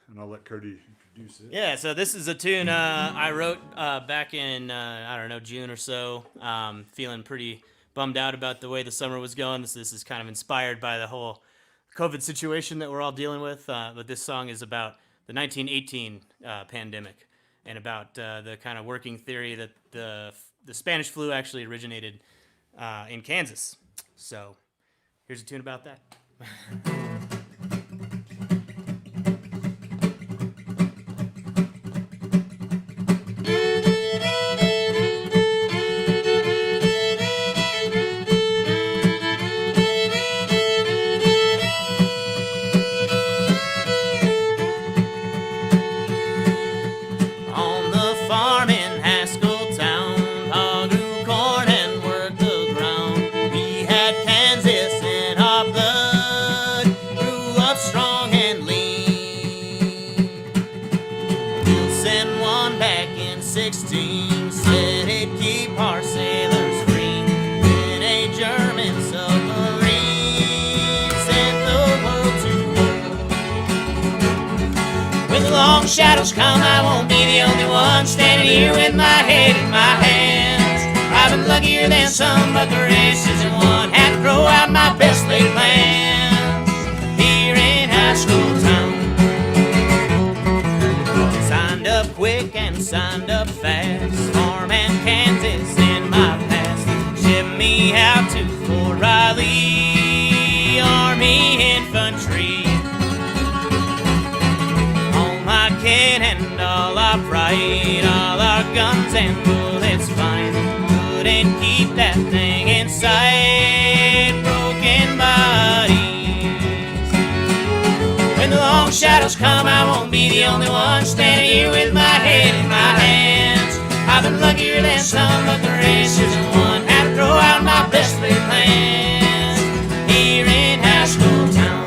and I'll let Cody introduce it. Yeah, so this is a tune I wrote back in, I don't know, June or so. Feeling pretty bummed out about the way the summer was going. This is kind of inspired by the whole COVID situation that we're all dealing with. But this song is about the 1918 pandemic and about the kind of working theory that the Spanish flu actually originated in Kansas. So here's a tune about that. Shadows come, I won't be the only one standing here with my head in my hands. I've been luckier than some, but the race isn't one. Had to throw out my best laid plans here in high school town. Signed up quick and signed up fast. Farm and Kansas in my past. Shipped me out to Fort Riley, Army Infantry. Kid and all our pride, all our guns and bullets flying. Couldn't keep that thing inside. Broken bodies. When the long shadows come, I won't be the only one standing here with my head in my hands. I've been luckier than some, but the race isn't won. Had to throw out my best laid plans here in high school town.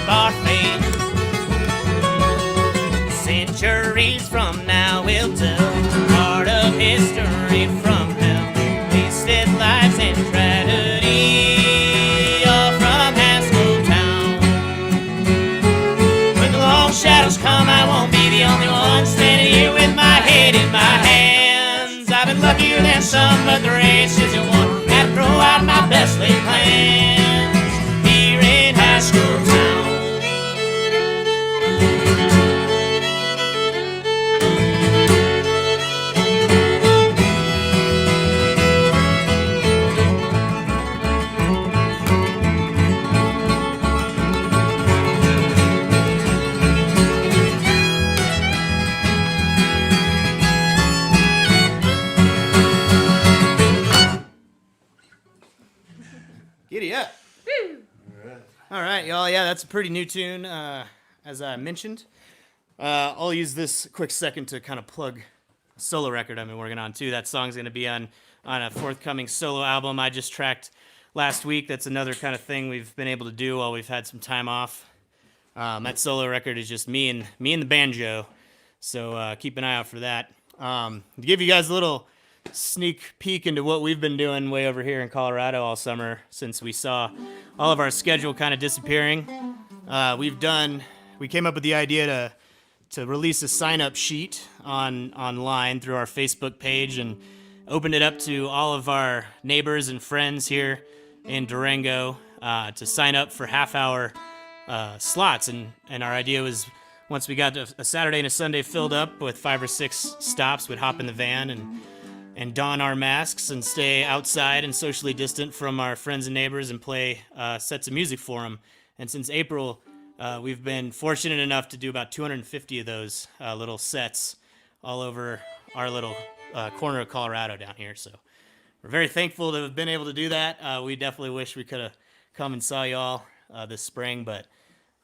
Our fate. Centuries from now we'll tell part of history from hell. Wasted lives and tragedy, all from Haskell Town. When the long shadows come, I won't be the only one standing here with my head in my hands. I've been luckier than some, but the race isn't won. Had to throw out my best laid plans here in Haskell Town. Giddy up. All right, y'all. Yeah, that's a pretty new tune, as I mentioned. I'll use this quick second to kind of plug a solo record I've been working on, too. That song's going to be on a forthcoming solo album I just tracked last week. That's another kind of thing we've been able to do while we've had some time off. That solo record is just me and the banjo, so keep an eye out for that. To give you guys a little sneak peek into what we've been doing way over here in Colorado all summer since we saw all of our schedule kind of disappearing. We came up with the idea to release a sign-up sheet online through our Facebook page and opened it up to all of our neighbors and friends here in Durango to sign up for half-hour slots. And our idea was once we got a Saturday and a Sunday filled up with 5 or 6 stops, we'd hop in the van and don our masks and stay outside and socially distant from our friends and neighbors and play sets of music for them. And since April, we've been fortunate enough to do about 250 of those little sets all over our little corner of Colorado down here. So we're very thankful to have been able to do that. We definitely wish we could have come and saw y'all this spring, but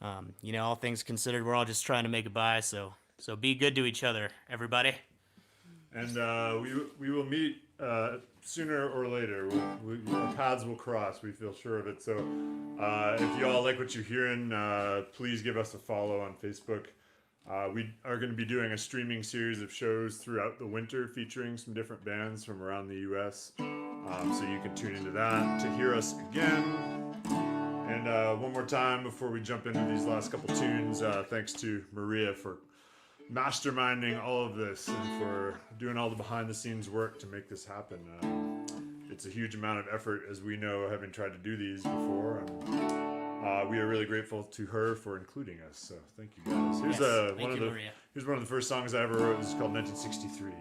All things considered, we're all just trying to make it by. So be good to each other, everybody. And we will meet sooner or later. Our paths will cross. We feel sure of it. So if you all like what you're hearing, please give us a follow on Facebook. We are going to be doing a streaming series of shows throughout the winter featuring some different bands from around the U.S. So you can tune into that to hear us again. And one more time before we jump into these last couple tunes, thanks to Maria for masterminding all of this and for doing all the behind the scenes work to make this happen. It's a huge amount of effort, as we know, having tried to do these before. And we are really grateful to her for including us. So thank you guys. Here's one of the first songs I ever wrote. This is called 1963.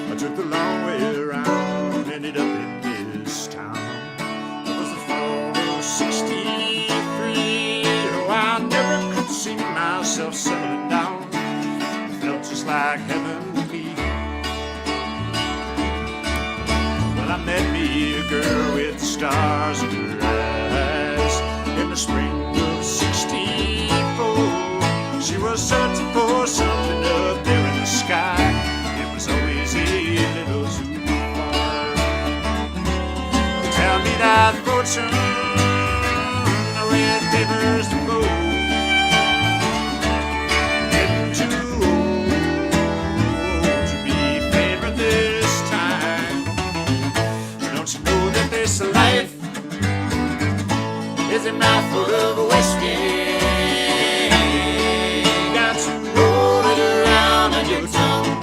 I took the long way around, ended up in this town. It was the fall of 63. Oh, I never could see myself settling down. It felt just like heaven to me. Well, I met me a girl with the stars in her eyes in the spring of 64. She was searching for something up there in the sky. It was always a little too far. Tell me that fortune, the red favors the fool. Getting too old to be favored this time. Don't you know that this life is a mouthful of whiskey? Got to roll it around on your tongue.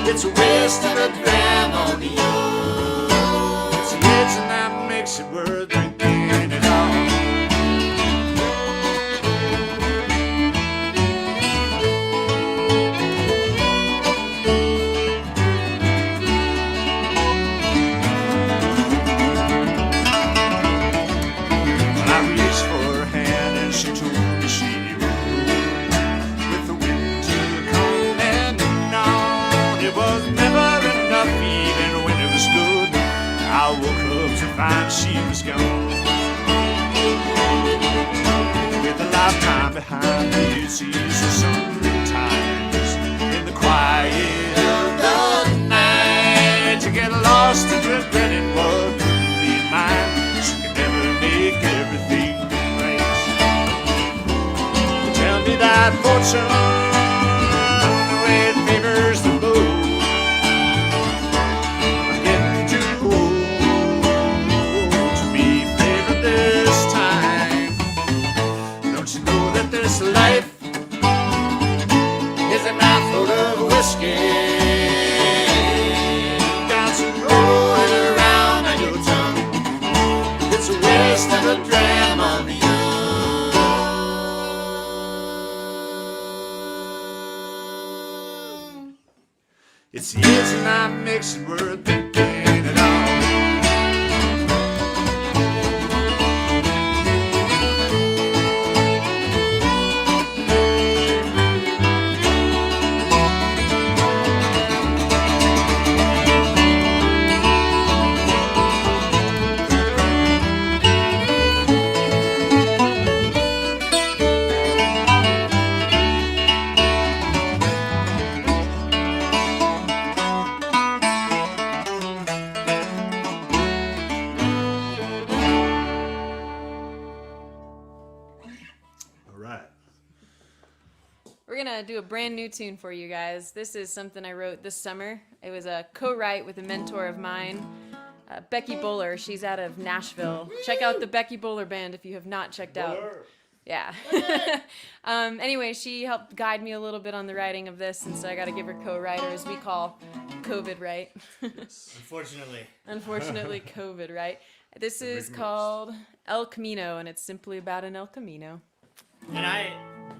It's a waste of a gram on the young. It's the edge and that makes it worth drinking it all. Well, I reached for her hand and she told me she rode with the wind to come and on. It was never enough even when it was good. I woke up to find she was gone. With a lifetime behind me, it's easy sometimes in the quiet of the night to get lost and regretting what could be mine. She could never make everything right. Tell me that fortune, the way it favors the bold. I'm getting too old to be favored this time. Don't you know that this life is a mouthful of whiskey? Got to roll it around on your tongue. It's a waste of a dram on the young. It's the edge and that makes it worth thinking it all. All right. We're gonna do a brand new tune for you guys. This is something I wrote this summer. It was a co-write with a mentor of mine, Becky Bowler. She's out of Nashville. Check out the Becky Bowler Band if you have not checked out. Yeah. Anyway, she helped guide me a little bit on the writing of this, and so I got to give her co-writer, as we call COVID, right? Unfortunately. Unfortunately, COVID, right? This is called El Camino, and it's simply about an El Camino. And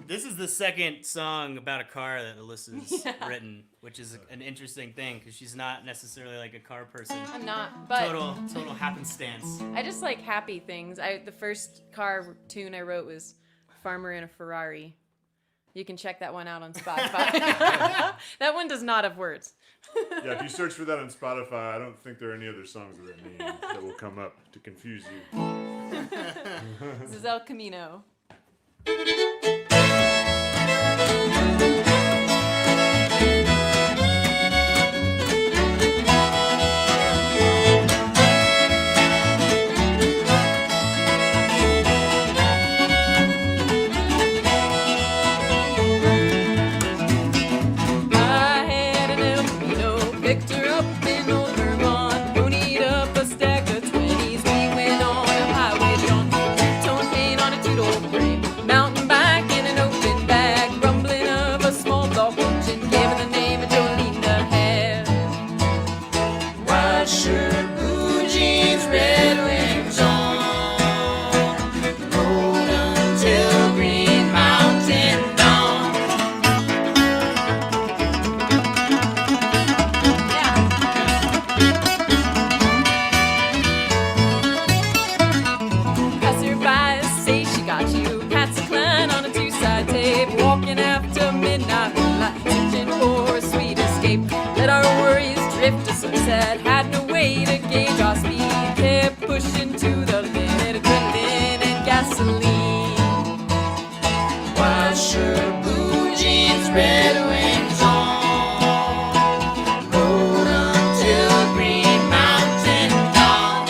this is the second song about a car that Alyssa's written, which is an interesting thing because she's not necessarily like a car person. I'm not, but total happenstance. I just like happy things. The first car tune I wrote was Farmer in a Ferrari. You can check that one out on Spotify. That one does not have words. Yeah, if you search for that on Spotify, I don't think there are any other songs with that name that will come up to confuse you. This is El Camino. Had no way to gauge our speed, kept pushing to the limit, adrenaline and gasoline. White shirt, blue jeans, red wings on, rode until Green Mountain dawn.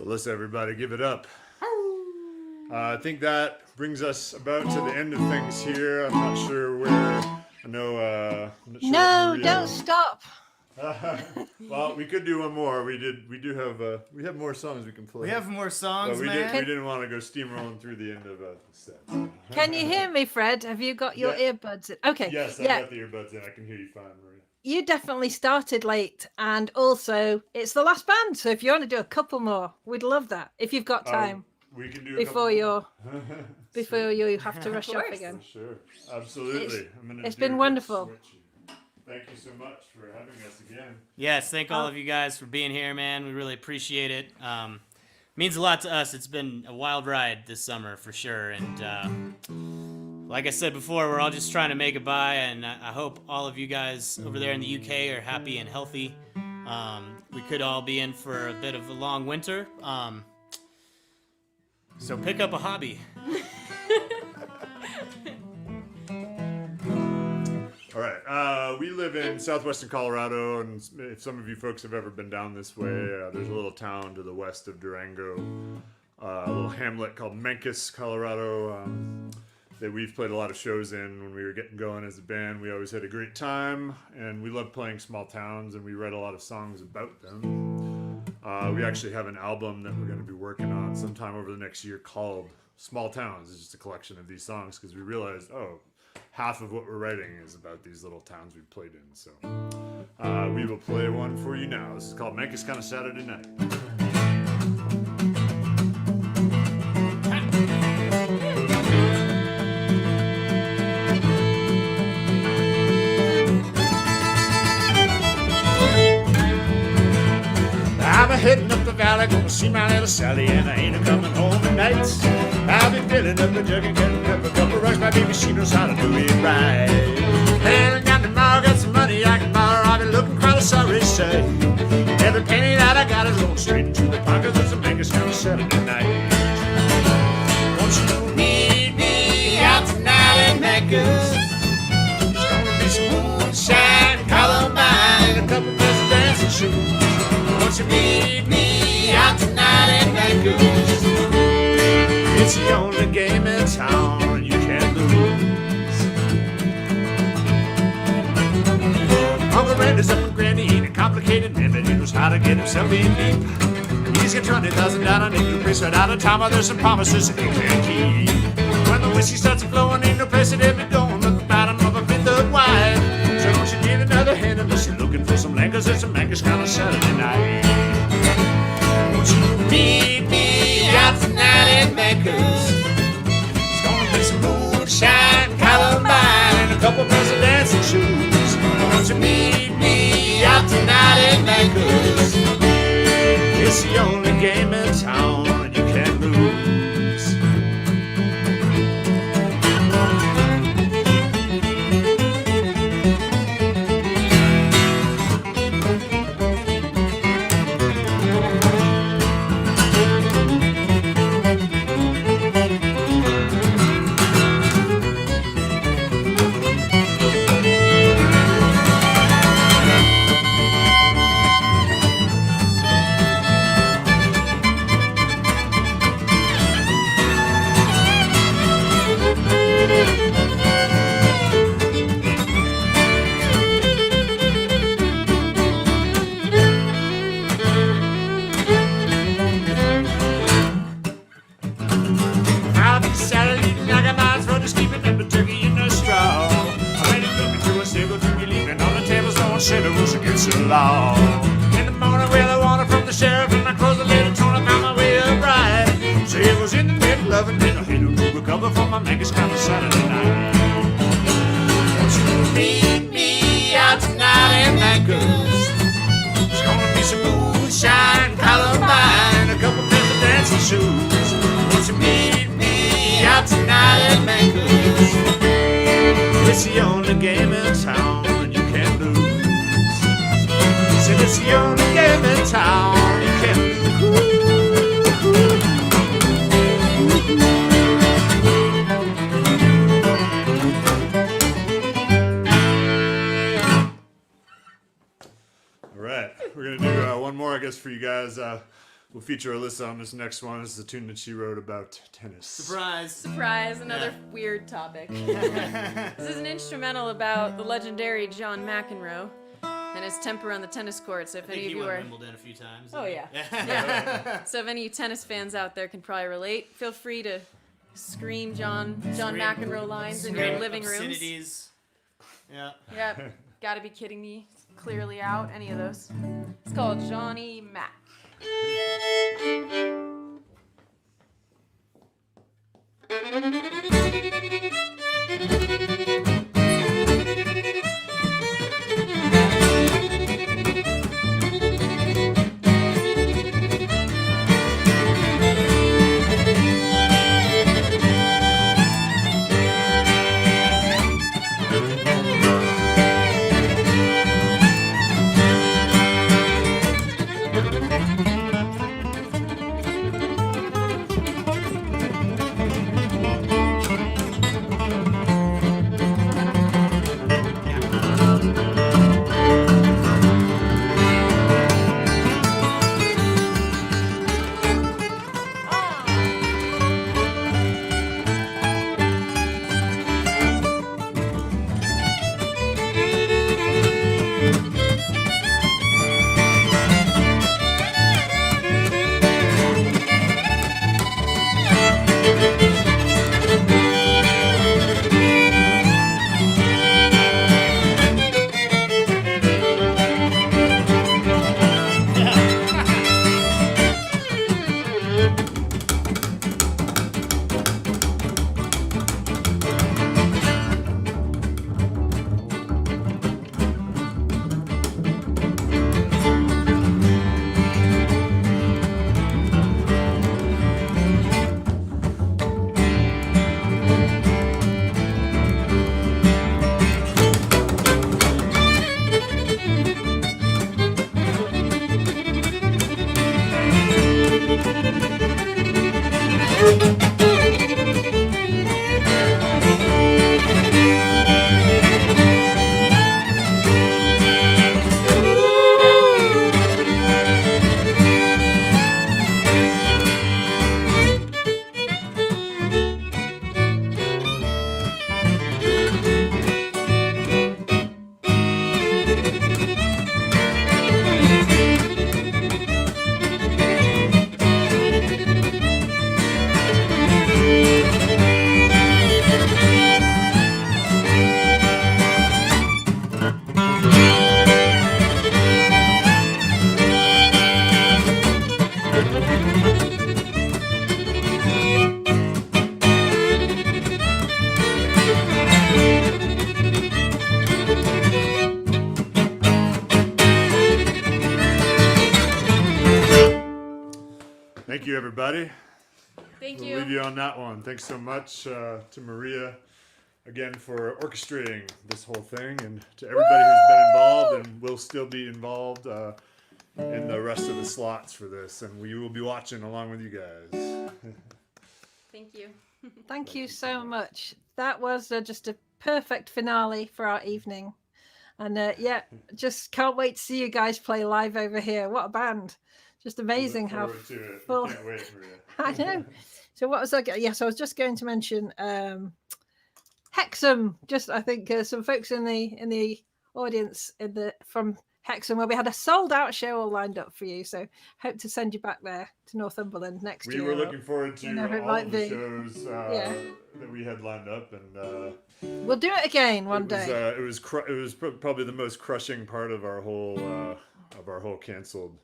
Let's everybody give it up. I think that brings us about to the end of things here. I'm not sure where. I know. I'm not sure No, don't stop. Well, we could do one more. We have more songs we can play. We have more songs, but we man. We didn't want to go steamrolling through the end of the set. Can you hear me, Fred? Have you got your earbuds in? Okay. Yes, I've got the earbuds in. I can hear you fine, Maria. You definitely started late, and also it's the last band. So if you want to do a couple more, we'd love that. If you've got time, we can do before you have to rush off again. Sure, absolutely. It's been wonderful. Thank you so much for having us again. Yes, thank all of you guys for being here, man. We really appreciate it. means a lot to us. It's been a wild ride this summer for sure, and like I said before, we're all just trying to make it by, and I hope all of you guys over there in the UK are happy and healthy. We could all be in for a bit of a long winter, so pick up a hobby. All right. We live in southwestern Colorado, and if some of you folks have ever been down this way, there's a little town to the west of Durango, a little hamlet called Mencos, Colorado, that we've played a lot of shows in when we were getting going as a band. We always had a great time, and we love playing small towns, and we write a lot of songs about them. We actually have an album that we're going to be working on sometime over the next year called Small Towns. It's just a collection of these songs because we realized, half of what we're writing is about these little towns we've played in. So we will play one for you now. This is called Mencos Kind of Saturday Night. I'm heading up the valley, gonna see my little Sally, and I ain't a-coming home at nights. I'll be filling up the jug and getting up a couple rugs. My baby, she knows how to do it right. And down tomorrow, got some money I can borrow. I'll be looking quite a sorry sight. Every penny that I got is going straight into the pockets of some Mencos kind of Saturday night. Won't you meet me out tonight in Mencos? It's gonna be some moonshine, columbine, and a couple pairs of dancing shoes. Won't you meet me out tonight in Mencos? It's the only game in town you can't lose. Uncle Randy's up in Grandy, ain't a complicated man, but he knows how to get himself in deep. He's got $20,000 down on a place right out of town, but there's some promises that he can't keep. When the whiskey starts flowing, ain't no place that he'll be going but the bottom of a fifth wine. So don't you give another hand unless you're looking for some land, 'cause it's a Mencos kind of Saturday night. Won't you meet me out tonight in Mencos? It's gonna be some moonshine, columbine, and a couple pairs of dancing shoes. Won't you meet me out tonight in Mencos? It's the only game in town and you can't lose. Law. In the morning, well, I wanted from the sheriff, and my clothes are later torn up on my way up right. So it was in the middle of it, and I had to recover from my Mencos kind of Saturday night. Won't you meet me out tonight in Mencos? It's gonna be some moonshine, columbine, a couple pairs of dancing shoes. Won't you meet me out tonight in Mencos? It's the only game in town, and you can't lose. It's the only game in town you can All right, we're gonna do one more, I guess, for you guys. We'll feature Alyssa on this next one. This is a tune that she wrote about tennis. Surprise! Surprise, another weird topic. This is an instrumental about the legendary John McEnroe and his temper on the tennis court. So if any of you are Wimbledon a few times. Oh yeah. Yeah. So if any of you tennis fans out there can probably relate, feel free to scream John McEnroe lines in your living rooms. Obscenities. Yeah. Yeah. Gotta be kidding me. Clearly out. Any of those. It's called Johnny Mac. you, everybody. Thank We'll you. leave you on that one. Thanks so much to Maria again for orchestrating this whole thing, and to everybody who's been involved and will still be involved in the rest of the slots for this. And we will be watching along with you guys. Thank you. Thank you so much. That was just a perfect finale for our evening. And yeah, just can't wait to see you guys play live over here. What a band. Just amazing how Forward to it. full. We can't wait, Maria. I know. So what was I? Yes, I was just going to mention Hexham. Just I think some folks in the audience from Hexham, where we had a sold out show all lined up for you. So hope to send you back there to Northumberland next year. We were looking forward to it all might of the be. shows that we had lined up, and we'll do it again one day. It was probably the most crushing part of our whole canceled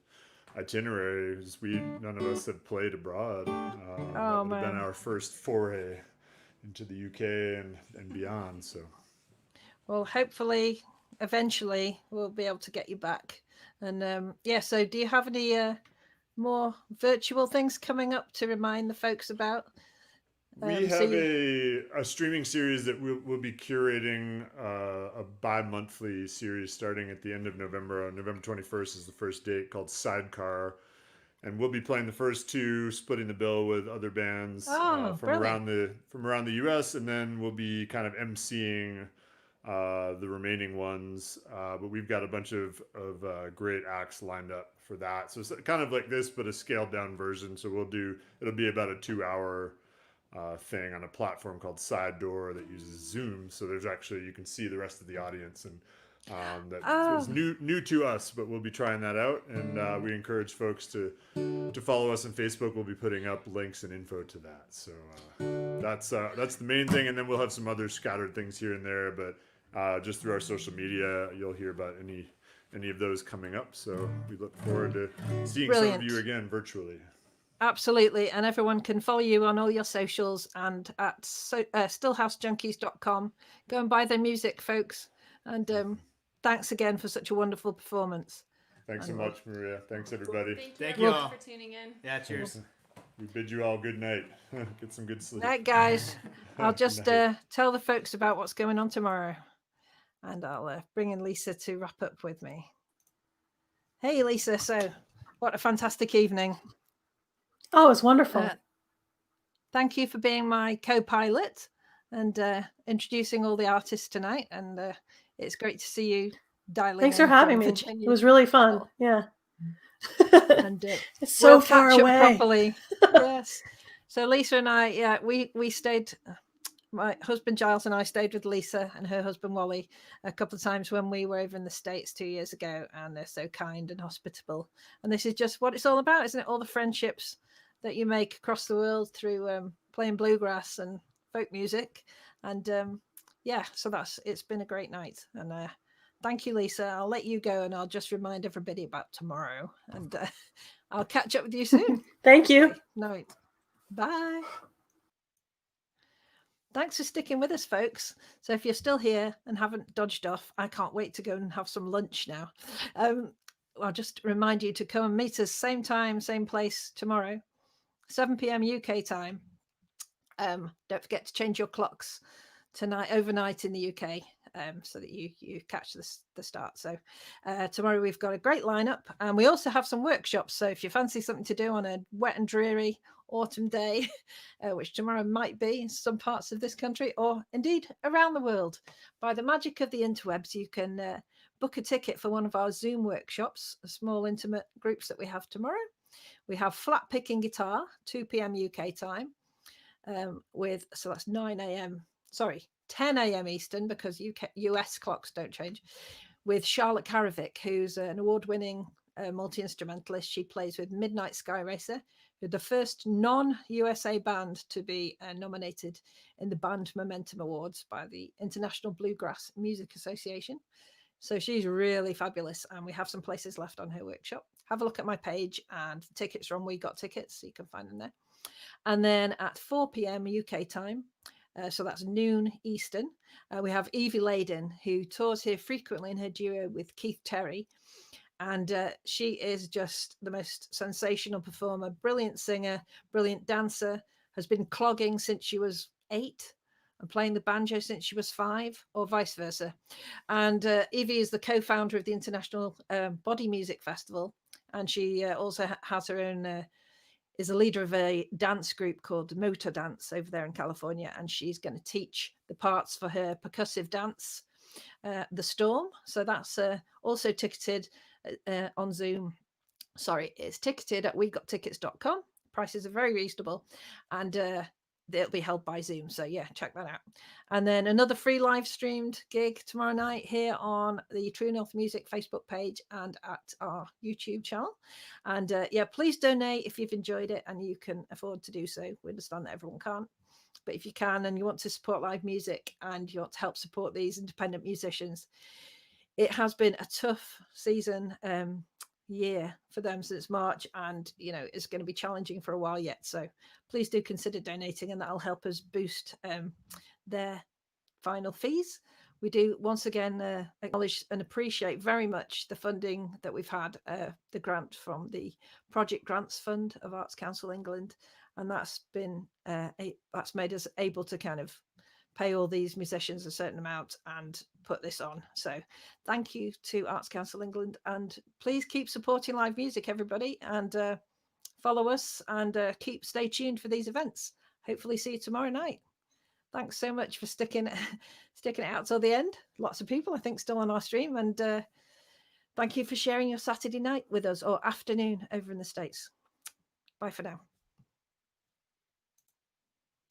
itinerary. Was none of us had played abroad. That would have been our first foray into the UK and beyond. So, well, hopefully, eventually, we'll be able to get you back. And yeah, so do you have any more virtual things coming up to remind the folks about? We have a streaming series that we'll be curating, a bi-monthly series starting at the end of November. November 21st is the first date, called Sidecar. And we'll be playing the first two, splitting the bill with other bands from around the US, and then we'll be kind of emceeing the remaining ones. But we've got a bunch of great acts lined up for that. So it's kind of like this, but a scaled down version. So it'll be about a 2-hour thing on a platform called Side Door that uses Zoom. So there's actually, you can see the rest of the audience, and was new to us, but we'll be trying that out. And we encourage folks to follow us on Facebook. We'll be putting up links and info to that. So that's the main thing. And then we'll have some other scattered things here and there, but just through our social media, you'll hear about any of those coming up. So we look forward to seeing some of you again virtually. Absolutely. And everyone can follow you on all your socials and at stillhousejunkies.com. Go and buy their music, folks. And thanks again for such a wonderful performance. Thanks so much, Maria. Thanks, everybody. Thank you all for tuning in. Yeah, cheers. We bid you all good night. Get some good sleep. Night, guys. I'll just tell the folks about what's going on tomorrow. And I'll bring in Lisa to wrap up with me. Hey, Lisa. So what a fantastic evening. Oh, it's wonderful. Thank you for being my co-pilot and introducing all the artists tonight. And it's great to see you dialing. Thanks for having me. It was really fun. Yeah. And it's so far away. Properly. Yes. So Lisa and I, we stayed. My husband Giles and I stayed with Lisa and her husband Wally a couple of times when we were over in the States 2 years ago, and they're so kind and hospitable. And this is just what it's all about, isn't it? All the friendships that you make across the world through playing bluegrass and folk music. And so it's been a great night. And thank you, Lisa. I'll let you go, and I'll just remind everybody about tomorrow. And I'll catch up with you soon. Thank you. Night. Bye. Thanks for sticking with us, folks. So if you're still here and haven't dodged off, I can't wait to go and have some lunch now. I'll just remind you to come and meet us same time, same place tomorrow, 7 p.m. UK time. Don't forget to change your clocks overnight in the UK, so that you catch the start. So tomorrow we've got a great lineup, and we also have some workshops. So if you fancy something to do on a wet and dreary autumn day, which tomorrow might be in some parts of this country or indeed around the world, by the magic of the interwebs, you can book a ticket for one of our Zoom workshops, small intimate groups that we have tomorrow. We have flat picking guitar, 2 p.m. UK time, so that's 9 a.m. Sorry, 10 a.m. Eastern, because US clocks don't change, with Charlotte Karavic, who's an award-winning multi-instrumentalist. She plays with Midnight Sky Racer, who are the first non-USA band to be nominated in the Band Momentum Awards by the International Bluegrass Music Association. So she's really fabulous, and we have some places left on her workshop. Have a look at my page, and the tickets are on We Got Tickets, so you can find them there. And then at 4 p.m. UK time, so that's noon Eastern, we have Evie Layden, who tours here frequently in her duo with Keith Terry. And she is just the most sensational performer, brilliant singer, brilliant dancer, has been clogging since she was 8 and playing the banjo since she was 5, or vice versa. And Evie is the co-founder of the International Body Music Festival, and she also has her own, is a leader of a dance group called Motor Dance over there in California, and she's going to teach the parts for her percussive dance, The Storm. So that's also ticketed on Zoom. Sorry, it's ticketed at wegottickets.com. Prices are very reasonable, and it'll be held by Zoom. So yeah, check that out. And then another free live streamed gig tomorrow night here on the True North Music Facebook page and at our YouTube channel. And yeah, please donate if you've enjoyed it and you can afford to do so. We understand that everyone can't, but if you can and you want to support live music and you want to help support these independent musicians, it has been a tough season year for them since March, and it's going to be challenging for a while yet. So please do consider donating, and that'll help us boost their final fees. We do once again acknowledge and appreciate very much the funding that we've had, the grant from the Project Grants Fund of Arts Council England, and that's been that's made us able to kind of pay all these musicians a certain amount and put this on. So thank you to Arts Council England, and please keep supporting live music, everybody, and follow us and stay tuned for these events. Hopefully see you tomorrow night. Thanks so much for sticking it out till the end. Lots of people, I think, still on our stream, and thank you for sharing your Saturday night with us, or afternoon over in the States. Bye for now.